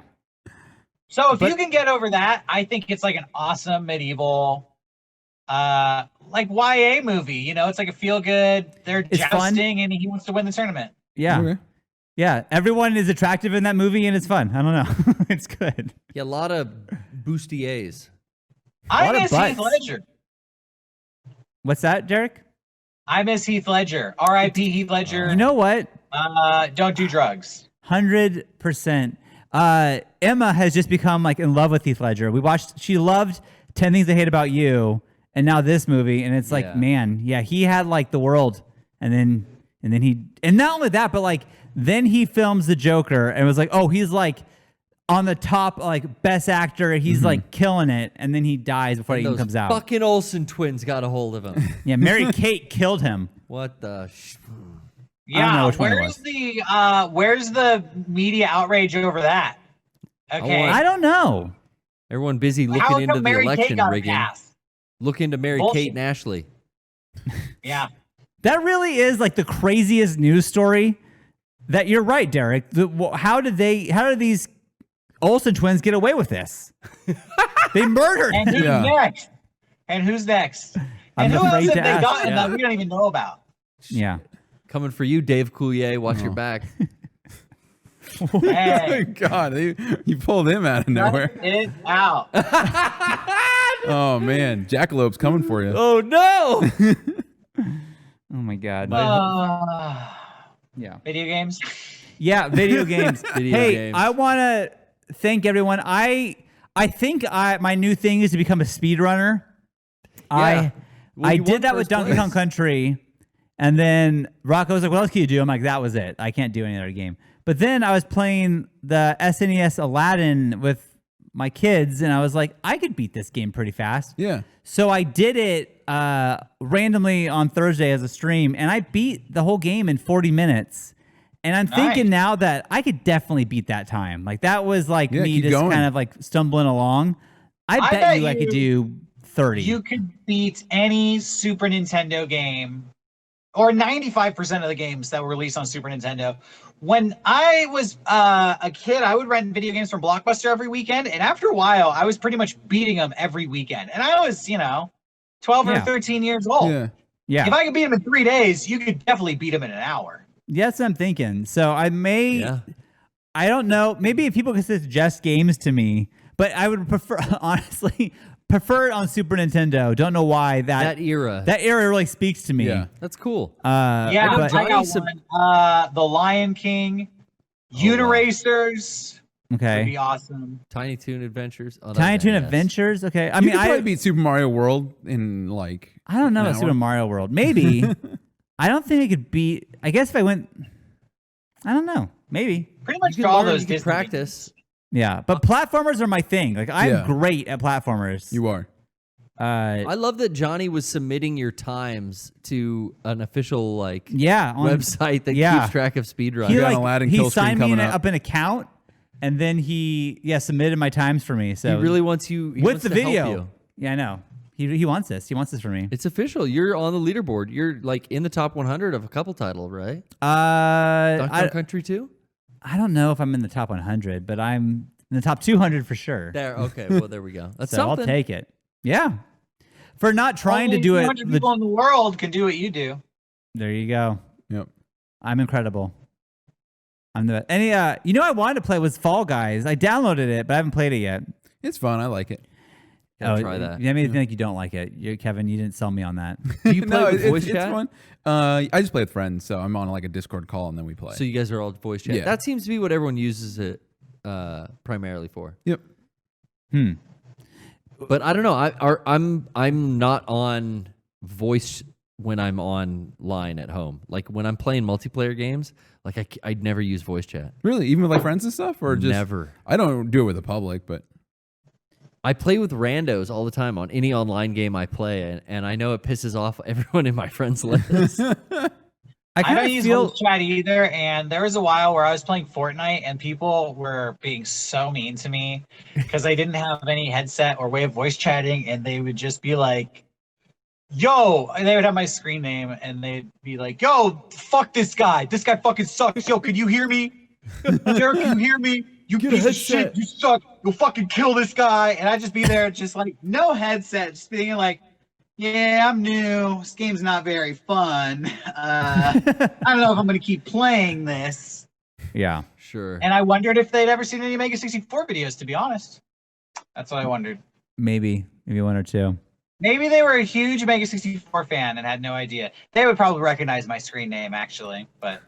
[SPEAKER 1] So if
[SPEAKER 2] But-
[SPEAKER 1] you can get over that, I think it's like an awesome medieval, like YA movie. You know, it's like a feel good. They're
[SPEAKER 2] It's fun.
[SPEAKER 1] jousting, and he wants to win the tournament.
[SPEAKER 2] Yeah.
[SPEAKER 4] Okay.
[SPEAKER 2] Yeah. Everyone is attractive in that movie and it's fun. I don't know. It's good.
[SPEAKER 3] Yeah, a lot of bustiers.
[SPEAKER 1] I
[SPEAKER 2] lot of
[SPEAKER 1] miss
[SPEAKER 2] butts.
[SPEAKER 1] Heath Ledger.
[SPEAKER 2] What's that, Derek?
[SPEAKER 1] I miss Heath Ledger. R.I.P. Heath Ledger.
[SPEAKER 2] You know what?
[SPEAKER 1] Don't do drugs.
[SPEAKER 2] 100%. Emma has just become like in love with Heath Ledger. She loved 10 Things I Hate About You and now this movie. And it's like,
[SPEAKER 3] Yeah.
[SPEAKER 2] man, yeah, he had like the world. And not only that, but like, then he films The Joker and was like, oh, he's like on the top, like best actor. He's like killing it. And then he dies before it even
[SPEAKER 3] Those
[SPEAKER 2] comes out.
[SPEAKER 3] fucking Olsen twins got a hold of him.
[SPEAKER 2] Yeah. Mary Kate killed him.
[SPEAKER 3] What the?
[SPEAKER 2] I don't know which one it
[SPEAKER 1] Where's the media outrage over that? Okay.
[SPEAKER 3] want-
[SPEAKER 2] I don't know.
[SPEAKER 3] Everyone busy
[SPEAKER 1] How
[SPEAKER 3] looking
[SPEAKER 1] come
[SPEAKER 3] into the
[SPEAKER 1] Mary Kate
[SPEAKER 3] election
[SPEAKER 1] got a
[SPEAKER 3] rigging.
[SPEAKER 1] pass?
[SPEAKER 3] Look into Mary
[SPEAKER 1] Bullshit.
[SPEAKER 3] Kate and Ashley.
[SPEAKER 1] Yeah.
[SPEAKER 2] That really is like the craziest news story. That you're right, Derek. How did these Olsen twins get away with this? They murdered.
[SPEAKER 1] And who's
[SPEAKER 4] Yeah.
[SPEAKER 1] next? And who's next?
[SPEAKER 2] I'm
[SPEAKER 1] And who else
[SPEAKER 2] afraid
[SPEAKER 1] have
[SPEAKER 2] to
[SPEAKER 1] they
[SPEAKER 2] ask.
[SPEAKER 1] gotten
[SPEAKER 3] Yeah.
[SPEAKER 1] that we don't even know about?
[SPEAKER 2] Yeah.
[SPEAKER 3] Coming for you, Dave Coulier. Watch your back.
[SPEAKER 4] Oh
[SPEAKER 1] Hey,
[SPEAKER 4] God, you pulled him out of nowhere.
[SPEAKER 1] cut it out.
[SPEAKER 4] Oh man, Jackalope's coming for you.
[SPEAKER 3] Oh no!
[SPEAKER 2] Oh my God. Yeah.
[SPEAKER 1] Video games.
[SPEAKER 2] Yeah. Video games.
[SPEAKER 3] Video
[SPEAKER 2] hey,
[SPEAKER 3] games.
[SPEAKER 2] I want to thank everyone. I think my new thing is to become a speedrunner.
[SPEAKER 3] Yeah. Well,
[SPEAKER 2] I
[SPEAKER 3] you
[SPEAKER 2] did
[SPEAKER 3] won
[SPEAKER 2] that with
[SPEAKER 3] first
[SPEAKER 2] Donkey
[SPEAKER 3] place.
[SPEAKER 2] Kong Country, and then Rocco was like, "What else can you do?" I'm like, "That was it. I can't do any other game." But then I was playing the SNES Aladdin with my kids, and I was like, "I could beat this game pretty fast."
[SPEAKER 4] Yeah.
[SPEAKER 2] So I did it randomly on Thursday as a stream, and I beat the whole game in 40 minutes. And I'm thinking now that I could definitely beat that time. Like that was like
[SPEAKER 4] Yeah,
[SPEAKER 2] me
[SPEAKER 4] keep
[SPEAKER 2] just
[SPEAKER 4] going.
[SPEAKER 2] kind of like stumbling along. I bet
[SPEAKER 1] bet
[SPEAKER 2] you I could do 30.
[SPEAKER 1] You could beat any Super Nintendo game, or 95% of the games that were released on Super Nintendo. When I was a kid, I would rent video games from Blockbuster every weekend, and after a while, I was pretty much beating them every weekend. And I was, 12 or
[SPEAKER 2] Yeah.
[SPEAKER 1] 13 years old.
[SPEAKER 4] Yeah.
[SPEAKER 2] yeah.
[SPEAKER 1] If I could beat them in 3 days, you could definitely beat them in an hour.
[SPEAKER 2] Yes, I'm thinking. So I may,
[SPEAKER 3] Yeah.
[SPEAKER 2] I don't know. Maybe if people could suggest games to me, but I would prefer, honestly, prefer it on Super Nintendo. Don't know why
[SPEAKER 3] That era.
[SPEAKER 2] that era really speaks to me.
[SPEAKER 4] Yeah.
[SPEAKER 3] That's cool.
[SPEAKER 1] Yeah,
[SPEAKER 3] know
[SPEAKER 2] but-
[SPEAKER 1] I got
[SPEAKER 3] Johnny
[SPEAKER 1] one. The Lion King, Uniracers would
[SPEAKER 2] Okay.
[SPEAKER 1] be awesome.
[SPEAKER 3] Tiny Toon Adventures. Oh, that
[SPEAKER 2] Tiny
[SPEAKER 3] was
[SPEAKER 2] Toon
[SPEAKER 3] NES.
[SPEAKER 2] Adventures. Okay. I
[SPEAKER 4] You
[SPEAKER 2] mean,
[SPEAKER 4] could probably
[SPEAKER 2] I
[SPEAKER 4] beat Super Mario World in like.
[SPEAKER 2] I don't know
[SPEAKER 4] an
[SPEAKER 2] about
[SPEAKER 4] hour.
[SPEAKER 2] Super Mario World. Maybe. I don't think I could beat. I guess if I went, I don't know. Maybe.
[SPEAKER 1] Pretty
[SPEAKER 3] You
[SPEAKER 1] much
[SPEAKER 3] can
[SPEAKER 1] all
[SPEAKER 3] learn,
[SPEAKER 1] those
[SPEAKER 3] you can
[SPEAKER 1] Disney
[SPEAKER 3] practice.
[SPEAKER 2] Yeah. But platformers are my thing. Like I'm
[SPEAKER 4] Yeah.
[SPEAKER 2] great at platformers.
[SPEAKER 4] You are.
[SPEAKER 3] I love that Johnny was submitting your times to an official
[SPEAKER 2] on
[SPEAKER 3] website that keeps track of speedruns.
[SPEAKER 2] He signed me up an account, and then he submitted my times for me. So
[SPEAKER 3] he really wants you
[SPEAKER 2] with the video. Yeah, I know. He wants this. He wants this for me.
[SPEAKER 3] It's official. You're on the leaderboard. You're like in the top 100 of a couple titles, right? Donkey Country 2?
[SPEAKER 2] I don't know if I'm in the top 100, but I'm in the top 200 for sure.
[SPEAKER 3] There. Okay. Well, there we go. That's
[SPEAKER 2] so
[SPEAKER 3] something.
[SPEAKER 2] I'll take it. Yeah. For not trying
[SPEAKER 1] Only
[SPEAKER 2] to do
[SPEAKER 1] 200
[SPEAKER 2] it.
[SPEAKER 1] people in the world can do what you do.
[SPEAKER 2] There you go.
[SPEAKER 4] Yep.
[SPEAKER 2] I'm incredible. I'm the I wanted to play was Fall Guys. I downloaded it, but I haven't played it yet.
[SPEAKER 4] It's fun. I like it.
[SPEAKER 3] Try that.
[SPEAKER 2] You made me think you don't like it. Kevin, you didn't sell me on that.
[SPEAKER 3] Do you play with voice chat?
[SPEAKER 4] It's fun. I just play with friends, so I'm on like a Discord call and then we play.
[SPEAKER 3] So you guys are all voice chat.
[SPEAKER 4] Yeah.
[SPEAKER 3] That seems to be what everyone uses it primarily for.
[SPEAKER 4] Yep.
[SPEAKER 3] But I don't know. I'm not on voice when I'm online at home. Like when I'm playing multiplayer games, like I'd never use voice chat.
[SPEAKER 4] Really, even with like friends and stuff, or just
[SPEAKER 3] never.
[SPEAKER 4] I don't do it with the public, but
[SPEAKER 3] I play with randos all the time on any online game I play, and I know it pisses off everyone in my friends list.
[SPEAKER 1] I don't use voice chat either, and there was a while where I was playing Fortnite and people were being so mean to me because I didn't have any headset or way of voice chatting, and they would just be like, yo, and they would have my screen name, and they'd be like, yo, fuck this guy. This guy fucking sucks. Yo, can you hear me? Derek, can you hear me? You piece of shit. You suck. You'll fucking kill this guy. And I'd just be there just like, no headset, just being like, yeah, I'm new. This game's not very fun. I don't know if I'm going to keep playing this.
[SPEAKER 2] Yeah.
[SPEAKER 3] Sure.
[SPEAKER 1] And I wondered if they'd ever seen any Mega64 videos, to be honest. That's what I wondered.
[SPEAKER 2] Maybe one or two.
[SPEAKER 1] Maybe they were a huge Mega64 fan and had no idea. They would probably recognize my screen name, actually, but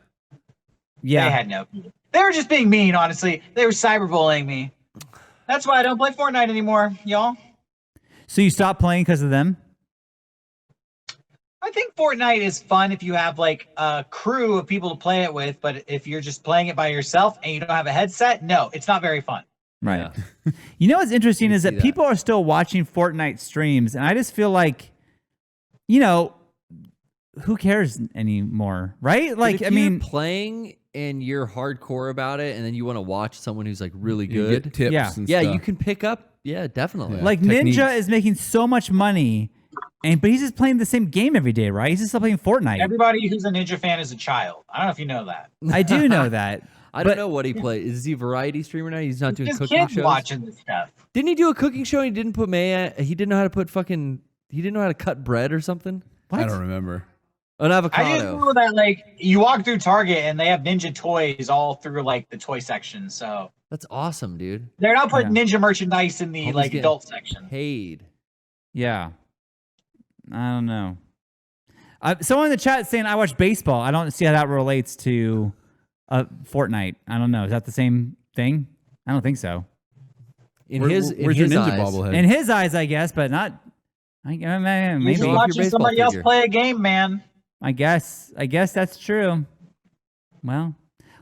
[SPEAKER 1] they had no clue. They were just being mean, honestly. They were cyberbullying me. That's why I don't play Fortnite anymore, y'all.
[SPEAKER 2] So you stopped playing because of them?
[SPEAKER 1] I think Fortnite is fun if you have like a crew of people to play it with, but if you're just playing it by yourself and you don't have a headset, no, it's not very fun.
[SPEAKER 2] Right. Yeah. You know what's interesting is that people are still watching Fortnite streams, and I just feel like, who cares anymore, right? Like,
[SPEAKER 3] I mean, playing and you're hardcore about it, and then you want to watch someone who's like really good.
[SPEAKER 4] You get tips and
[SPEAKER 3] stuff.
[SPEAKER 4] You
[SPEAKER 3] can pick up. Yeah, definitely.
[SPEAKER 2] Yeah. Like techniques. Ninja is making so much money, but he's just playing the same game every day, right? He's just still playing Fortnite.
[SPEAKER 1] Everybody who's a Ninja fan is a child. I don't know if you know that.
[SPEAKER 2] I do know that.
[SPEAKER 3] I don't know what he plays. Is he a variety streamer now? He's not doing cooking
[SPEAKER 1] kids
[SPEAKER 3] shows.
[SPEAKER 1] Watching this stuff.
[SPEAKER 3] Didn't he do a cooking show? And he didn't put He didn't know how to put fucking. He didn't know how to cut bread or something.
[SPEAKER 4] What? I don't remember.
[SPEAKER 3] An avocado.
[SPEAKER 1] I just know that like you walk through Target and they have Ninja toys all through like the toy section. So
[SPEAKER 3] that's awesome, dude.
[SPEAKER 1] They're not putting Ninja merchandise in the like adult section.
[SPEAKER 3] Paid.
[SPEAKER 2] Yeah. I don't know. Someone in the chat saying I watch baseball. I don't see how that relates to Fortnite. I don't know. Is that the same thing? I don't think so.
[SPEAKER 3] Where's
[SPEAKER 4] your Ninja bobblehead?
[SPEAKER 2] In his eyes, I guess, but not. Maybe
[SPEAKER 1] you're just watching somebody else play a game, man.
[SPEAKER 2] I guess that's true. Well,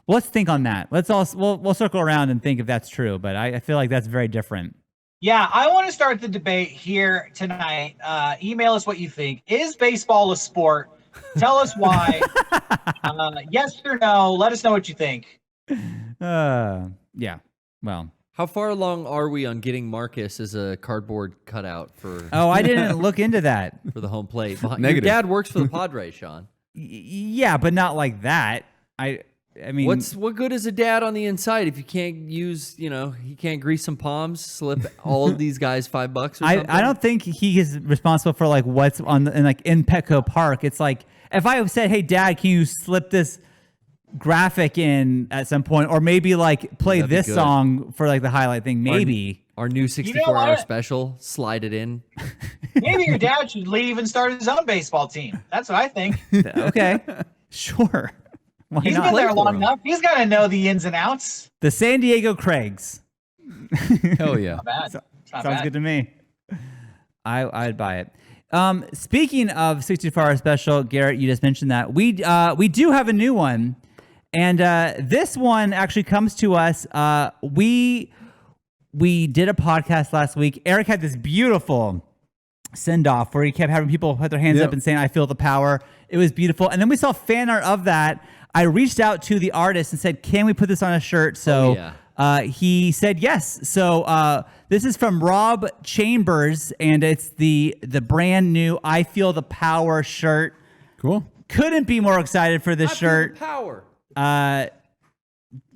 [SPEAKER 2] let's think on that. We'll circle around and think if that's true. But I feel like that's very different.
[SPEAKER 1] Yeah, I want to start the debate here tonight. Email us what you think. Is baseball a sport? Tell us why. Yes or no. Let us know what you think.
[SPEAKER 2] Yeah. Well.
[SPEAKER 3] How far along are we on getting Marcus as a cardboard cutout for?
[SPEAKER 2] Oh, I didn't look into that.
[SPEAKER 3] For the home plate.
[SPEAKER 4] Negative.
[SPEAKER 3] Your dad works for the Padres, Shawn.
[SPEAKER 2] Yeah, but not like that. I mean,
[SPEAKER 3] what good is a dad on the inside if you can't use, he can't grease some palms, slip all of these guys $5 or something?
[SPEAKER 2] I don't think he is responsible for like what's in Petco Park. It's like if I said, "Hey, Dad, can you slip this graphic in at some point, or maybe like play this song for like the highlight thing?" Maybe
[SPEAKER 3] our new 64-hour special, slide it in.
[SPEAKER 1] Maybe your dad should leave and start his own baseball team. That's what I think.
[SPEAKER 2] Okay, sure. Why
[SPEAKER 1] He's
[SPEAKER 2] not?
[SPEAKER 1] been there long enough. He's got to know the ins and outs.
[SPEAKER 2] The San Diego Craigs.
[SPEAKER 4] Hell yeah.
[SPEAKER 1] Not bad.
[SPEAKER 2] Sounds good to me. I'd buy it. Speaking of 64-hour special, Garrett, you just mentioned that we do have a new one, and this one actually comes to us. We did a podcast last week. Eric had this beautiful send off where he kept having people put their hands up and saying, "I feel the power." It was beautiful. And then we saw fan art of that. I reached out to the artist and said, "Can we put this on a shirt?" So he said yes. So this is from Rob Chambers, and it's the brand new "I Feel the Power" shirt.
[SPEAKER 4] Cool.
[SPEAKER 2] Couldn't be more excited for this shirt.
[SPEAKER 3] Power.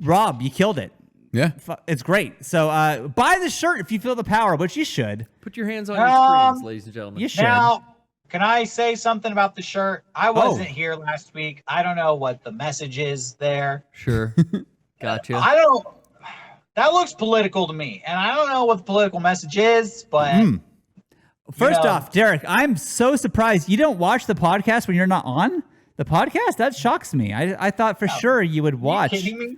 [SPEAKER 2] Rob, you killed it.
[SPEAKER 4] Yeah.
[SPEAKER 2] It's great. So buy the shirt if you feel the power, which you should.
[SPEAKER 3] Put your hands on your screens, ladies and gentlemen.
[SPEAKER 2] You should.
[SPEAKER 1] Now, can I say something about the shirt? I wasn't here last week. I don't know what the message is there.
[SPEAKER 3] Sure. Gotcha.
[SPEAKER 1] That looks political to me, and I don't know what the political message is, but
[SPEAKER 2] First off, Derek, I'm so surprised you don't watch the podcast when you're not on the podcast. That shocks me. I thought for sure you would watch.
[SPEAKER 1] Are you kidding me?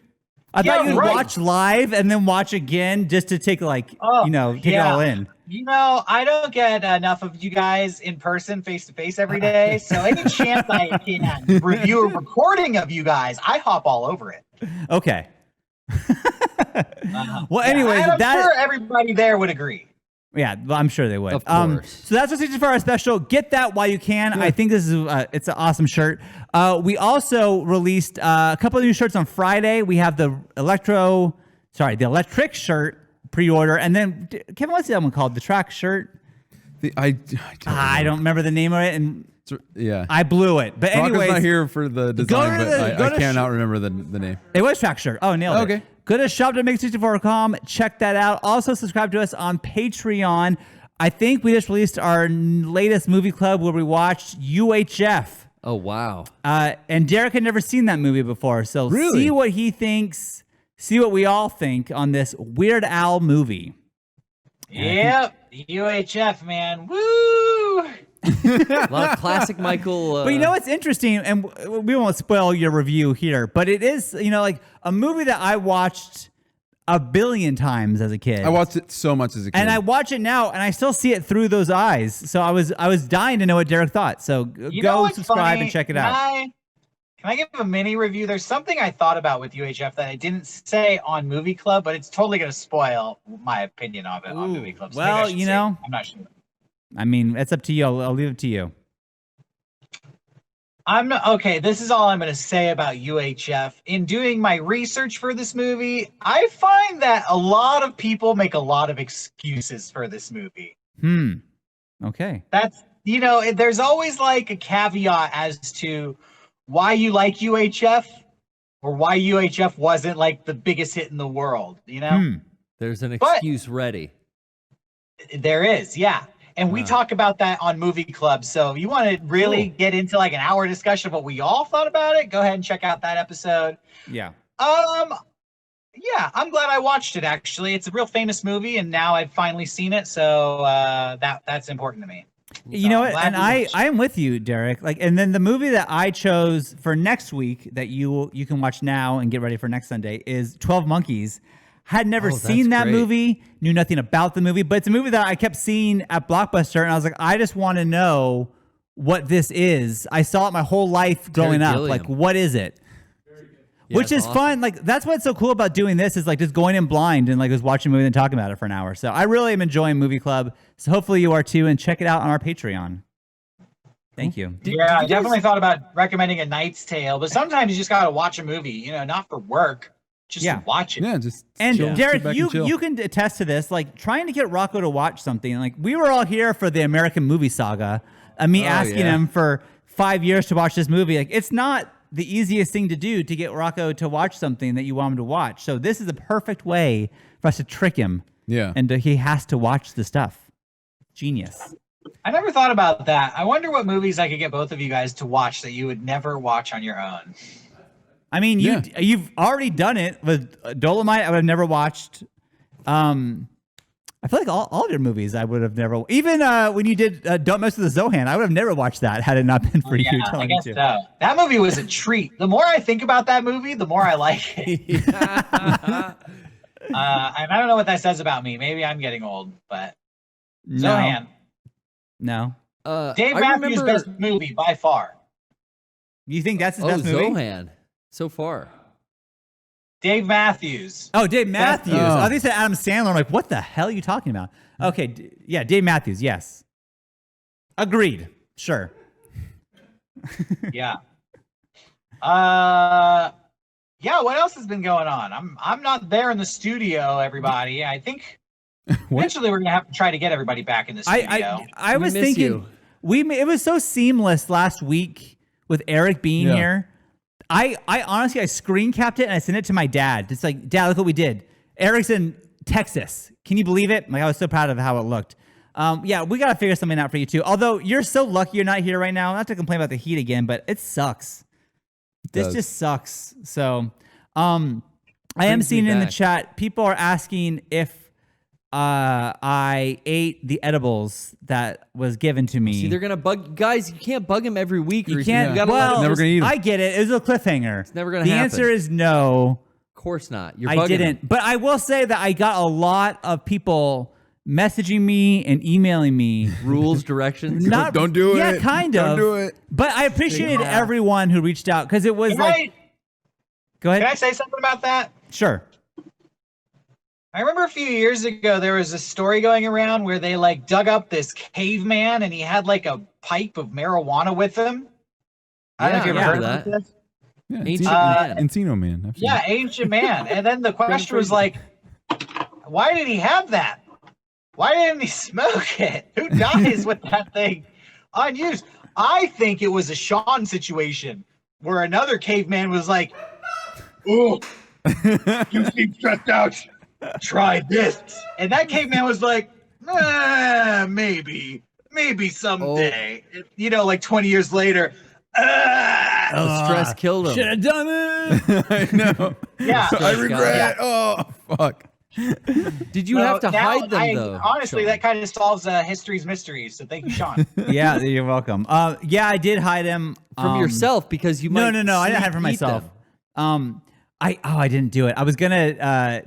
[SPEAKER 2] I thought you'd watch live and then watch again just to take take it all in.
[SPEAKER 1] I don't get enough of you guys in person, face to face every day. So any chance I can review a recording of you guys, I hop all over it.
[SPEAKER 2] Okay. Well, anyways,
[SPEAKER 1] I'm sure everybody there would agree.
[SPEAKER 2] Yeah, well, I'm sure they would.
[SPEAKER 3] Of course.
[SPEAKER 2] So that's what's featured for our special. Get that while you can. Yeah. I think this is it's an awesome shirt. We also released a couple of new shirts on Friday. We have the electric shirt pre-order, and then Kevin, what's the other one called? The track shirt.
[SPEAKER 4] I
[SPEAKER 2] don't remember the name of it, and
[SPEAKER 4] yeah,
[SPEAKER 2] I blew it. But
[SPEAKER 4] Rocco's
[SPEAKER 2] anyways,
[SPEAKER 4] not here for the design, but I cannot remember the name.
[SPEAKER 2] It was track shirt. Oh, nailed it.
[SPEAKER 4] Okay.
[SPEAKER 2] Go to shop.mega64.com. Check that out. Also, subscribe to us on Patreon. I think we just released our latest movie club where we watched UHF.
[SPEAKER 3] Oh, wow.
[SPEAKER 2] And Derek had never seen that movie before. So see what he thinks. See what we all think on this Weird Al movie.
[SPEAKER 1] Yep. UHF, man. Woo!
[SPEAKER 3] A lot of classic Michael.
[SPEAKER 2] But you know what's interesting, and we won't spoil your review here, but it is, like a movie that I watched a billion times as a kid.
[SPEAKER 4] I watched it so much as a kid.
[SPEAKER 2] And I watch it now, and I still see it through those eyes. So I was dying to know what Derek thought. So go subscribe and check it out.
[SPEAKER 1] Can I give a mini review? There's something I thought about with UHF that I didn't say on Movie Club, but it's totally going to spoil my opinion of it on Movie Club. So
[SPEAKER 2] well,
[SPEAKER 1] I'm not sure.
[SPEAKER 2] I mean, it's up to you. I'll leave it to you.
[SPEAKER 1] Okay, this is all I'm going to say about UHF. In doing my research for this movie, I find that a lot of people make a lot of excuses for this movie.
[SPEAKER 2] Okay.
[SPEAKER 1] That's, there's always like a caveat as to why you like UHF or why UHF wasn't like the biggest hit in the world,
[SPEAKER 3] There's an excuse ready.
[SPEAKER 1] There is, yeah. And we talk about that on Movie Club. So if you want to really get into like an hour discussion of what we all thought about it, go ahead and check out that episode.
[SPEAKER 2] Yeah.
[SPEAKER 1] Yeah, I'm glad I watched it, actually. It's a real famous movie, and now I've finally seen it. So that's important to me.
[SPEAKER 2] You know what? And I am with you, Derek. And then the movie that I chose for next week that you can watch now and get ready for next Sunday is 12 Monkeys. Had never seen that movie, knew nothing about the movie, but it's a movie that I kept seeing at Blockbuster, and I was like, I just want to know what this is. I saw it my whole life growing up. Like, what is it? Yeah, which is fun. Like, that's what's so cool about doing this is like just going in blind and like just watching a movie and talking about it for an hour. So I really am enjoying Movie Club. So hopefully you are too, and check it out on our Patreon. Thank you.
[SPEAKER 1] Yeah, I definitely thought about recommending A Knight's Tale, but sometimes you just got to watch a movie, not for work. Just to watch it.
[SPEAKER 4] Yeah, just
[SPEAKER 2] and
[SPEAKER 4] chill,
[SPEAKER 2] Derek, you can attest to this. Like trying to get Rocco to watch something. Like we were all here for the American Movie Saga. Me asking him for 5 years to watch this movie. Like it's not the easiest thing to do to get Rocco to watch something that you want him to watch. So this is the perfect way for us to trick him.
[SPEAKER 4] Yeah,
[SPEAKER 2] and he has to watch the stuff. Genius.
[SPEAKER 1] I never thought about that. I wonder what movies I could get both of you guys to watch that you would never watch on your own.
[SPEAKER 2] I mean, you've already done it with Dolomite. I would have never watched. I feel like all of your movies I would have never. Even when you did Don't Mess with the Zohan, I would have never watched that had it not been for you telling me to.
[SPEAKER 1] I guess so. That movie was a treat. The more I think about that movie, the more I like it. And I don't know what that says about me. Maybe I'm getting old, but Zohan.
[SPEAKER 2] No.
[SPEAKER 1] Dave Matthews' best movie by far.
[SPEAKER 2] You think that's his best movie?
[SPEAKER 3] Zohan. So far.
[SPEAKER 1] Dave Matthews.
[SPEAKER 2] Oh, Dave Matthews. I think said Adam Sandler. I'm like, what the hell are you talking about? Okay, yeah, Dave Matthews, yes. Agreed. Sure.
[SPEAKER 1] Yeah. Yeah, what else has been going on? I'm not there in the studio, everybody. I think eventually we're gonna have to try to get everybody back in the studio.
[SPEAKER 2] I was
[SPEAKER 3] miss
[SPEAKER 2] thinking it was so seamless last week with Eric being here. I honestly I screen capped it and I sent it to my dad. It's like, Dad, look what we did. Eric's in Texas. Can you believe it? Like, I was so proud of how it looked. Yeah, we gotta figure something out for you too. Although you're so lucky you're not here right now. Not to complain about the heat again, but it sucks. This just sucks. So, I am seeing in the chat, people are asking if I ate the edibles that was given to me.
[SPEAKER 3] See, they're gonna bug guys. You can't bug him every week.
[SPEAKER 2] You can't.
[SPEAKER 3] You
[SPEAKER 2] well,
[SPEAKER 4] never gonna eat 'em.
[SPEAKER 2] I get it. It was a cliffhanger. It's
[SPEAKER 3] never gonna
[SPEAKER 2] The
[SPEAKER 3] happen.
[SPEAKER 2] answer is no.
[SPEAKER 3] Of course not. You're
[SPEAKER 2] I
[SPEAKER 3] bugging
[SPEAKER 2] didn't.
[SPEAKER 3] him.
[SPEAKER 2] But I will say that I got a lot of people messaging me and emailing me.
[SPEAKER 3] Rules, directions.
[SPEAKER 2] Not,
[SPEAKER 4] Don't do it.
[SPEAKER 2] Yeah, kind of.
[SPEAKER 4] Don't do it.
[SPEAKER 2] But I appreciated everyone who reached out because it was Go ahead.
[SPEAKER 1] Can I say something about that?
[SPEAKER 2] Sure.
[SPEAKER 1] I remember a few years ago there was a story going around where they like dug up this caveman and he had like a pipe of marijuana with him. I don't know if you ever heard
[SPEAKER 3] that.
[SPEAKER 1] of this.
[SPEAKER 4] Yeah,
[SPEAKER 3] Ancient
[SPEAKER 4] Encino,
[SPEAKER 3] man.
[SPEAKER 4] Encino Man. I've seen
[SPEAKER 1] Yeah,
[SPEAKER 4] it.
[SPEAKER 1] ancient man. And then the question was like, why did he have that? Why didn't he smoke it? Who dies with that thing unused? I think it was a Shawn situation where another caveman was like, "Oh, you seem stressed out. Try this." And that caveman was like, maybe someday. You know, like 20 years later.
[SPEAKER 3] Stress killed him.
[SPEAKER 2] Should have done it.
[SPEAKER 4] I know.
[SPEAKER 1] Yeah.
[SPEAKER 4] I regret. Oh, fuck.
[SPEAKER 3] Did you have to
[SPEAKER 1] now
[SPEAKER 3] hide them though?
[SPEAKER 1] Honestly,
[SPEAKER 3] Shawn?
[SPEAKER 1] that kind of solves history's mysteries. So thank you, Shawn.
[SPEAKER 2] Yeah, you're welcome. Yeah, I did hide him
[SPEAKER 3] From yourself because you might.
[SPEAKER 2] No. I didn't hide it from
[SPEAKER 3] sneak eat
[SPEAKER 2] myself.
[SPEAKER 3] them.
[SPEAKER 2] I didn't do it. I was gonna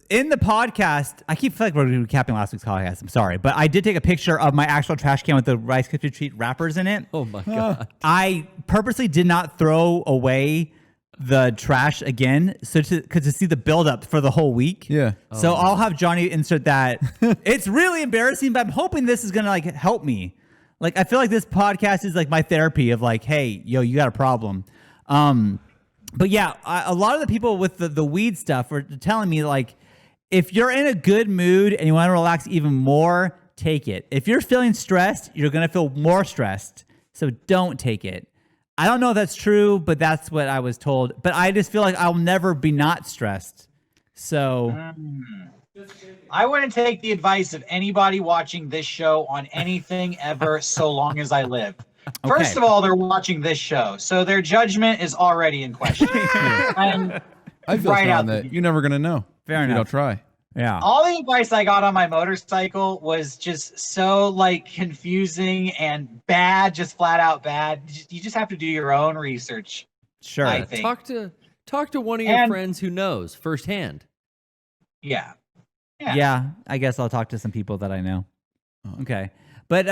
[SPEAKER 2] in the podcast. I keep feeling like we're recapping last week's podcast. I'm sorry, but I did take a picture of my actual trash can with the Rice Krispie treat wrappers in it.
[SPEAKER 3] Oh my god.
[SPEAKER 2] I purposely did not throw away the trash again, so to see the buildup for the whole week.
[SPEAKER 4] Yeah.
[SPEAKER 2] So I'll have Johnny insert that. It's really embarrassing, but I'm hoping this is gonna like help me. Like I feel like this podcast is like my therapy of like, hey, yo, you got a problem. But yeah, a lot of the people with the weed stuff were telling me like, if you're in a good mood and you want to relax even more, take it. If you're feeling stressed, you're gonna feel more stressed. So don't take it. I don't know if that's true, but that's what I was told. But I just feel like I'll never be not stressed. So
[SPEAKER 1] I wouldn't take the advice of anybody watching this show on anything ever so long as I live. First of all, they're watching this show, so their judgment is already in question. And
[SPEAKER 4] I feel
[SPEAKER 1] right
[SPEAKER 4] Shawn
[SPEAKER 1] out
[SPEAKER 4] that
[SPEAKER 1] the-
[SPEAKER 4] you're never gonna know.
[SPEAKER 2] Fair
[SPEAKER 4] if you
[SPEAKER 2] enough.
[SPEAKER 4] don't try.
[SPEAKER 2] yeah.
[SPEAKER 1] all the advice I got on my motorcycle was just so like confusing and bad, just flat out bad. You just have to do your own research.
[SPEAKER 2] Sure.
[SPEAKER 1] I think.
[SPEAKER 3] Talk to one of your
[SPEAKER 1] And-
[SPEAKER 3] friends who knows firsthand.
[SPEAKER 1] Yeah.
[SPEAKER 2] Yeah, I guess I'll talk to some people that I know. Okay. But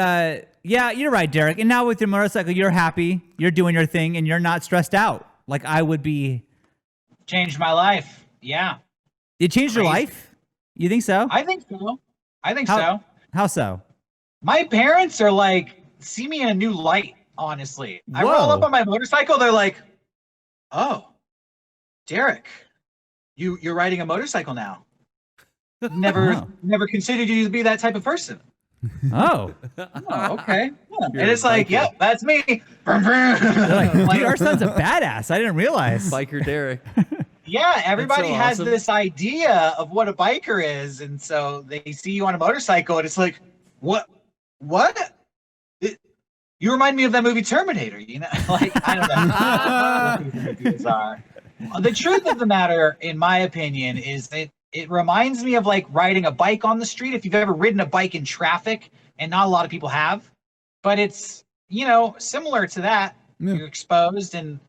[SPEAKER 2] yeah, you're right, Derek. And now with your motorcycle, you're happy, you're doing your thing, and you're not stressed out. Like I would be.
[SPEAKER 1] Changed my life. Yeah.
[SPEAKER 2] It changed your
[SPEAKER 1] Crazy.
[SPEAKER 2] life? You think so?
[SPEAKER 1] I think so. I think
[SPEAKER 2] How-
[SPEAKER 1] so.
[SPEAKER 2] How so?
[SPEAKER 1] My parents are like, see me in a new light, honestly. I roll
[SPEAKER 2] Whoa.
[SPEAKER 1] up on my motorcycle, they're like, oh, Derek, you're riding a motorcycle now.
[SPEAKER 2] Wow.
[SPEAKER 1] Never considered you to be that type of person.
[SPEAKER 2] Oh.
[SPEAKER 1] Oh, okay. Yeah.
[SPEAKER 3] You're
[SPEAKER 1] And it's
[SPEAKER 3] a
[SPEAKER 1] like,
[SPEAKER 3] biker.
[SPEAKER 1] yep, that's me.
[SPEAKER 2] Like,
[SPEAKER 1] Like,
[SPEAKER 2] dude, our son's a badass. I didn't realize.
[SPEAKER 3] Biker Derek.
[SPEAKER 1] yeah, everybody
[SPEAKER 3] so
[SPEAKER 1] has
[SPEAKER 3] awesome.
[SPEAKER 1] this idea of what a biker is, and so they see you on a motorcycle, and it's like, what? You remind me of that movie Terminator, you know? Like, I don't know. What these are. The truth of the matter, in my opinion, is that it reminds me of like riding a bike on the street. If you've ever ridden a bike in traffic, and not a lot of people have, but it's, you know, similar to that.
[SPEAKER 4] Yeah.
[SPEAKER 1] You're exposed, and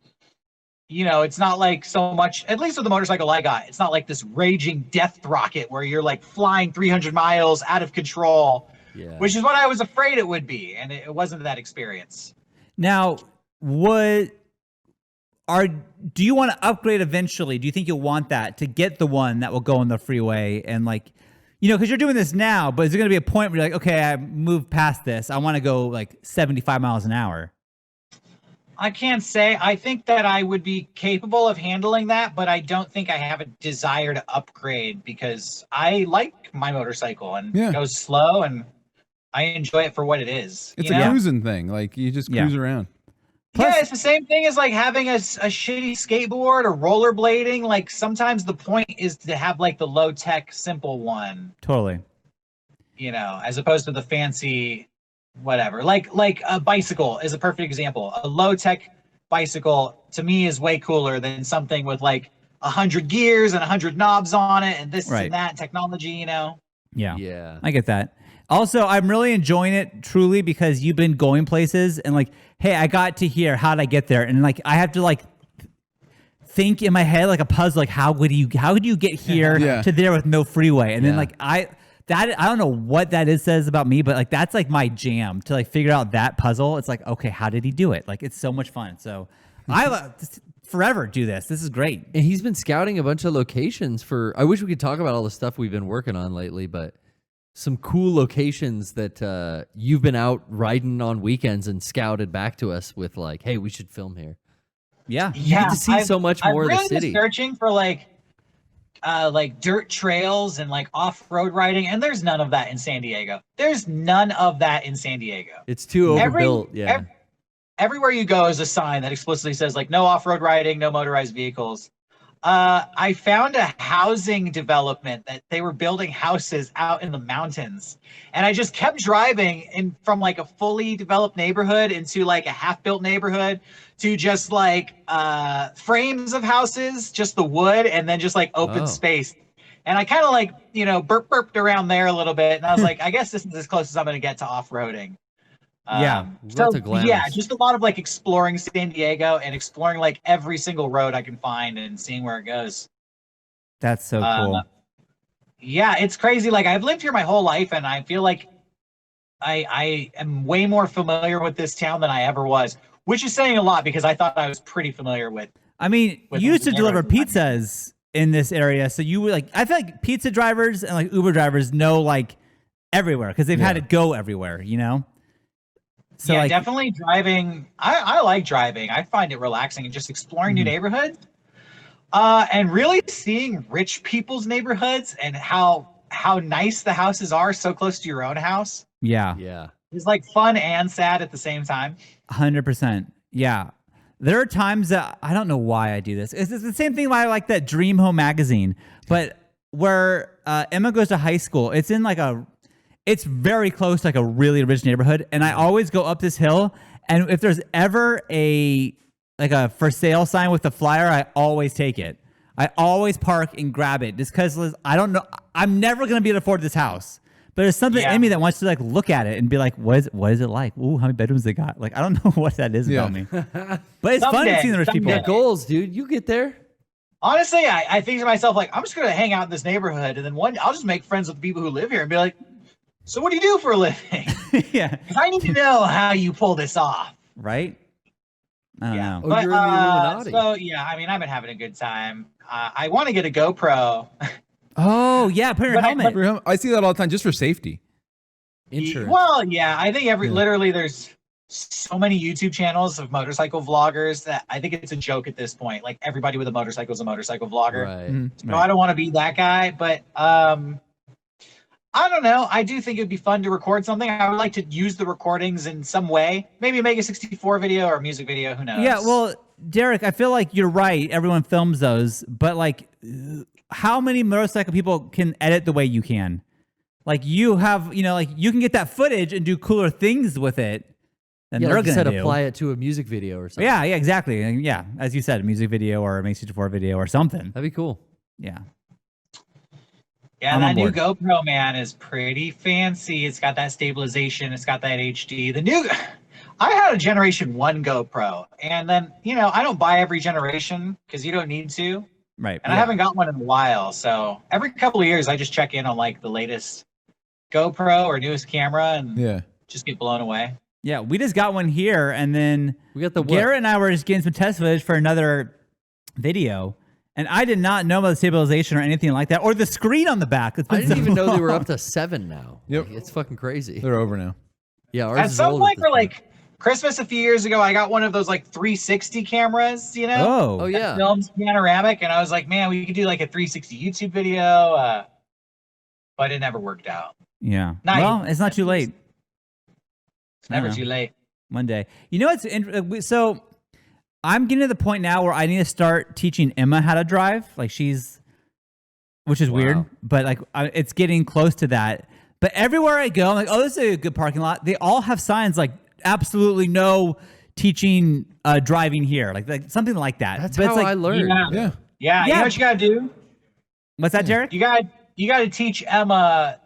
[SPEAKER 1] you know, it's not like so much, at least with the motorcycle I got, it's not like this raging death rocket where you're like flying 300 miles out of control,
[SPEAKER 3] Yeah.
[SPEAKER 1] which is what I was afraid it would be. And it wasn't that experience.
[SPEAKER 2] Now, do you want to upgrade eventually? Do you think you'll want that to get the one that will go on the freeway and like, You know, because you're doing this now, but is there going to be a point where you're like, okay, I moved past this. I want to go like 75 miles an hour?
[SPEAKER 1] I can't say. I think that I would be capable of handling that, but I don't think I have a desire to upgrade because I like my motorcycle and it goes slow and I enjoy it for what it is.
[SPEAKER 4] It's a cruising thing. Like you just cruise around.
[SPEAKER 1] Plus, it's the same thing as like having a shitty skateboard or rollerblading. Like sometimes the point is to have like the low tech, simple one.
[SPEAKER 2] Totally.
[SPEAKER 1] You know, as opposed to the fancy, whatever. Like a bicycle is a perfect example. A low tech bicycle to me is way cooler than something with like 100 gears and 100 knobs on it and this and that technology. You know.
[SPEAKER 2] Yeah. I get that. Also, I'm really enjoying it truly because you've been going places and like, hey, I got to here. How'd I get there? And like, I have to like think in my head like a puzzle. Like, how would you get here to there with no freeway? And then like I don't know what that says about me, but like that's like my jam to like figure out that puzzle. It's like, okay, how did he do it? Like, it's so much fun. So I forever do this. This is great.
[SPEAKER 3] And he's been scouting a bunch of locations for. I wish we could talk about all the stuff we've been working on lately, but. Some cool locations that you've been out riding on weekends and scouted back to us with like, hey, we should film here.
[SPEAKER 2] Yeah.
[SPEAKER 3] You get to see so much more of the city.
[SPEAKER 1] I've really been searching for like dirt trails and like off-road riding, and there's none of that in San Diego. There's none of that in San Diego.
[SPEAKER 3] It's too overbuilt.
[SPEAKER 1] Everywhere you go is a sign that explicitly says like no off-road riding, no motorized vehicles. I found a housing development that they were building houses out in the mountains, and I just kept driving from like a fully developed neighborhood into like a half-built neighborhood to just like frames of houses, just the wood, and then just like open space. And I kind of like, you know, burped around there a little bit, and I was like, I guess this is as close as I'm going to get to off-roading. Just a lot of like exploring San Diego and exploring like every single road I can find and seeing where it goes.
[SPEAKER 2] That's so cool.
[SPEAKER 1] Yeah, it's crazy. Like I've lived here my whole life and I feel like I am way more familiar with this town than I ever was, which is saying a lot because I thought I was pretty familiar with.
[SPEAKER 2] I mean, you used to deliver pizzas in this area. So you were like, I feel like pizza drivers and like Uber drivers know like everywhere because they've had to go everywhere, you know? So
[SPEAKER 1] yeah,
[SPEAKER 2] like,
[SPEAKER 1] definitely driving. I like driving. I find it relaxing and just exploring new neighborhoods. And really seeing rich people's neighborhoods and how nice the houses are so close to your own house.
[SPEAKER 2] Yeah.
[SPEAKER 1] It's like fun and sad at the same time.
[SPEAKER 2] 100%. Yeah. There are times that I don't know why I do this. It's the same thing why I like that Dream Home magazine, but where Emma goes to high school, it's very close to like a really rich neighborhood. And I always go up this hill. And if there's ever a for sale sign with a flyer, I always take it. I always park and grab it just because I don't know. I'm never going to be able to afford this house. But there's something in me that wants to like look at it and be like, what is it like? Ooh, how many bedrooms they got? Like, I don't know what that is about me. But it's fun to see the rich people.
[SPEAKER 3] Yeah, goals, dude. You get there.
[SPEAKER 1] Honestly, I think to myself, like, I'm just going to hang out in this neighborhood. And then I'll just make friends with the people who live here and be like, so what do you do for a living?
[SPEAKER 2] Yeah.
[SPEAKER 1] Because I need to know how you pull this off.
[SPEAKER 2] Right? I don't know.
[SPEAKER 3] Oh, you're in the Illuminati.
[SPEAKER 1] So, yeah, I mean, I've been having a good time. I want to get a GoPro.
[SPEAKER 2] Oh, yeah, put your helmet.
[SPEAKER 4] I see that all the time just for safety.
[SPEAKER 3] Insurance.
[SPEAKER 1] Well, yeah, I think literally there's so many YouTube channels of motorcycle vloggers that I think it's a joke at this point. Like everybody with a motorcycle is a motorcycle vlogger.
[SPEAKER 3] Right.
[SPEAKER 1] So I don't want to be that guy, but I don't know. I do think it'd be fun to record something. I would like to use the recordings in some way. Maybe a Mega64 video or a music video. Who knows?
[SPEAKER 2] Yeah, well, Derek, I feel like you're right. Everyone films those. But, like, how many motorcycle people can edit the way you can? Like, you have, like, you can get that footage and do cooler things with it than they're going to do.
[SPEAKER 3] Apply it to a music video or something.
[SPEAKER 2] Yeah, exactly. And yeah, as you said, a music video or a Mega64 video or something.
[SPEAKER 3] That'd be cool.
[SPEAKER 2] Yeah.
[SPEAKER 1] Yeah, that new GoPro, man, is pretty fancy. It's got that stabilization. It's got that HD. I had a Generation 1 GoPro, and then, I don't buy every generation because you don't need to.
[SPEAKER 2] Right.
[SPEAKER 1] And I haven't got one in a while. So every couple of years, I just check in on, like, the latest GoPro or newest camera and just get blown away.
[SPEAKER 2] Yeah, we just got one here, and then
[SPEAKER 3] we got the
[SPEAKER 2] Garrett and I were just getting some test footage for another video. And I did not know about the stabilization or anything like that, or the screen on the back. It's been
[SPEAKER 3] I didn't
[SPEAKER 2] so
[SPEAKER 3] even know they were
[SPEAKER 2] long.
[SPEAKER 3] up to 7 now.
[SPEAKER 4] Yep.
[SPEAKER 3] Like, it's fucking crazy.
[SPEAKER 4] They're over now.
[SPEAKER 3] Yeah, ours
[SPEAKER 1] At
[SPEAKER 3] is
[SPEAKER 1] some
[SPEAKER 3] old at
[SPEAKER 1] point
[SPEAKER 3] this
[SPEAKER 1] for like Christmas a few years ago, I got one of those like 360 cameras, you know?
[SPEAKER 2] Oh,
[SPEAKER 3] Oh yeah.
[SPEAKER 1] Films panoramic, and I was like, man, we could do like a 360 YouTube video, but it never worked out.
[SPEAKER 2] yeah.
[SPEAKER 1] Not
[SPEAKER 2] Well,
[SPEAKER 1] even-
[SPEAKER 2] it's not too late.
[SPEAKER 1] It's never
[SPEAKER 2] Yeah.
[SPEAKER 1] too late.
[SPEAKER 2] One day. You know what's so I'm getting to the point now where I need to start teaching Emma how to drive. Like which is weird, but like it's getting close to that. But everywhere I go, I'm like, oh, this is a good parking lot. They all have signs like absolutely no teaching driving here, like something like that.
[SPEAKER 3] That's
[SPEAKER 2] but
[SPEAKER 3] how
[SPEAKER 2] it's like,
[SPEAKER 3] I learned.
[SPEAKER 4] Yeah.
[SPEAKER 1] Yeah, you
[SPEAKER 2] Yeah.
[SPEAKER 1] know what you gotta do?
[SPEAKER 2] What's that, Derek?
[SPEAKER 1] You gotta teach Emma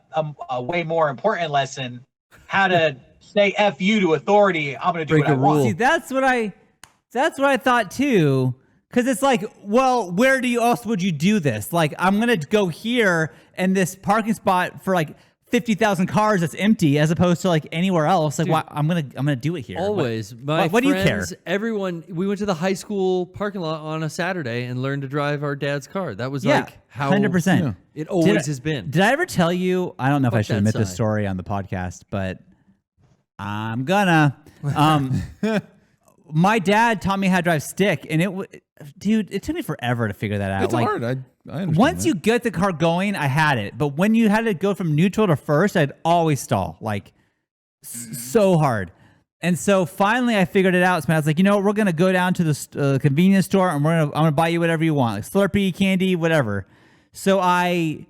[SPEAKER 1] a way more important lesson: how to say "f you" to authority. I'm gonna do
[SPEAKER 3] Break
[SPEAKER 1] what I
[SPEAKER 3] a
[SPEAKER 1] want.
[SPEAKER 3] rule.
[SPEAKER 2] See, that's what I thought too. Because it's like, well, where else would you do this? Like, I'm gonna go here and this parking spot for like 50,000 cars that's empty, as opposed to like anywhere else. Like, why, I'm gonna do it here.
[SPEAKER 3] Always.
[SPEAKER 2] What do you care?
[SPEAKER 3] Everyone, we went to the high school parking lot on a Saturday and learned to drive our dad's car. That was
[SPEAKER 2] Yeah,
[SPEAKER 3] like how
[SPEAKER 2] 100%.
[SPEAKER 3] it always
[SPEAKER 2] Did
[SPEAKER 3] has been.
[SPEAKER 2] Did I ever tell you? I don't know if I
[SPEAKER 3] Fuck
[SPEAKER 2] should
[SPEAKER 3] that
[SPEAKER 2] admit this
[SPEAKER 3] side.
[SPEAKER 2] story on the podcast, but I'm gonna. My dad taught me how to drive stick, and dude, it took me forever to figure that out.
[SPEAKER 4] It's
[SPEAKER 2] like,
[SPEAKER 4] hard. I understand
[SPEAKER 2] once
[SPEAKER 4] that.
[SPEAKER 2] you get the car going, I had it. But when you had to go from neutral to first, I'd always stall, like so hard. And so finally, I figured it out. So I was like, you know what? We're gonna go down to the convenience store, and I'm gonna buy you whatever you want, like Slurpee, candy, whatever. So I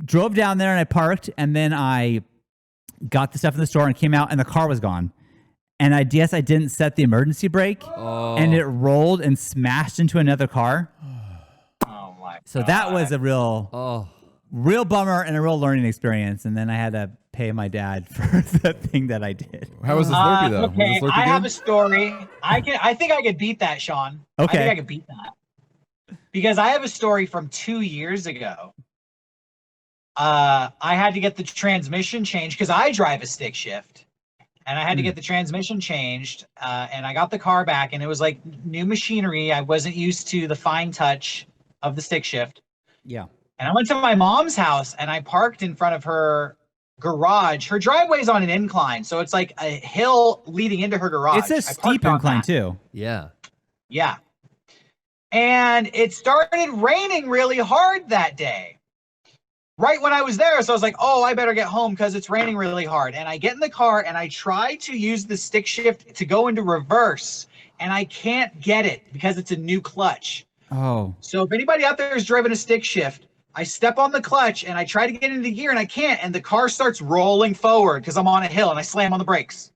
[SPEAKER 2] drove down there and I parked, and then I got the stuff in the store and came out, and the car was gone. And I guess I didn't set the emergency brake, and it rolled and smashed into another car.
[SPEAKER 1] Oh my!
[SPEAKER 2] So that was a real bummer and a real learning experience. And then I had to pay my dad for the thing that I did.
[SPEAKER 4] How was the Slurpee though?
[SPEAKER 1] Okay,
[SPEAKER 4] Was the Slurpee
[SPEAKER 1] I have
[SPEAKER 4] good?
[SPEAKER 1] a story. I think I could beat that, Shawn. I
[SPEAKER 2] Okay.
[SPEAKER 1] think I could beat that because I have a story from 2 years ago. I had to get the transmission changed because I drive a stick shift. And I had to get the transmission changed, and I got the car back, and it was like new machinery. I wasn't used to the fine touch of the stick shift.
[SPEAKER 2] Yeah.
[SPEAKER 1] And I went to my mom's house, and I parked in front of her garage. Her driveway's on an incline, so it's like a hill leading into her garage.
[SPEAKER 2] It's a
[SPEAKER 1] I
[SPEAKER 2] steep
[SPEAKER 1] parked on
[SPEAKER 2] incline
[SPEAKER 1] that.
[SPEAKER 2] too.
[SPEAKER 3] Yeah.
[SPEAKER 1] Yeah. And it started raining really hard that day. Right when I was there, so I was like, oh, I better get home because it's raining really hard. And I get in the car and I try to use the stick shift to go into reverse, and I can't get it because it's a new clutch.
[SPEAKER 2] Oh.
[SPEAKER 1] So if anybody out there has driven a stick shift, I step on the clutch and I try to get into gear and I can't, and the car starts rolling forward because I'm on a hill, and I slam on the brakes.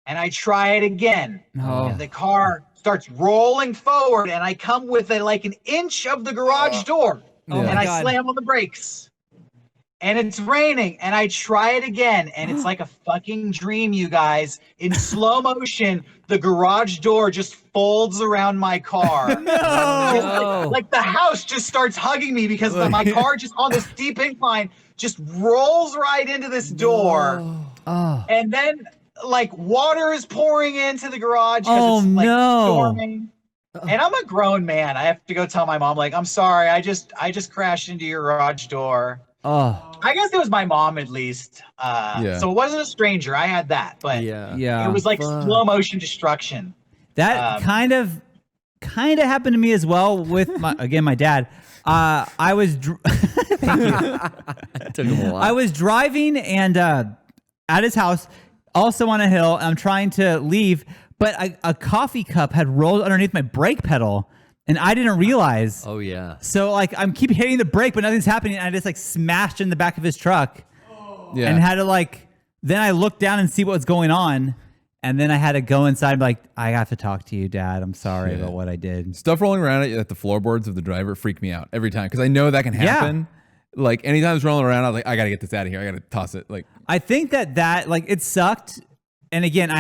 [SPEAKER 1] And I try it again,
[SPEAKER 2] Oh.
[SPEAKER 1] and the car starts rolling forward, and I come with like an inch of the garage door,
[SPEAKER 2] Oh
[SPEAKER 1] and
[SPEAKER 2] my
[SPEAKER 1] I
[SPEAKER 2] God.
[SPEAKER 1] slam on the brakes. And it's raining, and I try it again, and it's like a fucking dream, you guys. In slow motion, the garage door just folds around my car.
[SPEAKER 3] No.
[SPEAKER 1] Like the house just starts hugging me because my car just on this steep incline just rolls right into this door.
[SPEAKER 2] Oh.
[SPEAKER 1] And then like water is pouring into the garage
[SPEAKER 2] Oh,
[SPEAKER 1] because it's like
[SPEAKER 2] no.
[SPEAKER 1] storming. And I'm a grown man. I have to go tell my mom, like, I'm sorry, I just crashed into your garage door.
[SPEAKER 2] Oh.
[SPEAKER 1] I guess it was my mom at least.
[SPEAKER 4] Yeah.
[SPEAKER 1] So it wasn't a stranger. I had that, but
[SPEAKER 3] Yeah.
[SPEAKER 2] Yeah.
[SPEAKER 1] it was like
[SPEAKER 3] Fuck.
[SPEAKER 1] slow motion destruction.
[SPEAKER 2] That kind of happened to me as well with my dad. I was
[SPEAKER 3] It took him a while.
[SPEAKER 2] I was driving and at his house, also on a hill. I'm trying to leave, but a coffee cup had rolled underneath my brake pedal, and I didn't realize.
[SPEAKER 3] Oh yeah.
[SPEAKER 2] So like I'm keep hitting the brake, but nothing's happening. And I just like smashed in the back of his truck,
[SPEAKER 4] Yeah.
[SPEAKER 2] and had to like. Then I looked down and see what was going on, and then I had to go inside and be like, I have to talk to you, Dad. I'm sorry about what I did.
[SPEAKER 4] Stuff rolling around at the floorboards of the driver freaked me out every time because I know that can happen. Like anytime it's rolling around, I was like, I gotta get this out of here. I gotta toss it. Like,
[SPEAKER 2] I think that like it sucked. And again,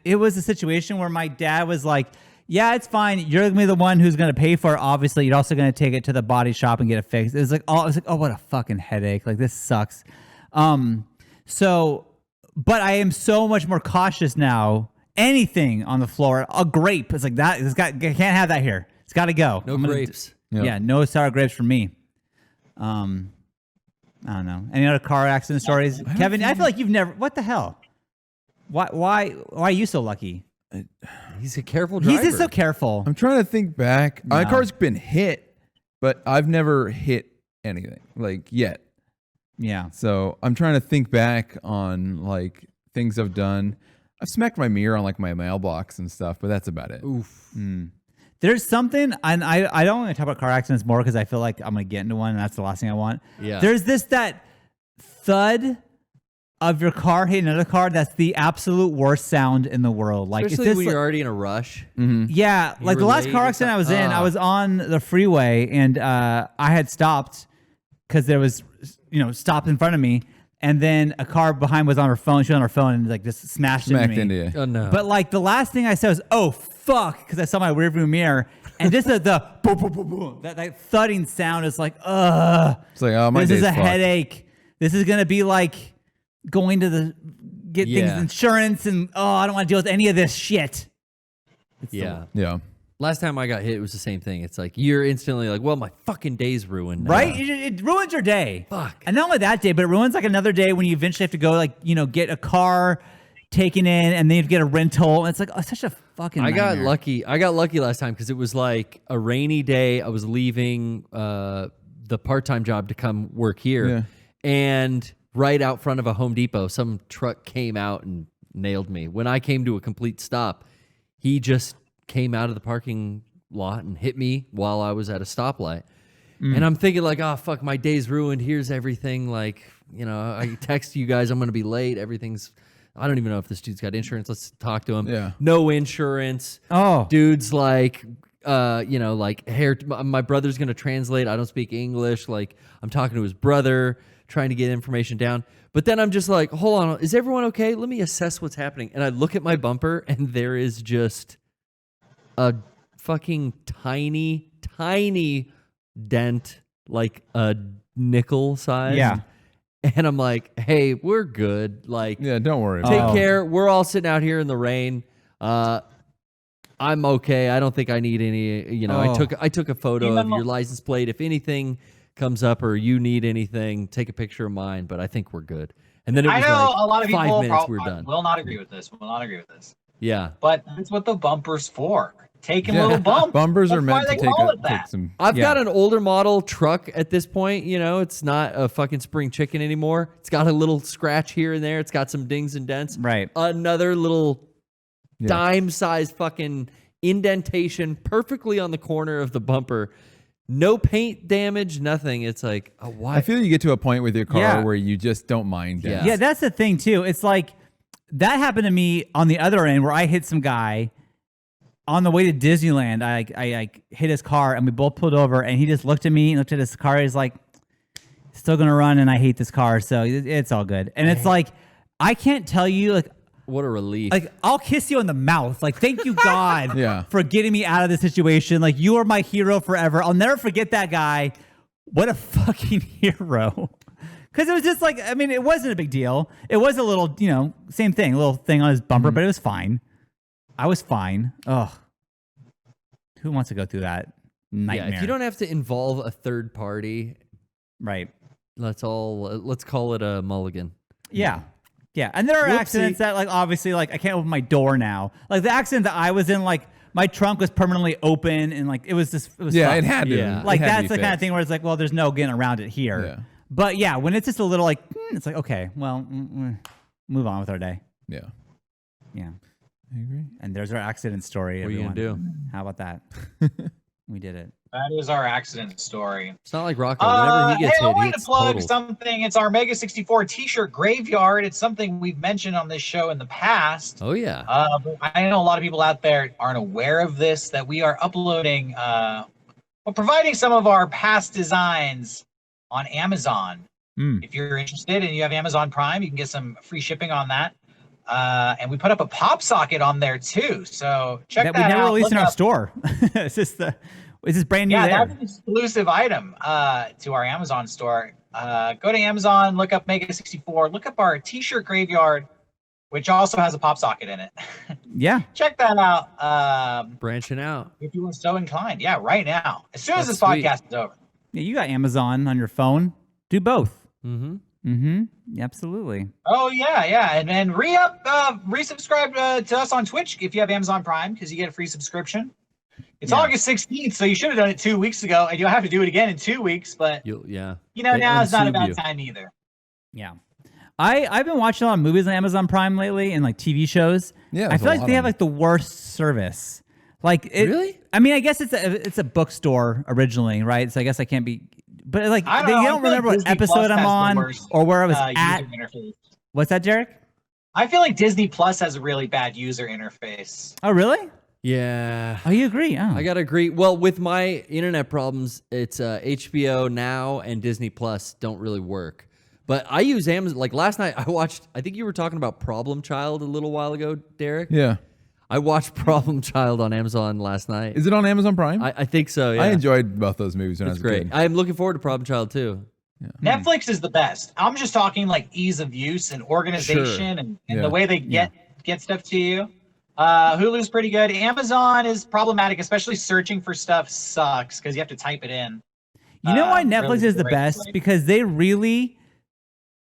[SPEAKER 2] it was a situation where my dad was like, yeah, it's fine. You're going to be the one who's going to pay for it. Obviously, you're also going to take it to the body shop and get it fixed. It was like, oh, what a fucking headache. Like, this sucks. But I am so much more cautious now. Anything on the floor, a grape, it's like that. Can't have that here. It's got to go.
[SPEAKER 3] No grapes.
[SPEAKER 2] Yeah, no sour grapes for me. I don't know. Any other car accident stories, Kevin? I feel like you've never. What the hell? Why are you so lucky?
[SPEAKER 3] He's a careful driver.
[SPEAKER 2] He's just so careful.
[SPEAKER 4] I'm trying to think back.
[SPEAKER 2] No.
[SPEAKER 4] My car's been hit, but I've never hit anything like yet.
[SPEAKER 2] Yeah.
[SPEAKER 4] So I'm trying to think back on like things I've done. I've smacked my mirror on like my mailbox and stuff, but that's about it.
[SPEAKER 3] Oof.
[SPEAKER 2] There's something, and I don't want to talk about car accidents more because I feel like I'm going to get into one, and that's the last thing I want.
[SPEAKER 3] Yeah.
[SPEAKER 2] There's that thud of your car hitting another car. That's the absolute worst sound in the world. Like,
[SPEAKER 3] Especially when you're already in a rush.
[SPEAKER 2] Yeah, like the last car accident I was in, I was on the freeway, and I had stopped because there was, stop in front of me. And then a car behind was on her phone. She was on her phone and like just smacked into me.
[SPEAKER 3] Oh no!
[SPEAKER 2] But like the last thing I said was, "Oh fuck," because I saw my rearview mirror, and just the boom, boom, boom, boom, that thudding sound is like, ugh.
[SPEAKER 4] It's like, oh my.
[SPEAKER 2] This
[SPEAKER 4] day's
[SPEAKER 2] is a
[SPEAKER 4] fucked.
[SPEAKER 2] headache. This is gonna be like going to get things insurance, and I don't want to deal with any of this shit.
[SPEAKER 3] Yeah.
[SPEAKER 4] Yeah.
[SPEAKER 3] Last time I got hit, it was the same thing. It's like you're instantly like, well, my fucking day's ruined now.
[SPEAKER 2] Right? It ruins your day.
[SPEAKER 3] Fuck.
[SPEAKER 2] And not only that day, but it ruins like another day when you eventually have to go get a car taken in and then you have to get a rental. And it's like such a fucking nightmare.
[SPEAKER 3] I got lucky last time because it was like a rainy day. I was leaving the part-time job to come work here.
[SPEAKER 4] Yeah.
[SPEAKER 3] And right out front of a Home Depot, some truck came out and nailed me. When I came to a complete stop, he just came out of the parking lot and hit me while I was at a stoplight. And I'm thinking like, oh, fuck, my day's ruined. Here's everything. Like, I text you guys, I'm going to be late. I don't even know if this dude's got insurance. Let's talk to him.
[SPEAKER 4] Yeah.
[SPEAKER 3] No insurance.
[SPEAKER 2] Oh.
[SPEAKER 3] Dude's like, my brother's going to translate. I don't speak English. Like, I'm talking to his brother, trying to get information down. But then I'm just like, hold on. Is everyone okay? Let me assess what's happening. And I look at my bumper and there is just a fucking tiny dent, like a nickel size.
[SPEAKER 2] Yeah.
[SPEAKER 3] And I'm like, hey, we're good. Like,
[SPEAKER 4] Yeah. Don't worry.
[SPEAKER 3] take care. We're all sitting out here in the rain. I'm okay. I don't think I need any, I took a photo of your license plate. If anything comes up or you need anything, take a picture of mine, but I think we're good. And then it was
[SPEAKER 1] I know
[SPEAKER 3] like
[SPEAKER 1] a lot of
[SPEAKER 3] 5
[SPEAKER 1] people
[SPEAKER 3] minutes, we're done.
[SPEAKER 1] will not agree with this.
[SPEAKER 3] Yeah.
[SPEAKER 1] But that's what the bumper's for. Taking little bumps.
[SPEAKER 4] Bumpers are
[SPEAKER 1] That's why
[SPEAKER 4] meant
[SPEAKER 1] they
[SPEAKER 4] to
[SPEAKER 1] call it
[SPEAKER 4] take
[SPEAKER 1] that.
[SPEAKER 4] some.
[SPEAKER 3] I've got an older model truck at this point. It's not a fucking spring chicken anymore. It's got a little scratch here and there. It's got some dings and dents.
[SPEAKER 2] Right.
[SPEAKER 3] Another little dime-sized fucking indentation perfectly on the corner of the bumper. No paint damage, nothing. It's like, why?
[SPEAKER 4] I feel you get to a point with your car
[SPEAKER 2] Yeah.
[SPEAKER 4] where you just don't mind.
[SPEAKER 3] Yeah.
[SPEAKER 2] Yeah, that's the thing too. It's like that happened to me on the other end where I hit some guy on the way to Disneyland. I hit his car and we both pulled over and he just looked at me and looked at his car. He's like, still gonna run and I hate this car, so it's all good. And it's like, I can't tell you, like,
[SPEAKER 3] What a relief.
[SPEAKER 2] like I'll kiss you on the mouth. Like, thank you God
[SPEAKER 4] Yeah.
[SPEAKER 2] for getting me out of this situation. Like, you are my hero forever. I'll never forget that guy. What a fucking hero. Because it was just like, I mean, it wasn't a big deal. It was a little, same thing, a little thing on his bumper, but it was fine. I was fine. Ugh. Who wants to go through that nightmare?
[SPEAKER 3] Yeah, if you don't have to involve a third party,
[SPEAKER 2] Right.
[SPEAKER 3] let's call it a mulligan.
[SPEAKER 2] Yeah. Yeah. And there are
[SPEAKER 3] Whoopsie.
[SPEAKER 2] accidents that, like, obviously, like, I can't open my door now. Like, the accident that I was in, like, my trunk was permanently open and, like, it was just, it was
[SPEAKER 4] Yeah,
[SPEAKER 2] fucked.
[SPEAKER 4] it had to.
[SPEAKER 3] Yeah.
[SPEAKER 4] it
[SPEAKER 2] Like,
[SPEAKER 4] had to
[SPEAKER 2] that's
[SPEAKER 4] be
[SPEAKER 2] the kind of
[SPEAKER 4] fixed.
[SPEAKER 2] thing where it's like, well, there's no getting around it here.
[SPEAKER 4] Yeah.
[SPEAKER 2] But yeah, when it's just a little like, it's like, okay, well, move on with our day.
[SPEAKER 4] Yeah.
[SPEAKER 2] Yeah.
[SPEAKER 4] I agree.
[SPEAKER 2] And there's our accident story.
[SPEAKER 3] What are you
[SPEAKER 2] everyone.
[SPEAKER 3] gonna do?
[SPEAKER 2] How about that? We did it.
[SPEAKER 1] That is our accident story.
[SPEAKER 3] It's not like Rocco. Whenever he gets
[SPEAKER 1] I
[SPEAKER 3] hit, he
[SPEAKER 1] wanted to
[SPEAKER 3] gets
[SPEAKER 1] plug
[SPEAKER 3] totaled.
[SPEAKER 1] something. It's our Mega64 T-shirt graveyard. It's something we've mentioned on this show in the past.
[SPEAKER 3] Oh yeah.
[SPEAKER 1] But I know a lot of people out there aren't aware of this, that we are uploading, providing some of our past designs on Amazon. If you're interested and you have Amazon Prime, you can get some free shipping on that. And we put up a pop socket on there too. So check that
[SPEAKER 2] we never
[SPEAKER 1] out.
[SPEAKER 2] released in
[SPEAKER 1] Look
[SPEAKER 2] our
[SPEAKER 1] up-
[SPEAKER 2] store. It's just it's just brand new
[SPEAKER 1] Yeah,
[SPEAKER 2] there.
[SPEAKER 1] that's an exclusive item to our Amazon store. Go to Amazon, look up Mega64, look up our T-shirt graveyard which also has a pop socket in it.
[SPEAKER 2] Yeah.
[SPEAKER 1] Check that out.
[SPEAKER 3] Branching out.
[SPEAKER 1] If you were so inclined. Yeah, right now. As soon as
[SPEAKER 3] That's
[SPEAKER 1] this
[SPEAKER 3] sweet.
[SPEAKER 1] podcast is over.
[SPEAKER 2] Yeah, you got Amazon on your phone. Do both.
[SPEAKER 3] Mm-hmm.
[SPEAKER 2] Mm-hmm. Absolutely.
[SPEAKER 1] Oh yeah. And then resubscribe to us on Twitch if you have Amazon Prime, because you get a free subscription. It's August 16th, so you should have done it 2 weeks ago, and you'll have to do it again in 2 weeks. But
[SPEAKER 3] Yeah.
[SPEAKER 1] now is not a
[SPEAKER 3] unsub
[SPEAKER 1] bad
[SPEAKER 3] you.
[SPEAKER 1] time either.
[SPEAKER 2] Yeah. I've been watching a lot of movies on Amazon Prime lately and like TV shows.
[SPEAKER 4] Yeah,
[SPEAKER 2] I
[SPEAKER 4] there's
[SPEAKER 2] feel
[SPEAKER 4] a
[SPEAKER 2] like
[SPEAKER 4] lot
[SPEAKER 2] they
[SPEAKER 4] of
[SPEAKER 2] have
[SPEAKER 4] them.
[SPEAKER 2] like the worst service. Like it,
[SPEAKER 3] Really?
[SPEAKER 2] I mean, I guess it's a bookstore originally, right? So I guess I can't be. But like
[SPEAKER 1] I don't
[SPEAKER 2] they
[SPEAKER 1] know, I
[SPEAKER 2] don't
[SPEAKER 1] feel like
[SPEAKER 2] remember what
[SPEAKER 1] Disney
[SPEAKER 2] episode
[SPEAKER 1] Plus
[SPEAKER 2] I'm
[SPEAKER 1] has the
[SPEAKER 2] on
[SPEAKER 1] worst,
[SPEAKER 2] or where I was at.
[SPEAKER 1] User interface.
[SPEAKER 2] What's that, Derek?
[SPEAKER 1] I feel like Disney Plus has a really bad user interface.
[SPEAKER 2] Oh, really?
[SPEAKER 3] Yeah.
[SPEAKER 2] Oh, you agree? Oh,
[SPEAKER 3] I gotta agree. Well, with my internet problems, it's HBO Now and Disney Plus don't really work. But I use Amazon. Like last night, I watched. I think you were talking about Problem Child a little while ago, Derek.
[SPEAKER 4] Yeah.
[SPEAKER 3] I watched Problem Child on Amazon last night.
[SPEAKER 4] Is it on Amazon Prime?
[SPEAKER 3] I think so. Yeah,
[SPEAKER 4] I enjoyed both those movies when I
[SPEAKER 3] It's
[SPEAKER 4] was a
[SPEAKER 3] great.
[SPEAKER 4] kid.
[SPEAKER 3] I'm looking forward to Problem Child too.
[SPEAKER 1] Netflix is the best. I'm just talking like ease of use and organization and
[SPEAKER 4] Yeah.
[SPEAKER 1] the way they get stuff to you. Hulu's pretty good. Amazon is problematic, especially searching for stuff sucks because you have to type it in.
[SPEAKER 2] you know why Netflix
[SPEAKER 1] really
[SPEAKER 2] is the
[SPEAKER 1] great
[SPEAKER 2] best?
[SPEAKER 1] place.
[SPEAKER 2] Because they really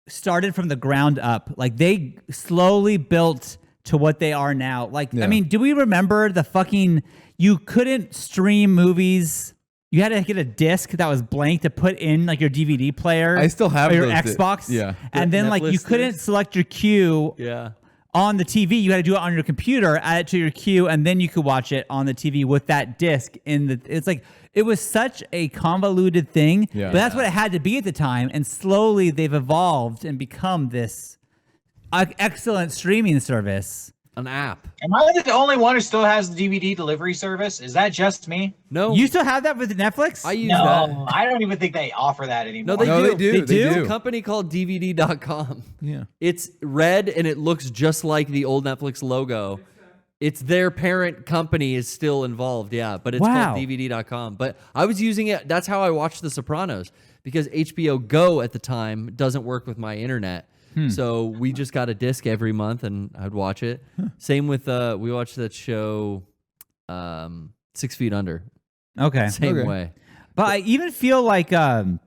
[SPEAKER 2] started from the ground up. Like they slowly built to what they are now. Like,
[SPEAKER 4] Yeah.
[SPEAKER 2] I mean, do we remember the fucking, you couldn't stream movies. You had to get a disc that was blank to put in like your DVD player.
[SPEAKER 4] I still have
[SPEAKER 2] or your
[SPEAKER 4] those
[SPEAKER 2] Xbox.
[SPEAKER 4] yeah.
[SPEAKER 2] And then like you
[SPEAKER 3] Netflix
[SPEAKER 2] couldn't
[SPEAKER 3] discs?
[SPEAKER 2] select your queue
[SPEAKER 3] Yeah.
[SPEAKER 2] on the TV. You had to do it on your computer, add it to your queue, and then you could watch it on the TV with that disc in the. It's like it was such a convoluted thing,
[SPEAKER 4] Yeah.
[SPEAKER 2] but that's what it had to be at the time. And slowly they've evolved and become this excellent streaming service.
[SPEAKER 3] An app.
[SPEAKER 1] Am I the only one who still has the DVD delivery service? Is that just me?
[SPEAKER 3] No.
[SPEAKER 2] You still have that with Netflix?
[SPEAKER 3] I use
[SPEAKER 1] No,
[SPEAKER 3] that.
[SPEAKER 1] I don't even think they offer that anymore.
[SPEAKER 3] No, they
[SPEAKER 4] No,
[SPEAKER 3] do.
[SPEAKER 4] they do.
[SPEAKER 2] They
[SPEAKER 4] They
[SPEAKER 2] do?
[SPEAKER 3] It's a
[SPEAKER 4] do.
[SPEAKER 3] company called DVD.com.
[SPEAKER 4] Yeah.
[SPEAKER 3] It's red and it looks just like the old Netflix logo. It's their parent company is still involved, yeah, but it's
[SPEAKER 2] Wow.
[SPEAKER 3] called DVD.com. But I was using it. That's how I watched The Sopranos because HBO Go at the time doesn't work with my internet. So we just got a disc every month and I'd watch it. Same with we watched that show 6 Feet Under.
[SPEAKER 2] Okay.
[SPEAKER 3] Same
[SPEAKER 4] Okay.
[SPEAKER 3] way.
[SPEAKER 2] But I even feel like Redbox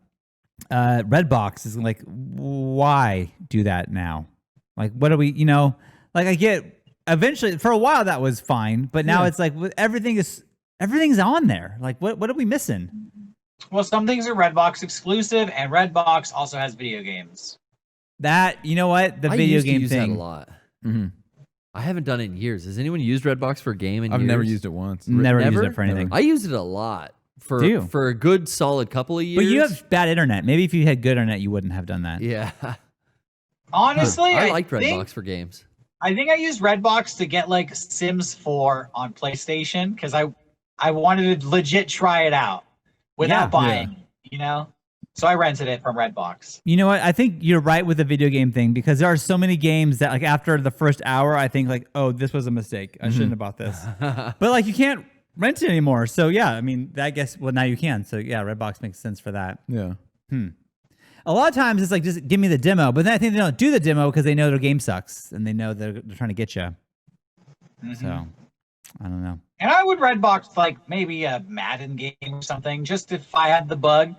[SPEAKER 2] is like, why do that now? Like, what do we, like I get, eventually, for a while that was fine, but now it's like everything's on there. Like, what are we missing?
[SPEAKER 1] Well, some things are Redbox exclusive, and Redbox also has video games.
[SPEAKER 2] That, you know what? The
[SPEAKER 3] I
[SPEAKER 2] video
[SPEAKER 3] used to
[SPEAKER 2] game
[SPEAKER 3] use
[SPEAKER 2] thing.
[SPEAKER 3] that a lot.
[SPEAKER 4] Mhm.
[SPEAKER 3] I haven't done it in years. Has anyone used Redbox for a game in
[SPEAKER 4] I've
[SPEAKER 3] years?
[SPEAKER 4] never used it once.
[SPEAKER 2] Never used
[SPEAKER 3] Never?
[SPEAKER 2] it for anything.
[SPEAKER 3] I used it a lot for
[SPEAKER 2] Do you?
[SPEAKER 3] for a good solid couple of years.
[SPEAKER 2] But you have bad internet. Maybe if you had good internet, you wouldn't have done that.
[SPEAKER 3] yeah.
[SPEAKER 1] Honestly,
[SPEAKER 3] I liked
[SPEAKER 1] think-
[SPEAKER 3] Redbox for games.
[SPEAKER 1] I think I used Redbox to get like Sims 4 on PlayStation because I wanted to legit try it out without
[SPEAKER 2] Yeah.
[SPEAKER 1] buying it, So I rented it from Redbox.
[SPEAKER 2] You know what? I think you're right with the video game thing because there are so many games that like after the first hour, I think like, oh, this was a mistake. I shouldn't have bought this. But like you can't rent it anymore. So yeah, I mean, I guess, well, now you can. So yeah, Redbox makes sense for that.
[SPEAKER 4] Yeah.
[SPEAKER 2] A lot of times it's like, just give me the demo. But then I think they don't do the demo because they know their game sucks and they know they're trying to get you. So I don't know.
[SPEAKER 1] And I would Redbox like maybe a Madden game or something, just if I had the bug.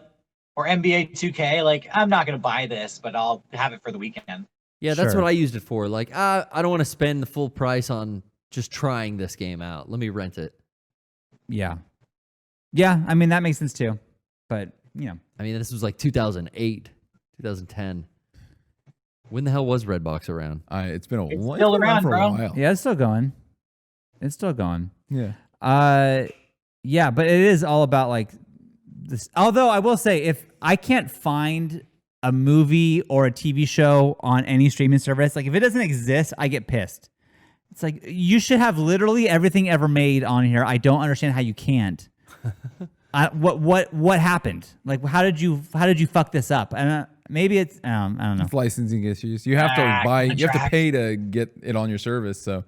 [SPEAKER 1] Or NBA 2K, like I'm not gonna buy this, but I'll have it for the weekend.
[SPEAKER 3] Yeah, that's
[SPEAKER 2] Sure.
[SPEAKER 3] what I used it for. Like, I don't want to spend the full price on just trying this game out. Let me rent it.
[SPEAKER 2] Yeah. Yeah. I mean, that makes sense too. But,
[SPEAKER 3] I mean, this was like 2008, 2010. When the hell was Redbox around?
[SPEAKER 4] It's been a
[SPEAKER 1] It's
[SPEAKER 4] while.
[SPEAKER 1] still around,
[SPEAKER 4] for a
[SPEAKER 1] bro.
[SPEAKER 4] while.
[SPEAKER 2] yeah, it's still going. It's still going.
[SPEAKER 4] Yeah.
[SPEAKER 2] Yeah, but it is all about like this. Although I will say, if I can't find a movie or a TV show on any streaming service, like if it doesn't exist, I get pissed. It's like you should have literally everything ever made on here. I don't understand how you can't. What happened? Like how did you fuck this up? And maybe it's I don't know.
[SPEAKER 4] It's licensing issues. You have to buy. You have to pay to get it on your service. So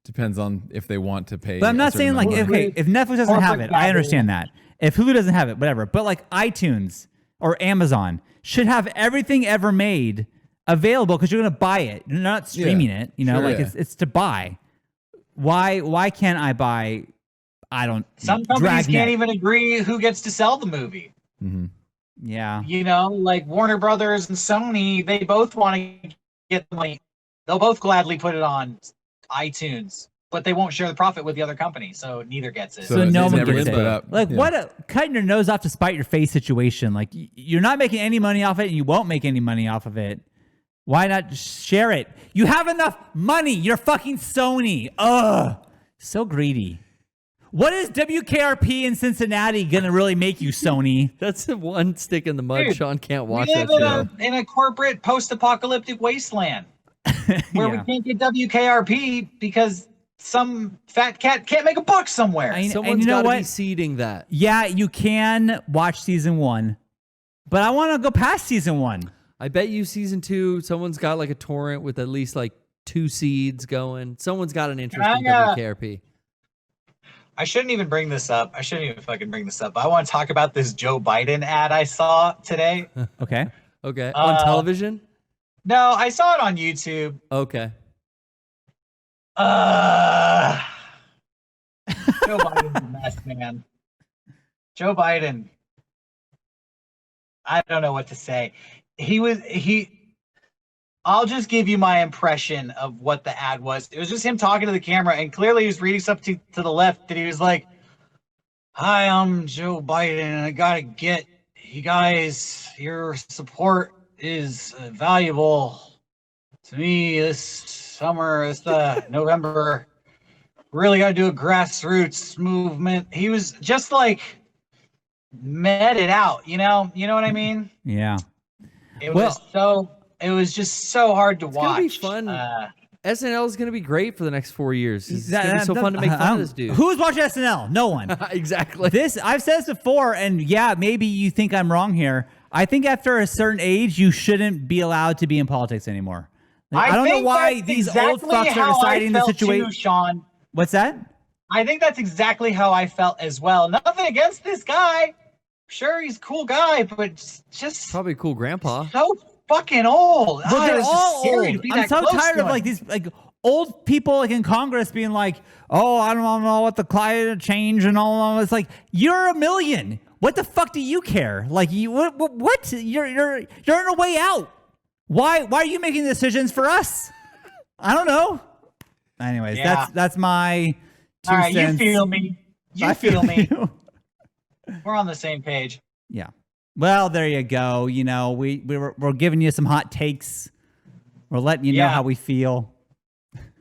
[SPEAKER 4] depends on if they want to pay.
[SPEAKER 2] But I'm
[SPEAKER 4] a
[SPEAKER 2] not
[SPEAKER 4] certain
[SPEAKER 2] saying like
[SPEAKER 4] amount.
[SPEAKER 2] okay, if Netflix doesn't have it, I
[SPEAKER 1] Corporate
[SPEAKER 2] understand that. If Hulu doesn't have it, whatever. But like iTunes or Amazon should have everything ever made available because you're going to buy it. You're not streaming it. You know,
[SPEAKER 4] Sure,
[SPEAKER 2] like it's to buy. Why can't I buy? I don't.
[SPEAKER 1] Some companies
[SPEAKER 2] Dragnet.
[SPEAKER 1] can't even agree who gets to sell the movie.
[SPEAKER 2] Yeah.
[SPEAKER 1] You know, like Warner Brothers and Sony, they both want to get the money. They'll both gladly put it on iTunes, but they won't share the profit with the other company, so neither gets it.
[SPEAKER 2] So no
[SPEAKER 4] it
[SPEAKER 2] one
[SPEAKER 4] never
[SPEAKER 2] gets
[SPEAKER 4] gets
[SPEAKER 2] it.
[SPEAKER 4] put up.
[SPEAKER 2] Like
[SPEAKER 4] Yeah.
[SPEAKER 2] what a cutting your nose off to spite your face situation. Like you're not making any money off it, and you won't make any money off of it. Why not just share it? You have enough money. You're fucking Sony. Ugh, so greedy. What is WKRP in Cincinnati gonna really make you, Sony?
[SPEAKER 3] That's the one stick in the mud.
[SPEAKER 1] Dude,
[SPEAKER 3] Sean can't watch
[SPEAKER 1] we
[SPEAKER 3] that
[SPEAKER 1] live
[SPEAKER 3] show.
[SPEAKER 1] in a corporate post-apocalyptic wasteland where we
[SPEAKER 2] Yeah.
[SPEAKER 1] can't get WKRP because some fat cat can't make a buck somewhere.
[SPEAKER 2] And
[SPEAKER 3] Someone's
[SPEAKER 2] you know
[SPEAKER 3] got to
[SPEAKER 2] what?
[SPEAKER 3] be seeding that.
[SPEAKER 2] Yeah, you can watch season 1, but I want to go past season 1.
[SPEAKER 3] I bet you season 2, someone's got like a torrent with at least like 2 seeds going. Someone's got an interest in WKRP.
[SPEAKER 1] I shouldn't even bring this up. I shouldn't even fucking bring this up. I want to talk about this Joe Biden ad I saw today.
[SPEAKER 2] Okay.
[SPEAKER 3] Okay. On television?
[SPEAKER 1] No, I saw it on YouTube.
[SPEAKER 3] Okay.
[SPEAKER 1] Joe Biden's a mess, man. Joe Biden. I don't know what to say. I'll just give you my impression of what the ad was. It was just him talking to the camera, and clearly he was reading something to the left, and he was like, "Hi, I'm Joe Biden, and I gotta get you guys, your support is valuable to me this summer, this November. Really gotta do a grassroots movement." He was just like met it out, you know what I mean?
[SPEAKER 2] Yeah.
[SPEAKER 1] It was just so hard to watch.
[SPEAKER 3] It's gonna be fun. SNL is going to be great for the next 4 years. It's going to be so fun to make fun of this dude.
[SPEAKER 2] Who's watching SNL? No one.
[SPEAKER 3] Exactly.
[SPEAKER 2] I've said this before, and yeah, maybe you think I'm wrong here. I think after a certain age, you shouldn't be allowed to be in politics anymore. Like, I don't know why these old fucks are deciding the situation.
[SPEAKER 1] Sean.
[SPEAKER 2] What's that?
[SPEAKER 1] I think that's exactly how I felt as well. Nothing against this guy. Sure, he's a cool guy, but just
[SPEAKER 3] Probably a cool grandpa.
[SPEAKER 1] so fucking old.
[SPEAKER 2] But they're
[SPEAKER 1] it's
[SPEAKER 2] all
[SPEAKER 1] scary
[SPEAKER 2] old.
[SPEAKER 1] to be
[SPEAKER 2] I'm
[SPEAKER 1] that
[SPEAKER 2] so
[SPEAKER 1] close
[SPEAKER 2] tired
[SPEAKER 1] to
[SPEAKER 2] of
[SPEAKER 1] him.
[SPEAKER 2] like these like old people like in Congress being like, "Oh, I don't know what the climate change and all." It's like you're a million. What the fuck do you care? Like you, what? You're on a way out. Why are you making decisions for us? I don't know. Anyways,
[SPEAKER 1] Yeah.
[SPEAKER 2] that's my 2
[SPEAKER 1] All right,
[SPEAKER 2] cents.
[SPEAKER 1] you feel me. You
[SPEAKER 2] I
[SPEAKER 1] feel me.
[SPEAKER 2] you.
[SPEAKER 1] We're on the same page.
[SPEAKER 2] Yeah. Well, there you go. You know, we're giving you some hot takes. We're letting you know
[SPEAKER 1] Yeah.
[SPEAKER 2] how we feel.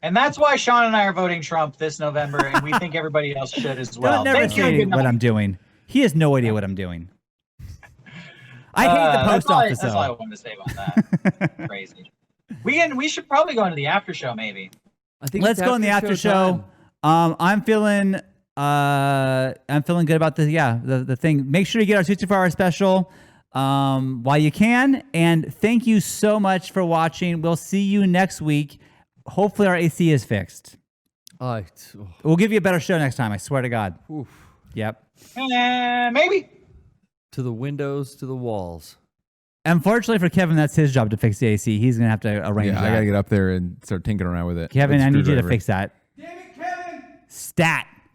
[SPEAKER 1] And that's why Shawn and I are voting Trump this November, and we think everybody else should as well.
[SPEAKER 2] Don't never
[SPEAKER 1] Thank you and
[SPEAKER 2] say
[SPEAKER 1] good
[SPEAKER 2] what
[SPEAKER 1] night.
[SPEAKER 2] I'm doing. He has no idea what I'm doing. I hate the
[SPEAKER 1] That's
[SPEAKER 2] post
[SPEAKER 1] all
[SPEAKER 2] office,
[SPEAKER 1] that's all I
[SPEAKER 2] though.
[SPEAKER 1] wanted to say about that. Crazy. We should probably go into the after show, maybe.
[SPEAKER 3] I think
[SPEAKER 2] Let's
[SPEAKER 3] it's
[SPEAKER 2] go in the after show.
[SPEAKER 3] time.
[SPEAKER 2] I'm feeling good about the thing. Make sure you get our 64-hour special while you can. And thank you so much for watching. We'll see you next week. Hopefully our AC is fixed. We'll give you a better show next time. I swear to God.
[SPEAKER 3] Oof.
[SPEAKER 2] Yep.
[SPEAKER 1] Maybe.
[SPEAKER 3] To the windows, to the walls.
[SPEAKER 2] Unfortunately for Kevin, that's his job to fix the AC. He's gonna have to arrange
[SPEAKER 4] Yeah,
[SPEAKER 2] that.
[SPEAKER 4] I gotta get up there and start tinkering around with it.
[SPEAKER 2] Kevin,
[SPEAKER 4] With
[SPEAKER 2] I need you to
[SPEAKER 4] screwdriver.
[SPEAKER 2] fix that. Damn it, Kevin! Stat.